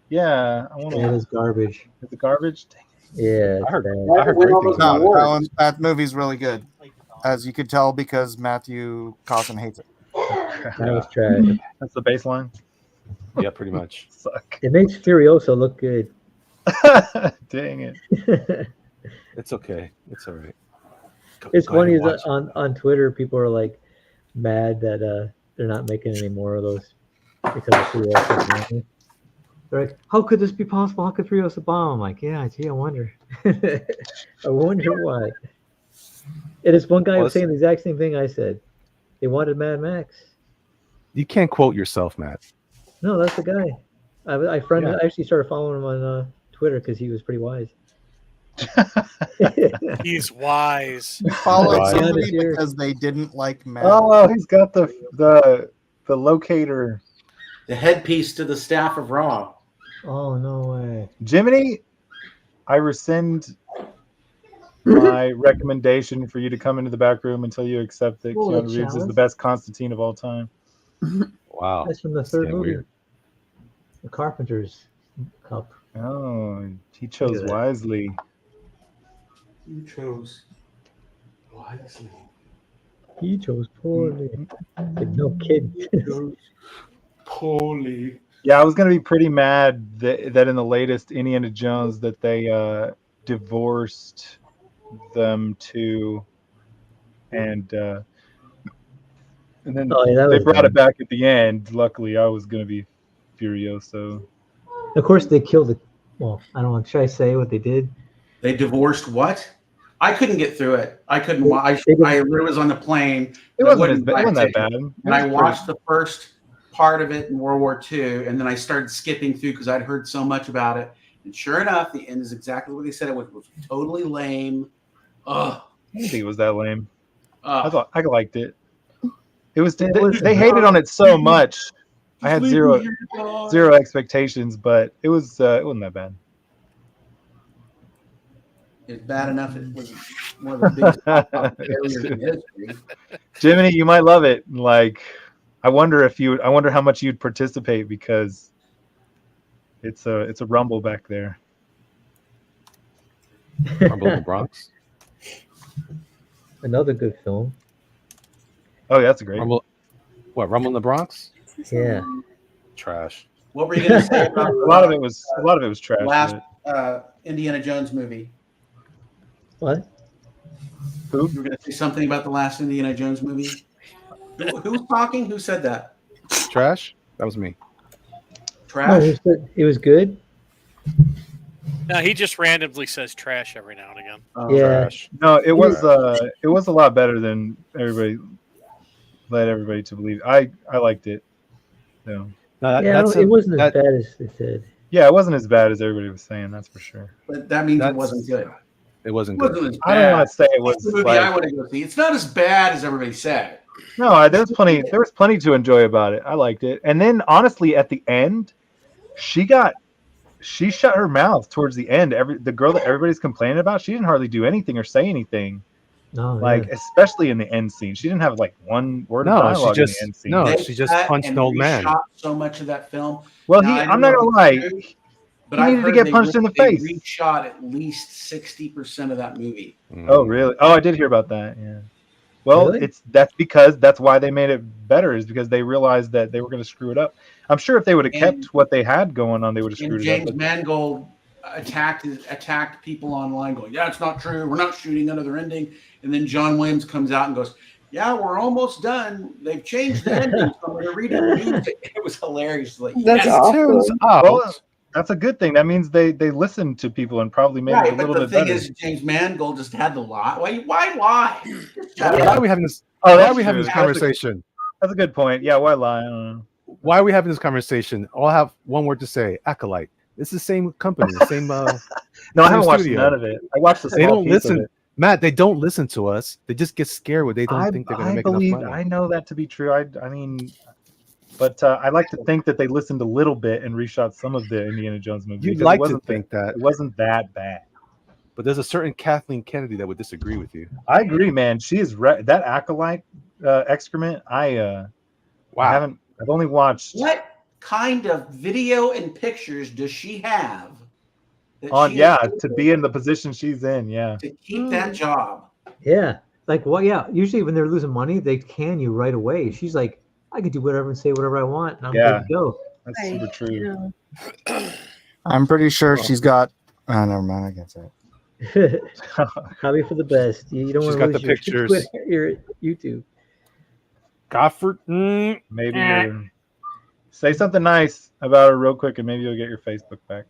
Yeah, I want to. That is garbage. Is it garbage? Dang it. Yeah, it's I heard bad. great things about it. That movie's really good, as you could tell because Matthew Caution hates it. That was trash. That's the baseline. Yeah, pretty much. Suck. It makes Furiosa look good. Dang it. It's okay. It's all right. It's Go ahead funny and is watch on Twitter, people are like mad that they're not making any more of those because of Furiosa. They're like, how could this be possible? How could Furiosa bomb? I'm like, yeah, gee, I wonder. I wonder why. And it's one guy was saying the exact same thing I said. They wanted Mad Max. You can't quote yourself, Matt. No, that's the guy. I actually started following him on Twitter because he was pretty wise. He's wise. You followed Right. somebody Yeah, because they didn't like Matt. Oh, he's got the locator. The headpiece to the staff of Raw. Oh no way! Jiminy, I rescind my recommendation for you to come into the back room until you accept that Oh, Keanu Reeves is challenge? the best Constantine of all time. Wow. That's from the It's third getting movie, weird. The Carpenter's Cup. Oh, he chose Look at that. wisely. You chose wisely. He chose poorly. Like, no kid. Poorly. Yeah, I was gonna be pretty mad that in the latest Indiana Jones that they divorced them two, and then Oh, yeah, that they was brought dumb. it back at the end. Luckily, I was gonna be furioso. Of course, they killed it. Well, I don't know. Should I say what they did? They divorced what? I couldn't get through it. I couldn't watch. They did- I was on the plane. It I wasn't wouldn't buy that tickets. bad. And I watched the first part of it in World War II, and then I started skipping through because I'd heard so much about it. And sure enough, the end is exactly what they said it was. It was totally lame. Ugh. I didn't think it was that lame. I Ugh. thought I liked it. It was It they, was- they hated on it so much. I had Leave me zero here, God. expectations, but it wasn't that bad. It's bad enough. It was one of the biggest failures in history. Jiminy, you might love it. Like, I wonder how much you'd participate because it's a rumble back there. Rumble in the Bronx. Another good film. Oh, yeah, that's a great. Rumble. What? Rumble in the Bronx? Yeah. Trash. What were you going to say about A lot of it was trash. the last but- Indiana Jones movie? What? You were going to say something about the last Indiana Jones movie? Who was talking? Who said that? Trash? That was me. No, Trash? he said it was good. No, he just randomly says trash every now and again. Oh, Yeah. Trash. No, it was a lot better than everybody led everybody to believe. I liked it. No. No, Yeah, that's it wasn't as that- bad as they said. Yeah, it wasn't as bad as everybody was saying. That's for sure. But that means it That's- wasn't good. It wasn't It good. wasn't as I don't know. bad. I'd say it It's was the movie like, I want to go see. It's not as bad as everybody said. no. There was plenty to enjoy about it. I liked it. And then honestly, at the end, she shut her mouth towards the end. The girl that everybody's complaining about, she didn't hardly do anything or say anything. No, Like, yeah. especially in the end scene, she didn't have like one word No, of she dialogue just- in the end scene. no. They she just cut punched and an old man. reshot so much of that film. Well, Now, I I'm don't not know gonna if it's lie. true, but he I've needed to heard get they punched in the they face. reshot at least 60% of that movie. Oh, really? Oh, I did hear about that. Yeah. Well, Really? that's why they made it better, is because they realized that they were going to screw it up. I'm sure if they would have And- kept what they had going on, they would have And screwed James it up. Mangold attacked people online, going, "Yeah, it's not true. We're not shooting another ending." And then John Williams comes out and goes, "Yeah, we're almost done. They've changed the ending, so we're going to redo the music." It was hilarious. Like, That's yes, awesome. Turns Well, out, that's a good thing. That means they listened to people and probably made it right. a But little the bit thing better. is, James Mangold just had the lie. Why? why are we having this? Oh, Why are that's we having true. this conversation? That's a good point. Yeah, why lie? I don't know. Why are we having this conversation? I'll have one word to say: Acolyte. It's the same company, the same. No, I Same haven't watched studio. none of it. I watched the They small don't piece of listen, it. Matt. They don't listen to us. They just get scared when they don't think they're going to make believe, enough money. I know that to be true. I mean, but I like to think that they listened a little bit and reshot some of the Indiana Jones movies. You'd because like it to wasn't think that, it wasn't that bad. but there's a certain Kathleen Kennedy that would disagree with you. I agree, man. She is that acolyte excrement. I Wow. I've only watched What kind of video and pictures does she have? That on she yeah is to be in the position she's in. Yeah. to keep that job. Yeah. Like, well, yeah. Usually when they're losing money, they can you right away. She's like, I can do whatever and say whatever I want, and I'm Yeah. good to go. That's super true. I'm pretty sure she's got. Oh, never mind. I can't say it. Probably for the best. You don't She's want got to the lose your pictures. Twitter, your YouTube. Gofford. Maybe say something nice about her real quick, and maybe you'll get your Facebook back.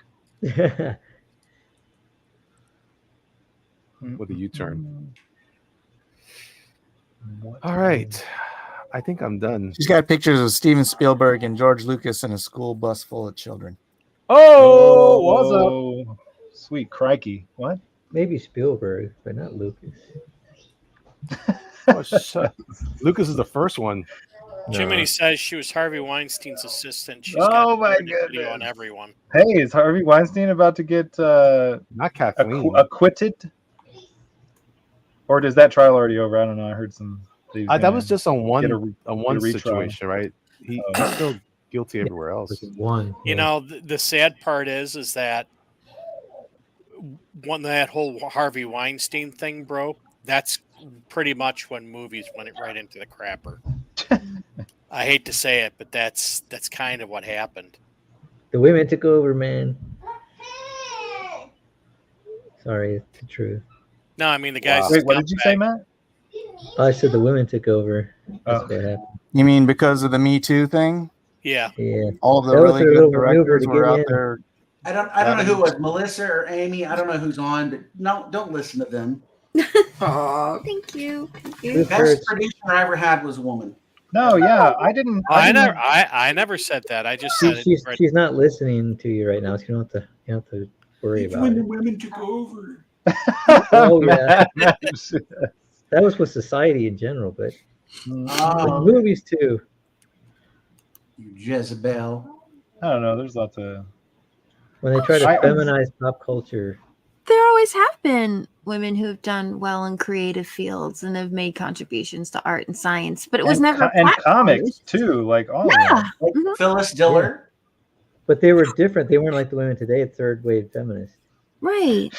With a U-turn. All right. I think I'm done. She's got pictures of Steven Spielberg and George Lucas in a school bus full of children. Oh, what's up? Sweet crikey. What? Maybe Spielberg, but not Lucas. Oh, shut. Lucas is the first one. Jiminy says she was Harvey Weinstein's assistant. She's Oh got my video on everyone. Hey, is Harvey Weinstein about to get not Kathleen acquitted? Or does that trial already over? I don't know. I heard some. That was just on one retrial. situation, right? He's still guilty everywhere else. You know, the sad part is that when that whole Harvey Weinstein thing broke, that's pretty much when movies went right into the crapper. I hate to say it, but that's kind of what happened. The women took over, man. Sorry, it's the truth. No, I mean the guys. Wait, what did you say, Matt? I said the women took over. That's what happened. You mean because of the Me Too thing? Yeah. Yeah. All of the That was really their good little maneuver directors to were get out in. there. I don't know who it was, Melissa or Amy. I don't know who's on, but no, don't listen to them. Oh, thank you. Thank The you. best producer I ever had was a woman. No, yeah, I didn't. I never said that. I just said it. She's not listening to you right now, so you don't have to worry about When it. the women took over. Oh yeah, that was with society in general, but Oh. with movies too. You Jezebel. I don't know. There's lots of. When they try to feminize pop culture, There always have been women who have done well in creative fields and have made contributions to art and science, but it was never and platformed. comics too, like all of them. Like Phyllis Diller. but they were different. They weren't like the women today, third wave feminists. Right.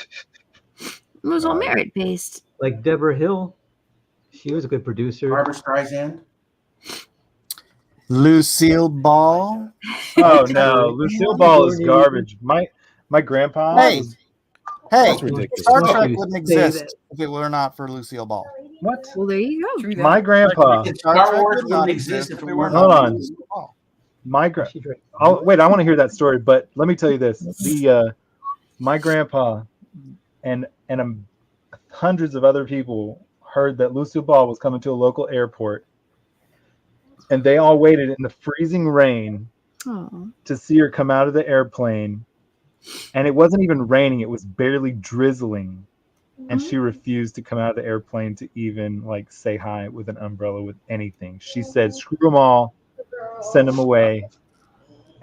It was all merit based. Like Deborah Hill, she was a good producer. Barbara Streisand. Lucille Ball. Oh no, Lucille Ball is garbage. My grandpa. Hey, hey, That's ridiculous. Star Why Trek you wouldn't say exist that? if it were not for Lucille Ball. What? Well, there you go. My grandpa. Star Wars wouldn't exist if it weren't Hold for on. Lucille Ball. My wait, I want to hear that story, but let me tell you this: my grandpa and hundreds of other people heard that Lucille Ball was coming to a local airport, and they all waited in the freezing rain Oh. to see her come out of the airplane, and it wasn't even raining; it was barely drizzling, and she refused to come out of the airplane to even like say hi with an umbrella with anything. She said, "Screw them all, send them away."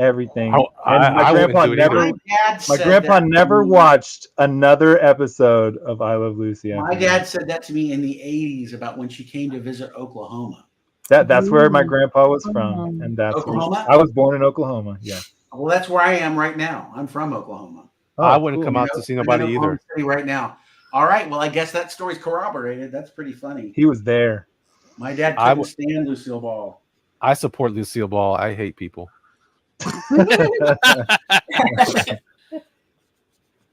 Everything. And my grandpa never. My grandpa never watched another episode of I Love Lucy. My dad said that to me in the 80s about when she came to visit Oklahoma. That's where my grandpa was from, and that's where Oklahoma? I was born in Oklahoma. Yeah. Well, that's where I am right now. I'm from Oklahoma. I wouldn't come out to see nobody I'm in either. Oklahoma City right now. All right. Well, I guess that story's corroborated. That's pretty funny. He was there. My dad I couldn't stand Lucille Ball. I support Lucille Ball. I hate people.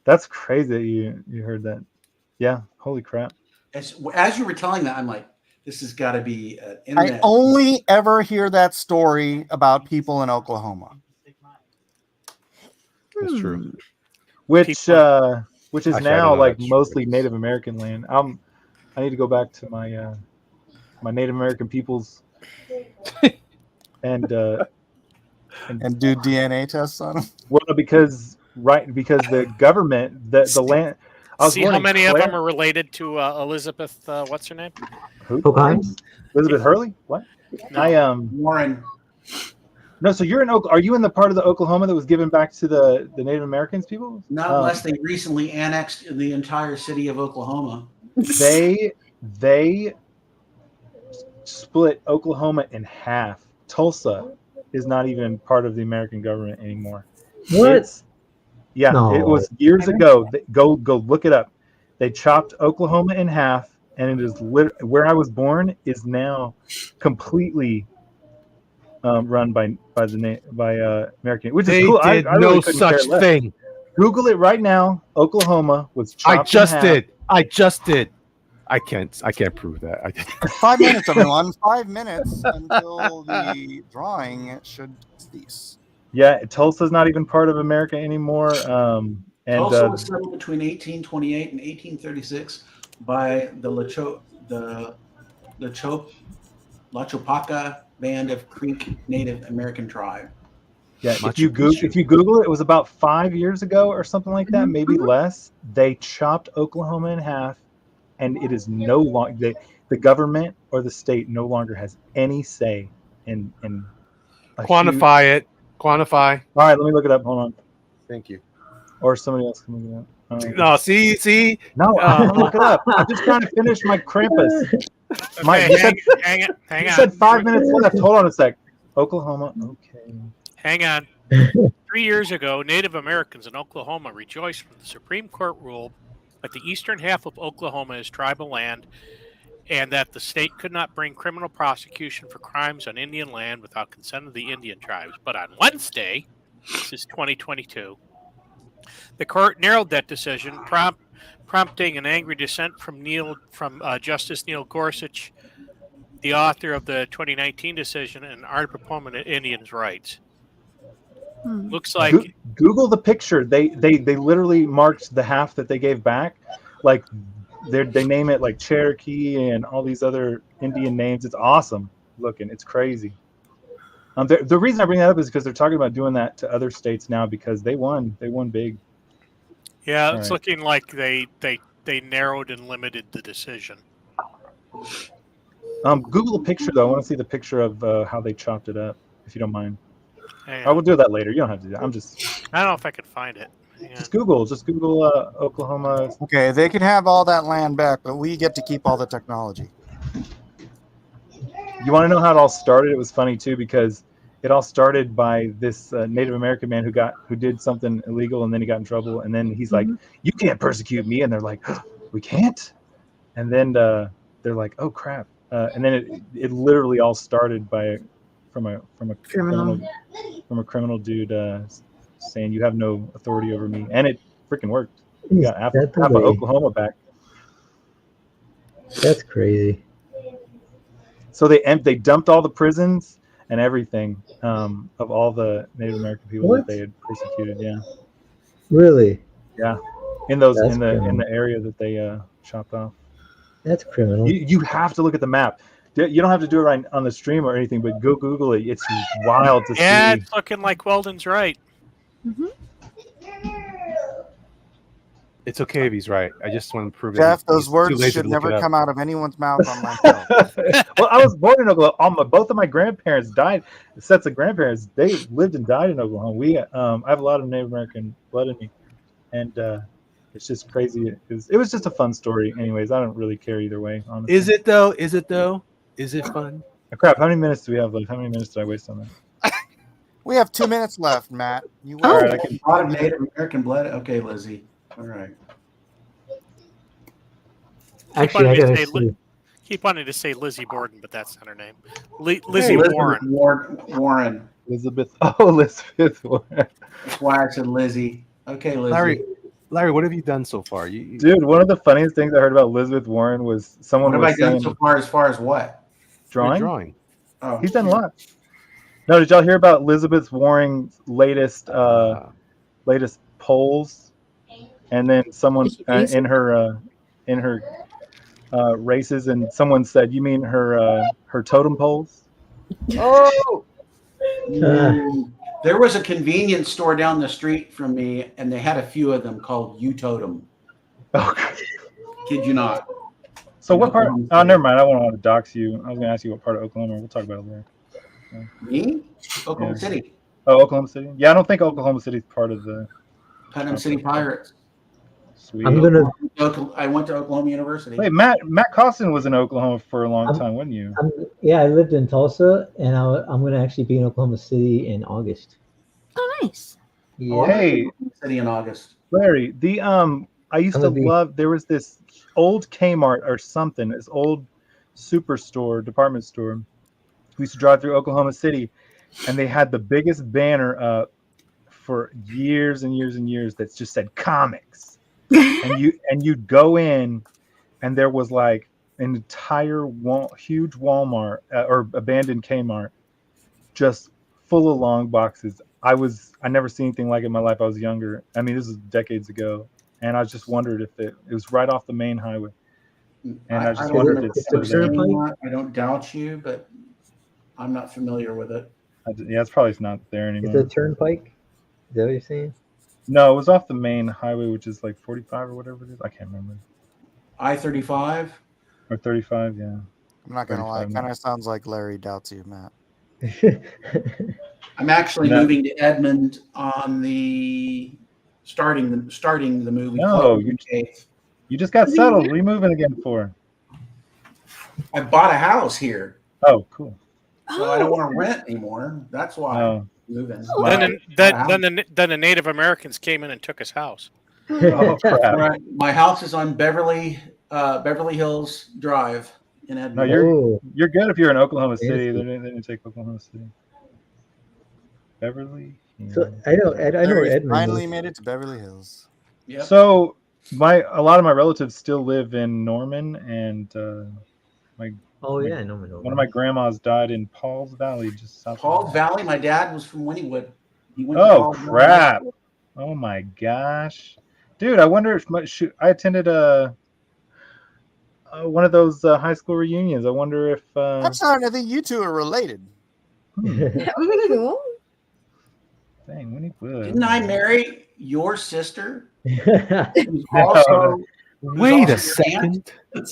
That's crazy that you heard that. Yeah. Holy crap. As you were telling that, I'm like, this has got to be I internet. only ever hear that story about people in Oklahoma. That's true. Which is Actually, I now don't know like that's mostly Native American land. I need to go back to my my Native American peoples and do DNA tests on them. Well, because the government, the land. I was See born how in many of Clare- them are related to Elizabeth? What's her name? Who? Pocahontas? Elizabeth Hurley? What? No. Warren. No, so you're in are you in the part of the Oklahoma that was given back to the Native Americans people? Not unless they recently annexed the entire city of Oklahoma. They split Oklahoma in half. Tulsa is not even part of the American government anymore. What? Yeah, No. it was years ago. Go look it up. They chopped Oklahoma in half, and it is where I was born is now completely run by American, which They is cool. did I really no couldn't such care less. thing. Google it right now. Oklahoma was chopped I just in half. did. I just did. I can't prove that. I did. 5 minutes, everyone. 5 minutes until the drawing should cease. Yeah, Tulsa's not even part of America anymore. And Tulsa was settled between 1828 and 1836 by the La Chopaca band of Creek Native American tribe. Yeah, Machu if you Google it, it was about 5 years ago or something like that, maybe less. They chopped Oklahoma in half, and it is no longer the government or the state no longer has any say in Quantify it. Quantify. All right, let me look it up. Hold on. Thank you. Or somebody else can look it up. No, see. No, I'm gonna look it up. I'm just trying to finish my Krampus. Okay, hang on. You said 5 minutes left. Hold on a sec. Oklahoma. Okay. Hang on. 3 years ago, Native Americans in Oklahoma rejoiced when the Supreme Court ruled that the eastern half of Oklahoma is tribal land and that the state could not bring criminal prosecution for crimes on Indian land without consent of the Indian tribes. But on Wednesday, this is 2022, the court narrowed that decision, prompting an angry dissent from Justice Neil Gorsuch, the author of the 2019 decision and ardent proponent of Indians' rights. Looks like Google the picture. They literally marked the half that they gave back, like they name it like Cherokee and all these other Indian names. It's awesome looking. It's crazy. The reason I bring that up is because they're talking about doing that to other states now because they won. They won big. Yeah, it's looking like they narrowed and limited the decision. Google the picture though. I want to see the picture of how they chopped it up, if you don't mind. I will do that later. You don't have to do that. I don't know if I can find it. Just Google Oklahoma. Okay, they can have all that land back, but we get to keep all the technology. You want to know how it all started? It was funny too because it all started by this Native American man who did something illegal and then he got in trouble and then he's like, "You can't persecute me," and they're like, "We can't," and then they're like, "Oh crap," and then it literally all started from a criminal dude saying you have no authority over me, and it freaking worked. You got half of Oklahoma back. That's crazy. So they dumped all the prisons and everything of all the Native American people that they had persecuted. Yeah. Really? Yeah. In the area that they chopped off. That's criminal. You have to look at the map. You don't have to do it right on the stream or anything, but go Google it. It's wild to see. Yeah, it's looking like Weldon's right. It's okay if he's right. I just want to prove Jeff, it. those words should never come out of anyone's mouth on my show. Well, I was born in Oklahoma. Both of my grandparents died. Sets of grandparents, they lived and died in Oklahoma. I have a lot of Native American blood in me, and it's just crazy. It was just a fun story. Anyways, I don't really care either way. Honestly. Is it though? Is it fun? Oh, crap! How many minutes do we have left? How many minutes did I waste on that? We have 2 minutes left, Matt. All right, a lot of Native American blood. Okay, Lizzie. All right. Actually, I gotta see. Keep wanting to say Lizzie Borden, but that's not her name. Lizzie Warren. Warren. Elizabeth. Oh, Elizabeth Warren. That's why I said Lizzie. Okay, Lizzie. Larry, what have you done so far? Dude, one of the funniest things I heard about Elizabeth Warren was someone What was have I done saying, so far as what? drawing. Oh, He's done a lot. No, did y'all hear about Elizabeth Warren's latest polls? And then someone in her races, and someone said, "You mean her totem poles?" Oh. There was a convenience store down the street from me, and they had a few of them called U-Totem. Oh, kid you not. So what part? Oh, never mind. I don't want to dox you. I was going to ask you what part of Oklahoma. We'll talk about it later. Me? Oklahoma City. Oh, Oklahoma City. Yeah, I don't think Oklahoma City is part of the Putnam City Pirates. Sweet. I went to Oklahoma University. Wait, Matt Costin was in Oklahoma for a long time, wasn't you? Yeah, I lived in Tulsa, and I'm going to actually be in Oklahoma City in August. Oh, nice. Yeah. Hey, City in August. Larry, I used to love. There was this old Kmart or something, this old superstore, department store. We used to drive through Oklahoma City, and they had the biggest banner up for years and years and years that just said comics. and you'd go in, and there was like an entire huge Walmart or abandoned Kmart, just full of long boxes. I never seen anything like it in my life. I was younger. I mean, this is decades ago, and I just wondered if it was right off the main highway. And I just wondered if it's still there. I don't doubt you, but I'm not familiar with it. Yeah, it's probably not there Is anymore. it a turnpike? Is that what you're saying? No, it was off the main highway, which is like 45 or whatever it is. I can't remember. I-35. Or 35, yeah. I'm not gonna lie, 35 kind of sounds like Larry doubts you, Matt. I'm actually No. moving to Edmond on the starting the movie. No, called you- June 8th. You just got settled. What are you moving again for? I bought a house here, Oh, cool. so I don't want to rent anymore. That's why Oh. I'm moving. Then the Native Americans came in and took his house. Oh, crap. Right. My house is on Beverly Hills Drive in Edmond. No, you're good if you're in Oklahoma City. They didn't take Oklahoma City. Beverly. So I know Larry Edmund. finally made it to Beverly Hills. Yep. So a lot of my relatives still live in Norman, and my Oh yeah, Norman. one of my grandmas died in Pauls Valley, just south. Paul of Valley. My dad was from Wynnewood. He went to Oh Pauls Valley High crap! School. Oh my gosh, dude! I wonder if I attended one of those high school reunions. I wonder if I'm starting to think you two are related. Cool. dang, Wynnewood. Didn't I marry your sister? Yeah. Who's also, who's Wait a also your aunt? second.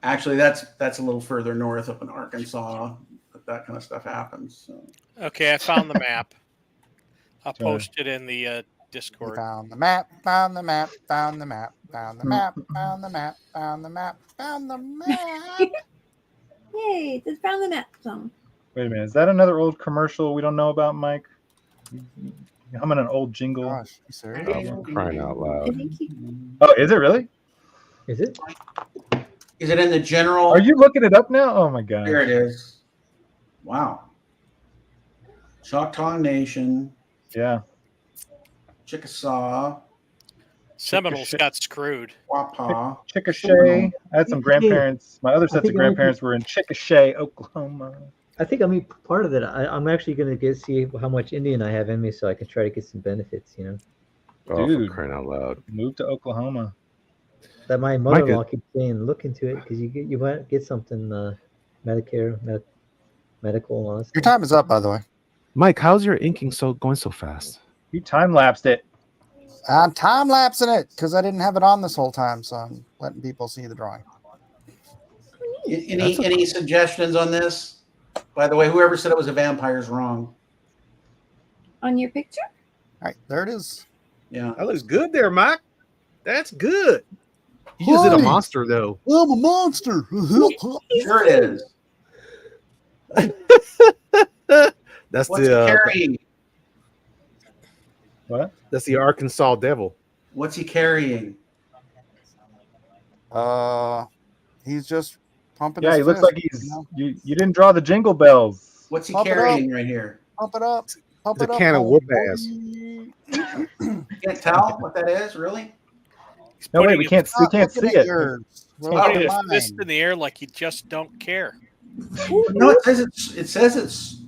Actually, that's a little further north up in Arkansas. That kind of stuff happens. So. Okay, I found the map. I'll Sorry. post it in the You Discord. found the map, found the map, found the map, found the map, found the map, found the map, found the map. Yay! Just found the map song. Wait a minute, is that another old commercial we don't know about, Mike? You humming an old jingle? Gosh, you serious? Oh, for crying out I loud. think you. Oh, is it really? Is it? Is it in the general? Are you looking it up now? Oh my god! There it is. Wow. Choctaw Nation, Yeah. Chickasaw, Seminoles got screwed. Wapah. Chickasha. I had some grandparents. My other sets think of I might grandparents were in Chickasha, Oklahoma. I think part of it. I'm actually going to see how much Indian I have in me, so I can try to get some benefits. You know, Oh, Dude. for crying out loud. Moved to Oklahoma. that my mother-in-law keeps saying, look into it because you might get something Medicare, medical, and all that Your stuff. time is up, by the way. Mike, how's your inking going so fast? You time lapsed it. I'm time lapsing it because I didn't have it on this whole time, so I'm letting people see the drawing. Any suggestions on this? By the way, whoever said it was a vampire is wrong. On your picture? All right, there it is. Yeah. That looks good there, Mike. That's good. He just did a Honey. monster though. I'm a monster. Sure it is. That's What's he the carrying? What? that's the Arkansas Devil. What's he carrying? He's just pumping. Yeah, his he looks fist, like he's. you know? You didn't draw the jingle bells. What's he Pump it carrying right here? Pump it up. Pump It's it a up. can of homie. whoop ass. Can't tell what that is, really? No, wait, putting we it- can't see Looking at it. yours. Well, Oh, Putting look his at fist mine. in the air like you just don't care. No, it says it's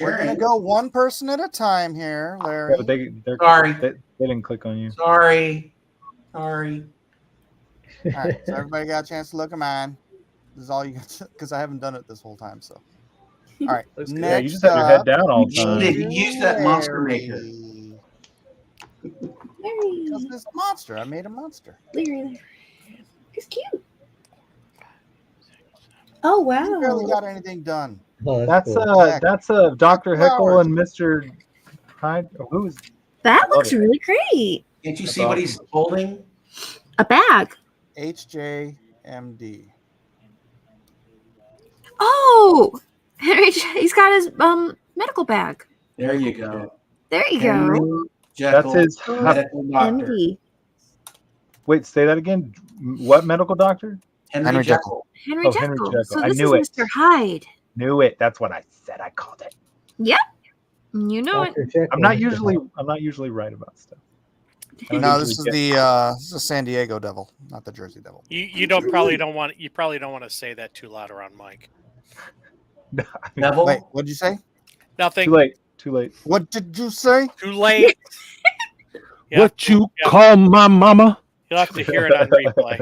We're gonna sharing. go one person at a time here, Larry. Yeah, but they're Sorry. they didn't click on you. Sorry. All right, so everybody got a chance to look at mine. This is all you got because I haven't done it this whole time. So, all right. Looks good. Yeah, you just have your head down all the You time. did. You used that monster maker. Larry. Because it's a monster. I made a monster. Larry. It's cute. Oh You barely wow. got anything done. Oh, That's cool. that's Dr. Heckle Flowers. and Mr. Hyde. Who's That looks it. really great. Can't you see what he's holding? A bag. HJMD. Oh, he's got his medical bag. There you go. There you Henry go. Jekyll, his- medical doctor. MD. Wait, say that again. What medical doctor? Henry Jekyll. Henry Oh, Jekyll. Henry Jekyll. So I this knew is it. Mr. Hyde. Knew it. That's what I said. I called it. Yep. You know it. Dr. Jekyll, I'm not Mr. usually right about stuff. I don't No, this usually is get- this is a San Diego Devil, not the Jersey Devil. You probably don't want to say that too loud around Mike. Devil. Wait, what'd you say? Nothing. Too late. Too late. What did you say? Too late. What you call my mama? You'll have to hear it on replay.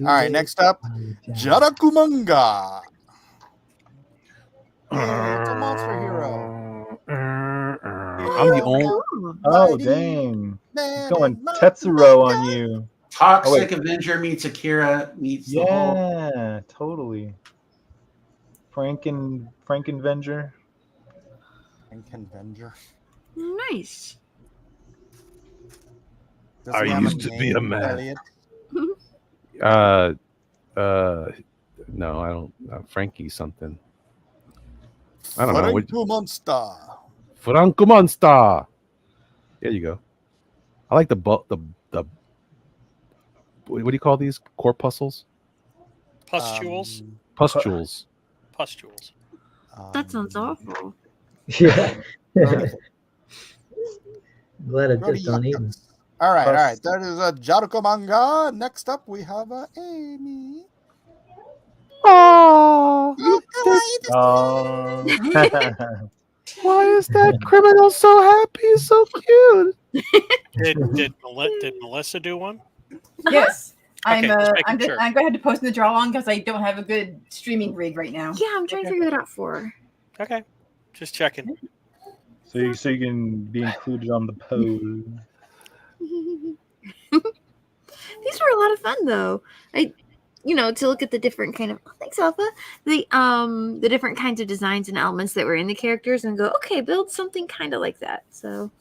All right, next up, Jarakumanga. Hey, it's a monster hero. I'm the only. Oh dang! It's going Tetsuro on you. Toxic Avenger meets Akira meets the whole. Yeah, totally. Frankenvenger. Frankenvenger. Nice. Does I he have used to be a name, man. Elliot? No, I don't. Frankie something. I don't know. Franco Monster. Franco Monster. There you go. I like the what do you call these corpuscles? Pustules. Pustules. Pustules. That sounds awful. Yeah. Glad I just don't eat them. All right. That is a Jarakumanga. Next up, we have Amy. Oh, why is that criminal so happy? So cute. Did Melissa do one? Yes. Okay, just making I'm sure. going to have to post in the draw on because I don't have a good streaming rig right now. Yeah, I'm trying to figure that out for her. Okay, just checking. So you can be included on the poll. These were a lot of fun though. To look at the different kind of thanks, Alpha. The different kinds of designs and elements that were in the characters and go, okay, build something kind of like that. So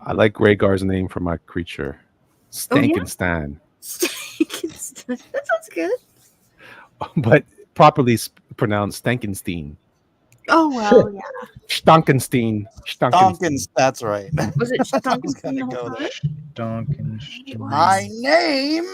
I like Rhaegar's name for my creature. Stankenstein. Stankenstein. That sounds good. But properly pronounced Stankenstein. Oh well, yeah. Stankenstein. Stonkins, that's right. Was it Stankenstein? Gotta go there. Stonkenstein. My name.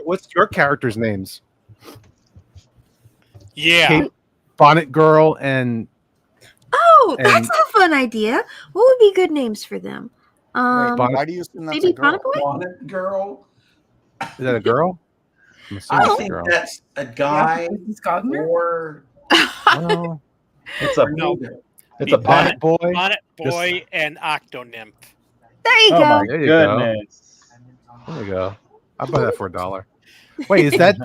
What's your character's names? Yeah. Kate, Bonnet Girl, and That's a fun idea. What would be good names for them? Why do you assume that's maybe a girl? Bonnet Boy? Bonnet Girl. is that a girl? I'm assuming I it's a think girl. that's a guy or Well, It's a Be Bonnet Boy. Bonnet Boy and Octonymph. There you Oh go. my There you goodness. There you go. I'll buy that for $1. Wait, is that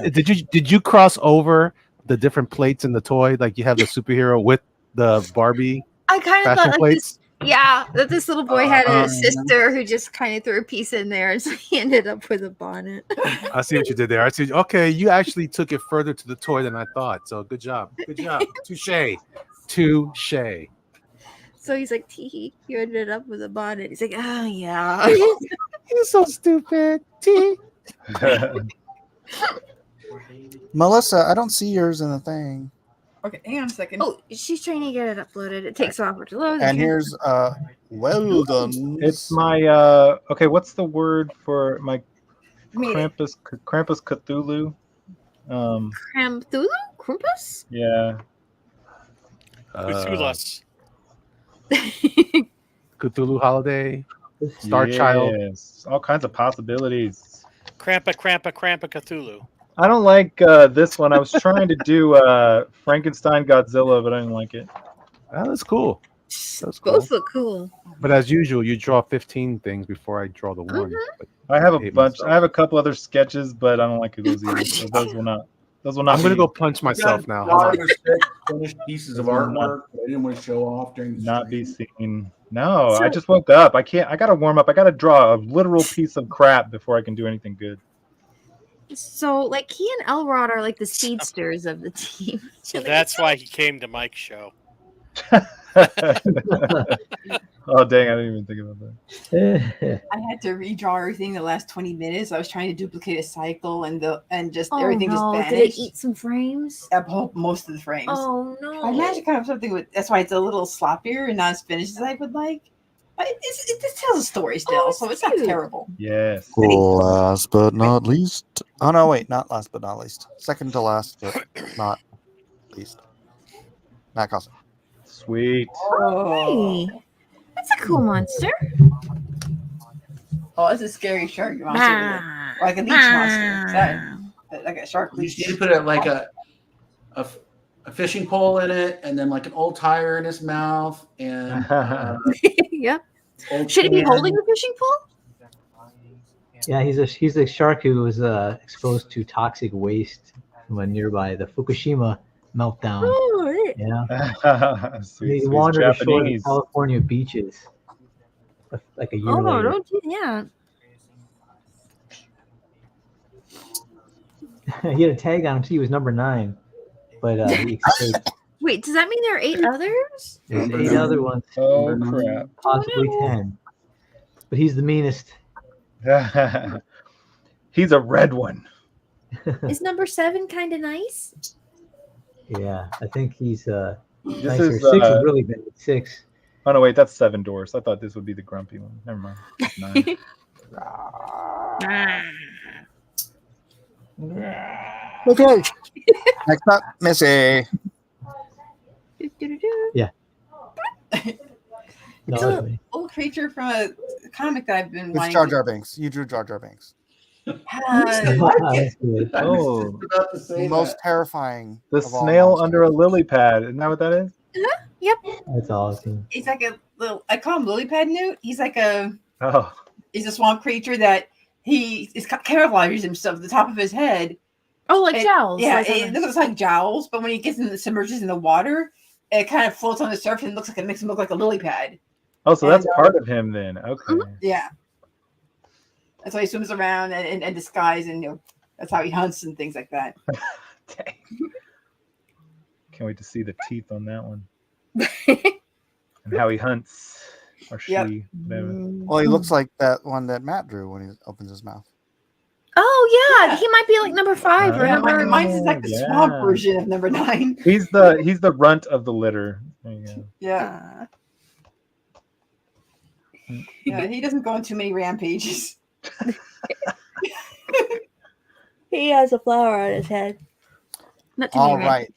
did you cross over the different plates in the toy? Like you have the superhero with the Barbie I kind of fashion thought plates? that this little boy had a sister who just kind of threw a piece in there, and so he ended up with a bonnet. I see what you did there. I see. Okay, you actually took it further to the toy than I thought. So good job. Good job. Touche. Touche. So he's like, tee, you ended up with a bonnet. He's like, oh yeah. You're so stupid. Tee. Melissa, I don't see yours in the thing. Okay, hang on a second. Oh, she's trying to get it uploaded. It takes forever to load. And here's well done. It's my okay, what's the word for my Made it. Krampus Cthulhu? Krampus? Krampus? Yeah. Cthulhu. Cthulhu Holiday. Star Child. Yes. All kinds of possibilities. Crampa Cthulhu. I don't like this one. I was trying to do Frankenstein Godzilla, but I didn't like it. Oh, that's cool. That's cool. Both look cool. But as usual, you draw 15 things before I draw the one. But I have a hate bunch. myself. I have a couple other sketches, but I don't like those either. So those will not. Those will not. I'm gonna be- go punch myself now. Hold on. finished pieces of artwork that I didn't want to show off during the not stream. be seen. No, I just woke up. I can't. I gotta warm up. I gotta draw a literal piece of crap before I can do anything good. So, like, he and Elrod are like the speedsters of the team. So that's why he came to Mike's show. Oh dang! I didn't even think about that. I had to redraw everything the last 20 minutes. I was trying to duplicate a cycle and Oh, everything no. just Did it vanished. eat some frames? Most of the frames. Oh no! I managed to come up with something with. That's why it's a little sloppier and not as finished as I would like. But it tells a story still, so it's not cute. terrible. Yes. Last but not least. Oh no, wait, not last but not least. Second to last, but not least. Matt Costa. Sweet. Hey, that's a cool monster. Oh, it's a scary shark monster. Like a leech monster. Sorry. Like a shark You just leech. need to put it like a a fishing pole in it, and then like an old tire in his mouth, and Yep. old Should he be can. holding the fishing pole? Yeah, he's a shark who was exposed to toxic waste from a nearby the Fukushima meltdown. Oh, right. Yeah. Sweet, He sweet wandered ashore in Japanese. California beaches like a year Oh, later. don't do that. He had a tag on him too. He was number 9, but he escaped. Wait, does that mean there are 8 others? There's Number 8 9. other ones, Oh crap! possibly Oh, no. 10. But he's the meanest. He's a red one. Is number 7 kind of nice? Yeah, I think he's This nicer. is 6 is really bad. 6. Oh no, wait, that's 7 doors. I thought this would be the grumpy one. Never mind. It's 9. Okay. Next up, Missy. Yeah. No, It's that's a me. little creature from a comic that I've been It's wanting. Jar Jar Binks. You drew Jar Jar Binks. That's good. Oh, About to say Most that. terrifying. the of all snail monsters. under a lily pad. Isn't that what that is? Yep. That's awesome. He's like a little. I call him lily pad newt. He's like a. Oh, He's a swamp creature that he is camouflages himself at the top of his head. Oh, like And- jowls. Yeah, like it looks like jowls, but when he gets in the submerges in the water, it kind of floats on the surface and looks like it makes him look like a lily pad. oh, so that's And, part of him then. Okay. Yeah. That's why he swims around and disguise, and that's how he hunts and things like that. Dang. Can't wait to see the teeth on that one. And how he hunts or she, Yep. whatever. Well, he looks like that one that Matt drew when he opens his mouth. Oh yeah, Yeah. he might be like number 5 or Yeah, number. mine's is like the swamp yeah. version of number 9. He's the runt of the litter. There you go. Yeah. Yeah, he doesn't go on too many rampages. He has a flower on his head. Not too All many. right.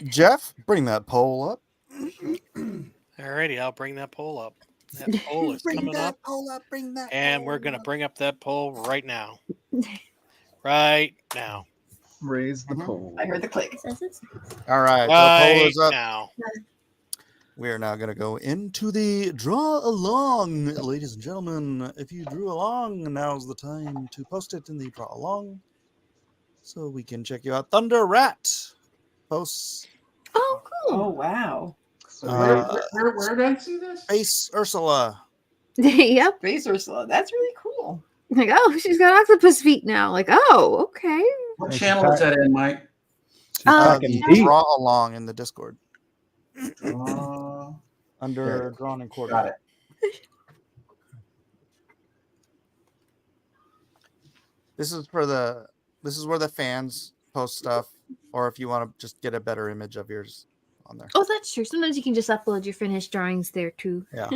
Jeff, bring that poll up. Alrighty, I'll bring that poll up. That poll is coming up, poll up. Bring that. and we're gonna bring up that poll right now. Right now. Raise the pole. I heard the click. All right. The poll Right is up. now. We are now going to go into the draw along. Ladies and gentlemen, if you drew along, now's the time to post it in the draw along so we can check you out. Thunder Rat posts Oh, Oh, cool. wow. So where did I see this? Space Ursula. Yep. Space Ursula. That's really cool. Like, oh, she's got octopus feet now. Like, oh, okay. What channel is that in, Mike? Fucking The deep. draw along in the Discord Uh, under drawn and quartered. got it. This is where the fans post stuff, or if you want to just get a better image of yours on there. Oh, that's true. Sometimes you can just upload your finished drawings there too. Yeah.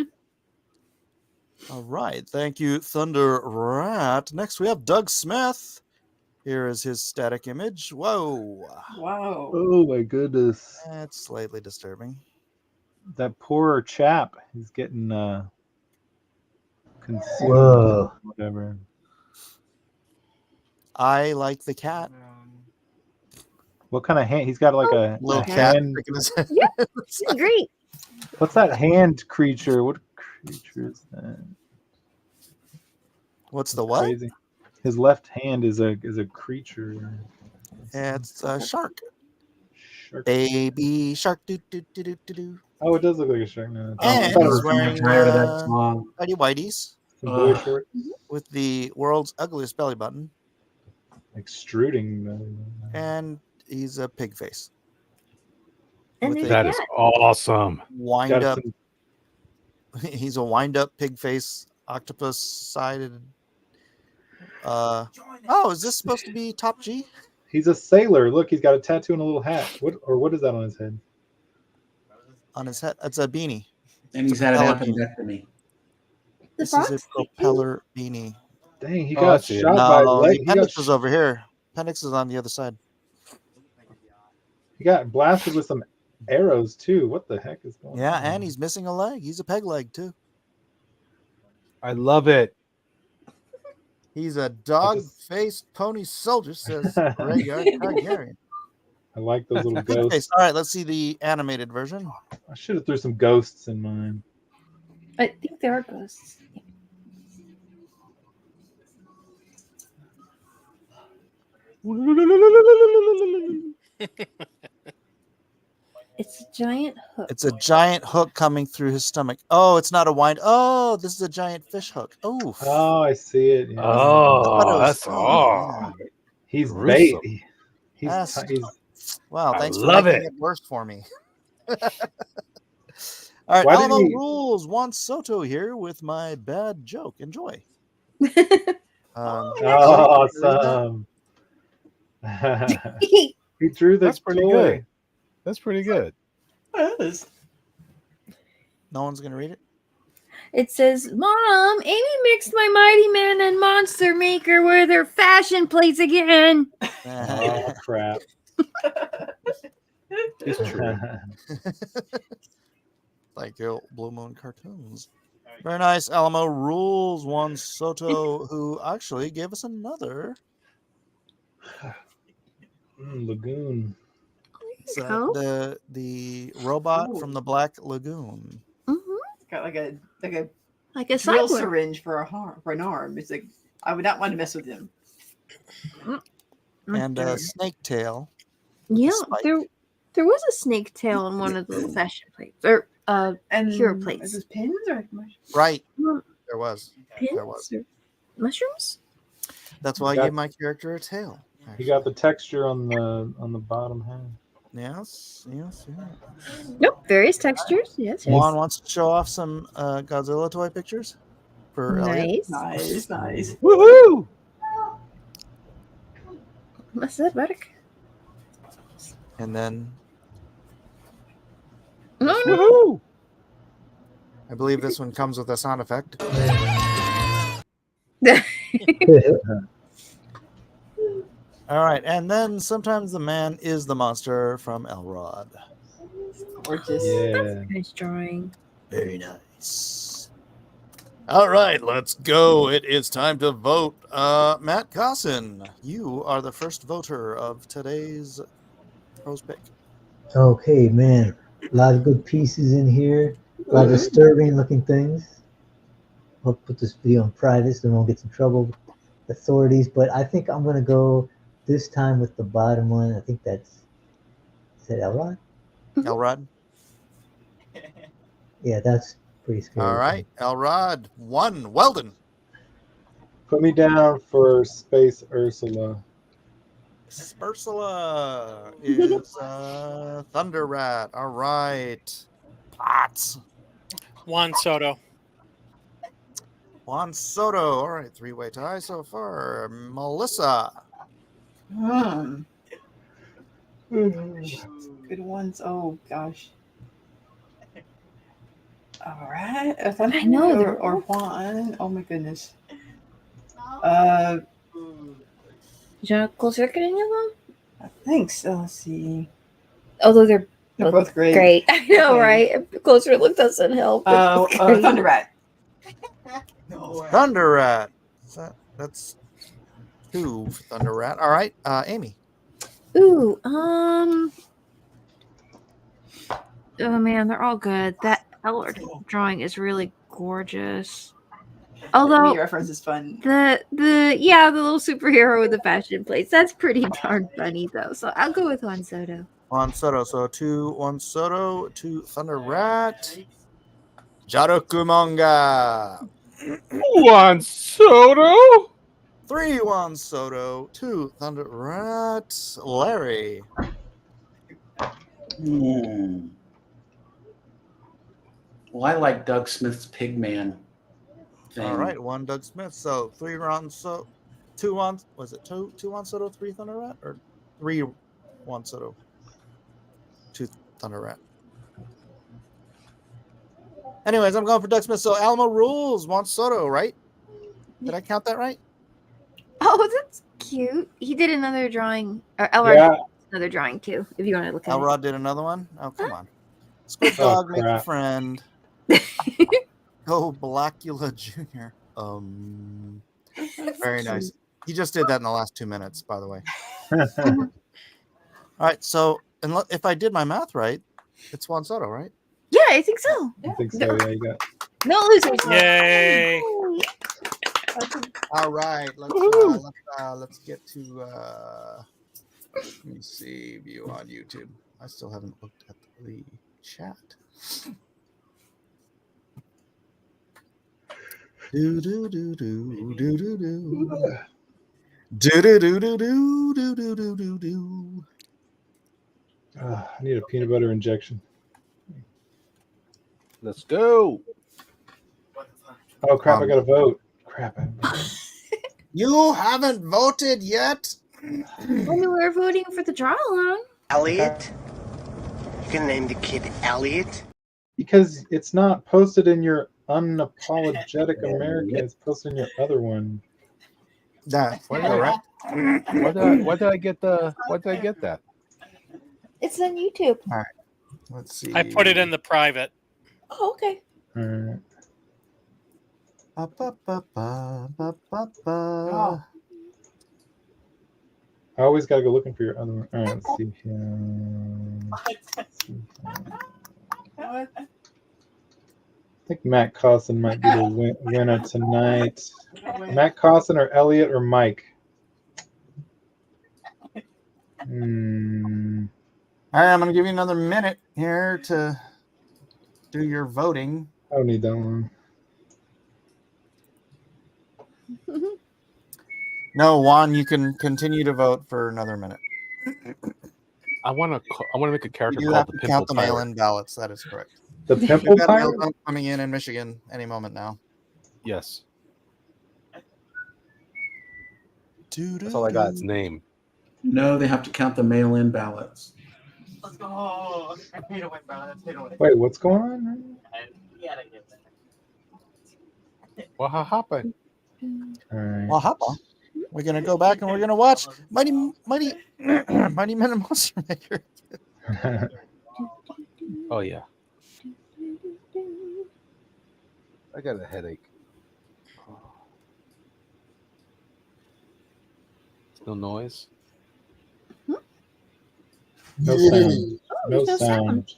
All right. Thank you, Thunder Rat. Next, we have Doug Smith. Here is his static image. Whoa. Wow. Oh my goodness. That's slightly disturbing. That poor chap. He's getting consumed. Whoa. Whatever. I like the cat. What kind of hand? He's got like a Little a cat hand. sticking his head. Yeah, this is great. What's that hand creature? What creature is that? What's the what? Crazy. His left hand is a creature. It's a shark. Shark. Baby shark. Do, do, do, do, do, do. Oh, it does look like a shark now. And thought it he's was wearing tired of that song. Whitey Whiteys Some boy short, with the world's ugliest belly button. extruding. And he's a pig face. And With there's a That is that. awesome. wind Got up. some- He's a wind up pig face, octopus sided. Oh, is this supposed to be Top G? He's a sailor. Look, he's got a tattoo and a little hat. What is that on his head? On his head, it's a beanie. And he's It's a had an propeller beanie. appendectomy. The This is a frogs. propeller beanie. Dang, he Oh, got I see it. shot by No, leg. the appendix is over here. Appendix is on the other side. He got blasted with some arrows too. What the heck is going on? Yeah, and he's missing a leg. He's a peg leg too. I love it. He's a dog-faced pony soldier, says Ray Targaryen. I like those little Good ghosts. face. All right, let's see the animated version. I should have threw some ghosts in mine. I think there are ghosts. It's a giant hook. It's a giant hook coming through his stomach. Oh, it's not a wind. Oh, this is a giant fish hook. Oh, Oh, I see it. Yeah. Oh, that's yeah. He's gruesome. bait. He's Wow, I thanks for love making it. it worse for me. All right, Why did Alamo he- Rules, Juan Soto here with my bad joke. Enjoy. awesome. He drew the That's pretty toy. good. That's pretty good. No one's going to read it? It says, "Mom, Amy mixed my Mighty Man and Monster Maker with their fashion plates again." Oh, crap. It's true. Thank you, Blue Moon Cartoons. Very nice. Alamo Rules, Juan Soto, who actually gave us another. Lagoon. It's, go. the robot from the Black Lagoon. Got like a Like a drill cyborg. syringe for an arm. It's like I would not want to mess with him. And Snake Tail. Yeah, Spike. there was a snake tail on one of the fashion plates or And hero Is plates. this pins or Right. Um, There was. Pins There was. or mushrooms? That's why I Got- gave my character a tail. He got the texture on the bottom half. Yes. Nope, various textures. Yes. Juan wants to show off some Godzilla toy pictures for Elliot. Nice. Woohoo! What's that, Buttock? And then No, no. Woohoo! I believe this one comes with a sound effect. All right, and then sometimes the man is the monster from Elrod. Gorgeous. Yeah. Nice drawing. Very nice. All right, let's go. It is time to vote. Matt Cossin, you are the first voter of today's Pros Pick. Okay, man. A lot of good pieces in here. A lot of disturbing looking things. I'll put this video in private so I won't get in trouble with authorities. But I think I'm going to go this time with the bottom one. I think is that Elrod? Elrod. Yeah, that's pretty scary. All right, Elrod. 1. Weldon. Put me down for Space Ursula. Ursula is Thunder Rat. All right. Potts. Juan Soto. Juan Soto. All right, 3-way tie so far. Melissa. Good ones. Oh gosh. All right. I know, they're or Juan. Oh my goodness. Did you want to close look at any of them? I think so. Let's see. Although they're both great. Great. I know, Okay. right? A closer look doesn't help. It's great. Thunder Rat. Thunder Rat. That's 2 for Thunder Rat. All right, Amy. Ooh, oh man, they're all good. That Elrod drawing is really gorgeous. Although The reference is fun. the little superhero with the fashion plates, that's pretty darn funny though. So I'll go with Juan Soto. Juan Soto. So 2 Juan Soto, 2 Thunder Rat. Jarukumonga. Juan Soto. 3 Juan Soto, 2 Thunder Rat. Larry. Well, I like Doug Smith's Pigman thing. All right, 1 Doug Smith. So 3 Juan Soto, 2 Juan. Was it 2 Juan Soto, 3 Thunder Rat, or 3 Juan Soto, 2 Thunder Rat? Anyways, I'm going for Doug Smith. So Alamo Rules, Juan Soto, right? Did I count that right? Oh, that's cute. He did another drawing. Or Elrod Yeah. did another drawing too. If you want to look at Elrod did another one. Oh, come on. Squid Oh, Dog, make a crap. friend. Go Blackula Jr. Very nice. He just did that in the last 2 minutes, by the way. All right, so if I did my math right, it's Juan Soto, right? Yeah, I think so. I think so. Yeah, you got. No losers. Yay! All right, let's get to let me see, view on YouTube. I still haven't looked at the chat. Do do do do do do do. Do do do do do do do do do do. I need a peanut butter injection. Let's go. Oh crap! I got to vote. Crap! You haven't voted yet. Well, we're voting for the draw along. Elliot? You gonna name the kid Elliot? Because it's not posted in your Unapologetic America. It's posted in your other one. That's Why correct. did I get that? It's on YouTube. All right. Let's see. I put it in the private. Oh, okay. All right. Oh. I always gotta go looking for your other one. All right, let's see here. I think Matt Costin might be the winner tonight. Matt Costin or Elliot or Mike? All right, I'm gonna give you another minute here to do your voting. I don't need that one. No, Juan, you can continue to vote for another minute. I want to make a character You do called have the to Pimple count the Pirate. mail-in ballots. That is correct. The Pimple We've got a Pirate? mail coming in Michigan any moment now. Yes. That's all I got. Its name. No, they have to count the mail-in ballots. Let's go. Pay to win, bro. That's pay to win. Wait, what's going on? We gotta get that. What happened? All right. Well, hop on. We're gonna go back and we're gonna watch Mighty Men and Monster Maker. Oh yeah. I got a headache. No noise. No sound. No sound.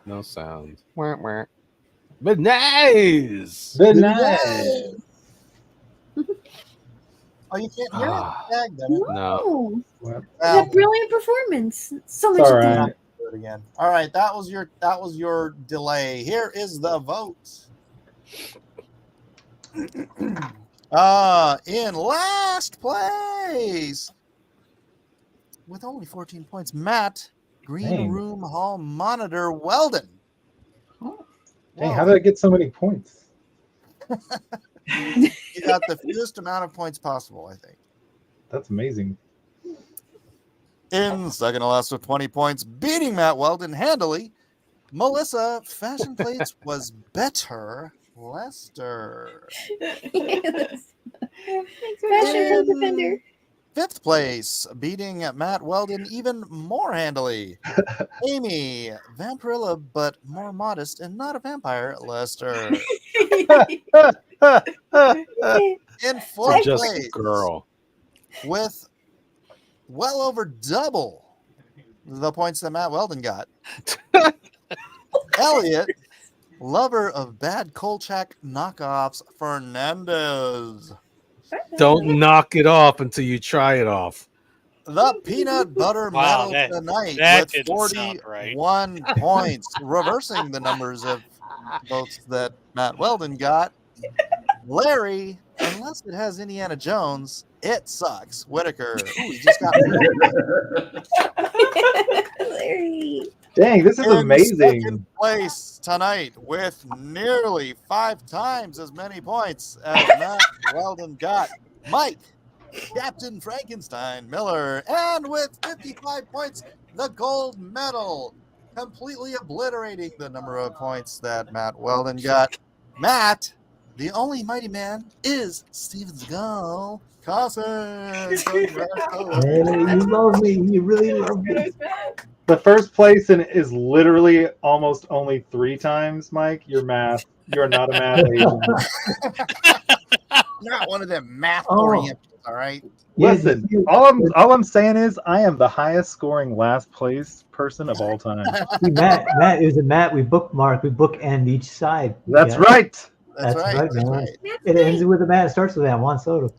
No sound. Wah, wah. But nice. But nice. Oh, you can't hear Ah. it? Dag, damn it. No. What? That brilliant performance. So much It's all to do. right. Do it again. All right, that was your delay. Here is the vote. In last place with only 14 points, Matt Green Dang. Room Hall Monitor Weldon. Dang, how did I get so many points? You got the fewest amount of points possible, I think. That's amazing. In second to last with 20 points, beating Matt Weldon handily, Melissa Fashion Plates was better. Lester. Fashion Plate Defender. Fifth place, beating Matt Weldon even more handily. Amy, Vampirilla, but more modest and not a vampire, Lester. In fourth Just place, girl. with well over double the points that Matt Weldon got. Elliot, lover of bad Kolchak knockoffs, Fernandez. Don't knock it off until you try it off. The peanut butter Wow, medal tonight that with didn't sound right. 41 points, reversing the numbers of votes that Matt Weldon got. Larry, unless it has Indiana Jones, it sucks. Whitaker. Ooh, he just got Larry. Dang, this is in amazing. second place tonight with nearly 5 times as many points as Matt Weldon got. Mike, Captain Frankenstein Miller, and with 55 points, the gold medal, completely obliterating the number of points that Matt Weldon got. Matt, the only mighty man, is Steven Seagal. Cousins. Hey, you love me. You really love me. The first place is literally almost only 3 times, Mike. Your math. You're not a math agent. Not one of them math Oh, oriented. All right. Listen, all I'm saying is I am the highest scoring last place person of all time. See, Matt, it was a Matt. We bookend each side. That's right. That's right. man. That's right. It ends with a Matt. It starts with that. Juan Soto.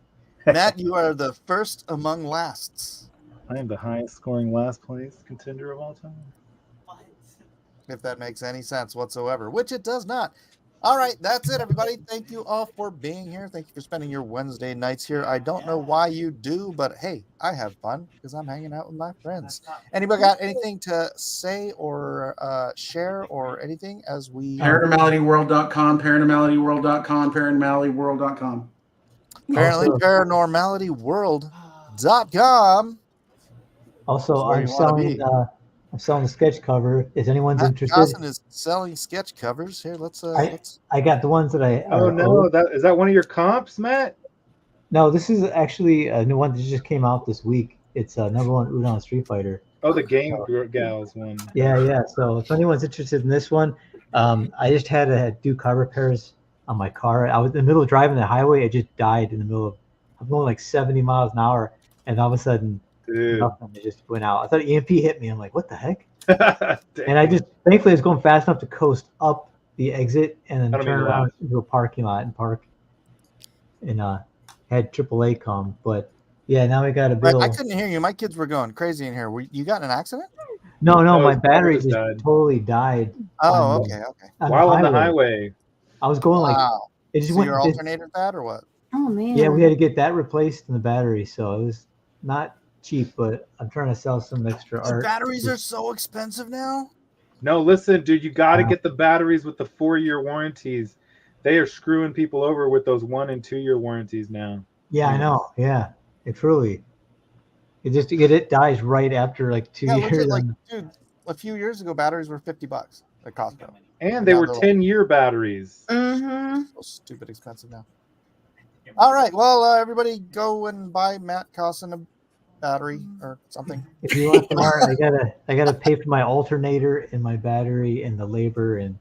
Matt, you are the first among lasts. I am the highest scoring last place contender of all time. If that makes any sense whatsoever, which it does not. All right, that's it, everybody. Thank you all for being here. Thank you for spending your Wednesday nights here. I don't know why you do, but hey, I have fun because I'm hanging out with my friends. Anybody got anything to say or share or anything as we... ParanormalityWorld.com, ParanormalityWorld.com, ParanormalityWorld.com. Apparently, ParanormalityWorld.com. Also, where I'm you wanna selling. be. I'm selling the sketch cover. If anyone's Matt interested, Costin is selling sketch covers. Here, let's. I got the ones that I. Oh no, is that one of your comps, Matt? No, this is actually a new one that just came out this week. It's number one Udon Street Fighter. Oh, the Game Gals one. Yeah. So if anyone's interested in this one, I just had to do car repairs on my car. I was in the middle of driving the highway. It just died in the middle of. I'm going like 70 miles an hour, and all of a sudden, nothing. It just went out. I thought EMP hit me. I'm like, what the heck? And I just thankfully I was going fast enough to coast up the exit and then turn around into a parking lot and park. And had AAA come, but yeah, now we got a bill. I couldn't hear you. My kids were going crazy in here. You got in an accident? No, my battery just totally died. Oh, okay. While on the highway. I was going like it just so went. your alternator bad or what? Oh man. Yeah, we had to get that replaced in the battery, so it was not cheap, but I'm trying to sell some extra The art. batteries are so expensive now. No, listen, dude, you got to get the batteries with the 4-year warranties. They are screwing people over with those 1 and 2 year warranties now. Yeah, I know. Yeah, it truly. It dies right after like 2 years. Legit, like, dude, a few years ago, batteries were $50 at Costco, and they were 10-year batteries. So stupid expensive now. All right, well, everybody, go and buy Matt Costin a battery or something. If you want some art, I gotta pay for my alternator and my battery and the labor and.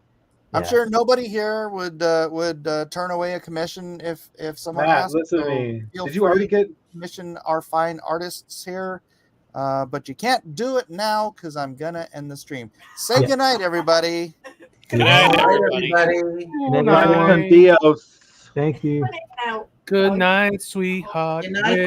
I'm sure nobody here would turn away a commission if someone Matt, asked. listen to me. Did you already get commission our fine artists here? But you can't do it now because I'm gonna end the stream. Say goodnight, everybody. Good night, everybody. Good night. Adios. Thank you. Good night, sweetheart. Good night,